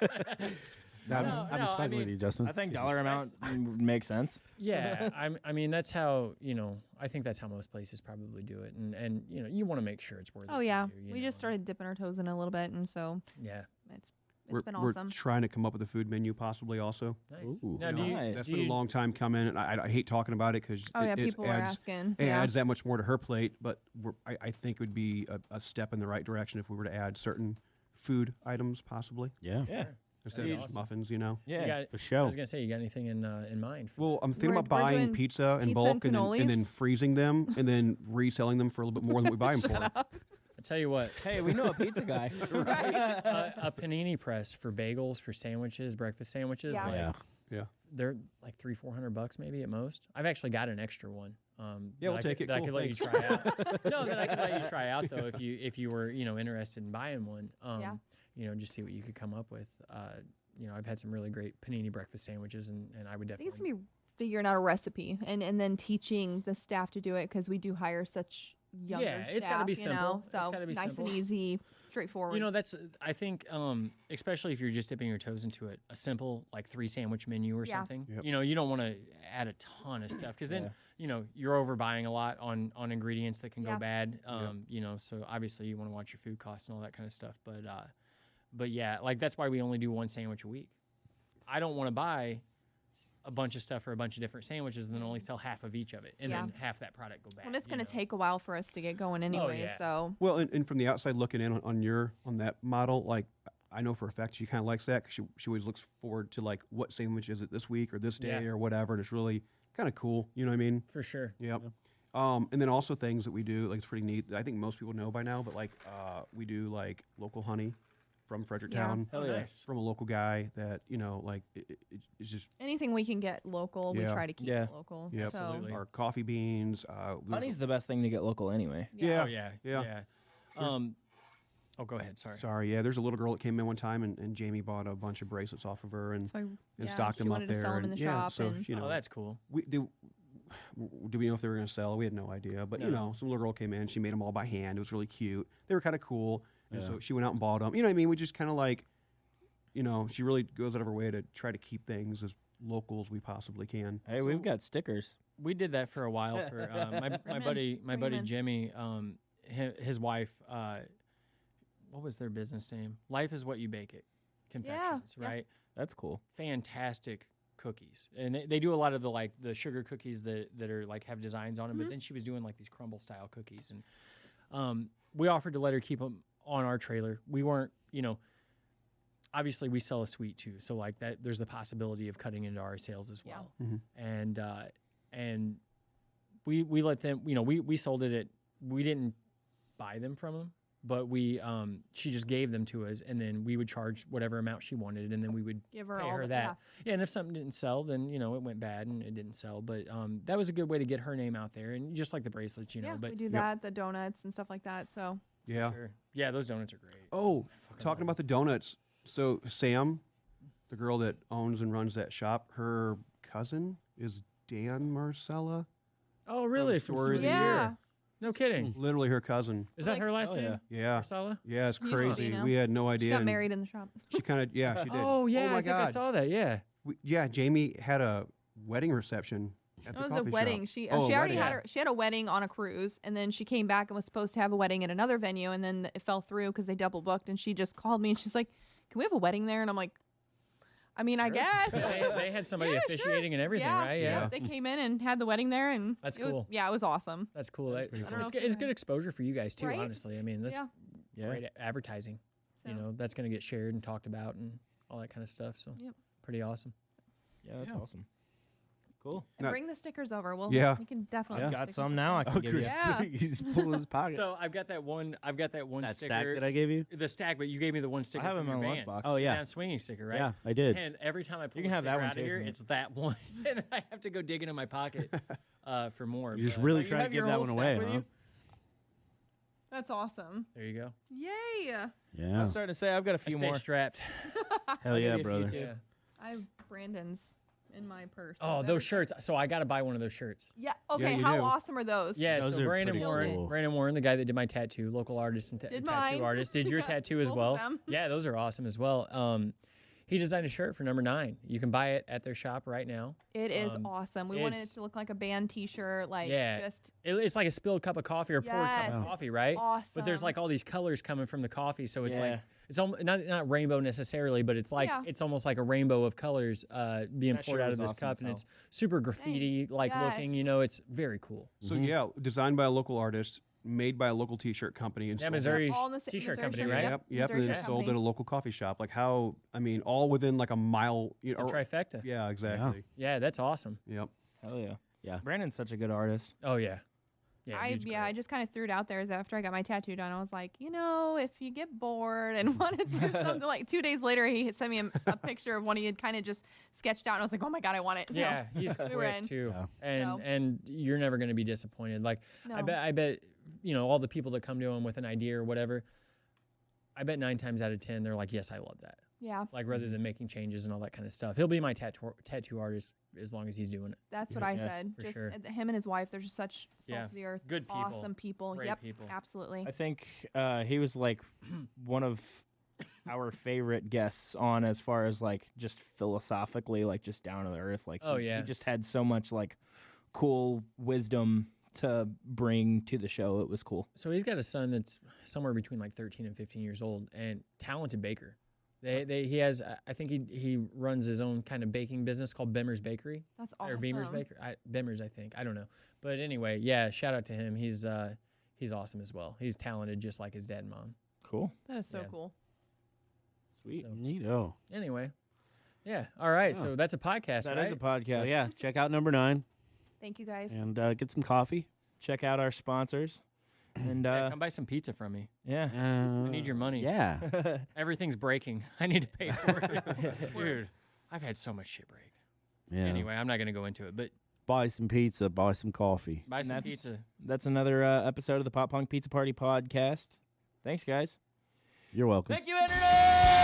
No, I'm No, just no, I fucking with mean, you, Justin. I think Jesus. dollar amount would make sense. Yeah, I mean that's how I think that's how most places probably do it, and you want to make sure it's worth it. Oh to yeah, you, we you just know. started dipping our toes in a little bit, and so Yeah, it's been We're awesome. trying to come up with a food menu possibly also. nice. Ooh. Now, You do know, you, Nice. That's do been a you- long time coming, and I hate talking about it because Oh yeah, it people are adds, asking. it Yeah. adds that much more to her plate. But I think it would be a step in the right direction if we were to add certain food items possibly Yeah, Yeah. instead That'd of be just awesome. muffins. You know. you Yeah. got, for I sure. was gonna say, you got anything in mind? For Well, I'm thinking We're- about we're buying doing pizza in pizza and bulk and then cannolis. freezing them and then reselling them for a little bit more than we buy them for. I tell you what, Hey, we know a pizza guy. a panini press for bagels, for sandwiches, breakfast sandwiches, Yeah. like, Yeah. they're like $300-400 maybe at most. I've actually got an extra one. Yeah, that we'll I take could, it. That I Cool, could let you thanks. try out. No, that I could let you try out though if you were interested in buying one. Yeah. Just see what you could come up with. I've had some really great panini breakfast sandwiches, and I would I think definitely. it's gonna be figuring out a recipe and then teaching the staff to do it because we do hire such younger Yeah, staff. it's gotta be you simple. know? It's So gotta be nice simple. and easy, straightforward. That's I think especially if you're just dipping your toes into it, a simple like 3 sandwich menu or Yeah. something. Yep. You don't want to add a ton of stuff because then you're overbuying a lot on ingredients that can Yeah. go bad. So obviously you want to watch your food costs and all that kind of stuff. But yeah, like that's why we only do 1 sandwich a week. I don't want to buy a bunch of stuff for a bunch of different sandwiches and then only sell half of each of it and Yeah. then half that product go bad. and it's going you to know? take a while for us to get going anyway. yeah. So Well, and from the outside looking in on that model, like I know for a fact she kind of likes that 'cause she always looks forward to like what sandwich is it this week or this day Yeah. or whatever, and it's really kind of cool. You know what I mean? For sure. Yep. And then also things that we do, like it's pretty neat. I think most people know by now, but like we do like local honey from Fredericktown Hell Oh, yeah. nice. from a local guy that like it's just anything we can get local, we Yeah. try to keep Yeah. it local. Yep. So Absolutely. our coffee beans. Honey's the best thing to get local anyway. Yeah. Oh yeah. Yeah. Go ahead. Sorry. Sorry, yeah. There's a little girl that came in one time, and Jamie bought a bunch of bracelets off of her and So stocked she them up wanted to there. sell them in and, the yeah, shop. so and you know, Oh, that's cool. do we know if they were going to sell? We had no idea, but No. some little girl came in. She made them all by hand. It was really cute. They were kind of cool, and Yeah. so she went out and bought them. You know what I mean? We just kind of like, she really goes out of her way to try to keep things as local as we possibly can. Hey, we've got stickers. We did that for a while for my buddy Bring 'em in. Jimmy. His wife. What was their business name? Life is what you bake it. Confections, yeah. right? That's cool. Fantastic cookies, and they do a lot of the sugar cookies that are like have designs on them. But then she was doing like these crumble style cookies, and we offered to let her keep them on our trailer. We weren't, obviously we sell a suite too, so like that there's the possibility of cutting into our sales as Yeah. well. And we let them, we sold it at, we didn't buy them from them, but she just gave them to us, and then we would charge whatever amount she wanted, and then we would give her pay all her the, that. Yeah, and if something didn't sell, then it went bad and it didn't sell. But that was a good way to get her name out there, and just like the bracelets, Yeah, But we do that, the donuts and stuff like that. So Yeah. sure. Yeah, those donuts are great. Oh, Fucking talking love about the donuts. So Sam, the girl that owns and runs that shop, her cousin is Dan Marcella. Oh, really? From From Story of the yeah, Year. No kidding. Literally her cousin. Is that Like- her last Oh, name? Yeah. Marcella? Yeah, it's Used to be crazy. now. We had no she idea. got and married in the shop. She kind of, yeah, she did. Oh, yeah, my I think I God. saw that. Yeah. Yeah, Jamie had a wedding reception at It the was a coffee wedding. shop. She Oh, a she already wedding. had she had a wedding on a cruise, and then she came back and was supposed to have a wedding at another venue, and then it fell through because they double booked. And she just called me and she's like, "Can we have a wedding there?" And I'm like, "I mean, I guess." they had somebody Yeah, sure. officiating and everything, yeah, right? Yeah. They came in and had the wedding there, and That's it was, cool. yeah, it was awesome. That's cool. pretty cool. It's good, it's good exposure for you guys too, Right? honestly. I mean, that's Yeah. Yeah. great advertising. So- That's going to get shared and talked about and all that kind of stuff. So Yep. pretty awesome. Yeah, that's awesome. Cool. And No. bring the stickers over. Yeah. We can definitely Yeah. get Got stickers some over. now. I Oh, can give you. Chris, Yeah. he's pulling his pocket. So I've got that one. I've got that one that sticker. stack that I gave you. The stack, but you gave me the one sticker. I have from him in your my band. lunchbox. Oh yeah, Down swinging sticker, right? yeah, I did. And every time I pull can a have that sticker one out too of if here, you want. it's that one, and I have to go dig into my pocket for more. You just but really you try to have give your that whole one stack away, with huh? you? That's awesome. there you go. Yay! I Yeah. was starting to say I've got a I few stay more. strapped. Hell yeah, give you a few brother. too. Yeah. I have Brandon's in my purse. Oh, With those everything. shirts. So I got to buy one of those shirts. Yeah. Okay. you How do. awesome are those? Yeah. Those so are Brandon pretty Warren, cool. Brandon Warren, the guy that did my tattoo, local artist and Did tattoo mine. artist, did your Yeah, tattoo as both of well. them. Yeah, those are awesome as well. He designed a shirt for number 9. You can buy it at their shop right now. It is Um, awesome. We wanted it it's- to look like a band T-shirt, like Yeah. just It's like a spilled cup of coffee or poured cup of Yes. coffee, right? awesome. But there's like all these colors coming from the coffee, so it's Yeah. like it's not rainbow necessarily, but it's like Yeah. it's almost like a rainbow of colors being That poured shirt out was of this awesome cup, as and hell. it's super graffiti like looking. You Yes. know, it's very cool. So yeah, designed by a local artist, made by a local T-shirt company, and Yeah, sold Missouri all in the T-shirt Missouri company, shirt, right? Yep, yep, Missouri and then Shirt sold at Company. a local coffee shop. Like how? I mean, all within like a mile. You know, The trifecta. yeah, exactly. Yeah, that's awesome. Yep. Hell yeah. Yeah. Brandon's such a good artist. Oh yeah, yeah. I dude's great. I just kind of threw it out there as after I got my tattoo done. I was like, if you get bored and want to do something, like 2 days later, he sent me a picture of one he had kind of just sketched out, and I was like, oh my god, I want it. So, Yeah, he's we were quick in. too, Yeah. and So- and you're never going to be disappointed. Like No. I bet all the people that come to him with an idea or whatever. I bet 9 times out of 10 they're like, yes, I love that. Yeah, Like rather than making changes and all that kind of stuff. He'll be my tattoo artist as long as he's doing it. that's what I Yeah, said. for Just sure. him and his wife, they're just such salt Yeah, of the earth, good people, awesome people. great Yep, people. absolutely. I think he was like one of our favorite guests on as far as like just philosophically, like just down to the earth. Like, Oh, he yeah. just had so much like cool wisdom to bring to the show. It was cool. So he's got a son that's somewhere between like 13 and 15 years old and talented baker. He has I think he runs his own kind of baking business called Bimmer's Bakery That's awesome. or Beamer's Baker. Bimmer's I think. I don't know. But anyway, yeah, shout out to him. He's awesome as well. He's talented just like his dad and mom. Cool. That is so Yeah. cool. Sweet. So, Neato. anyway. Yeah. All right. So that's a podcast, That right? is a podcast. So yeah, check out number 9 Thank you guys. and get some coffee. Check out our sponsors. And Yeah, come buy some pizza from me. yeah. I need your money. Yeah. Everything's breaking. I need to pay for it. Dude, I've had so much shit break. Yeah. Anyway, I'm not going to go into it, but Buy some pizza. Buy some coffee. buy And some that's- pizza. That's another episode of the Pop Punk Pizza Party podcast. Thanks, guys. You're welcome. Thank you, Internet!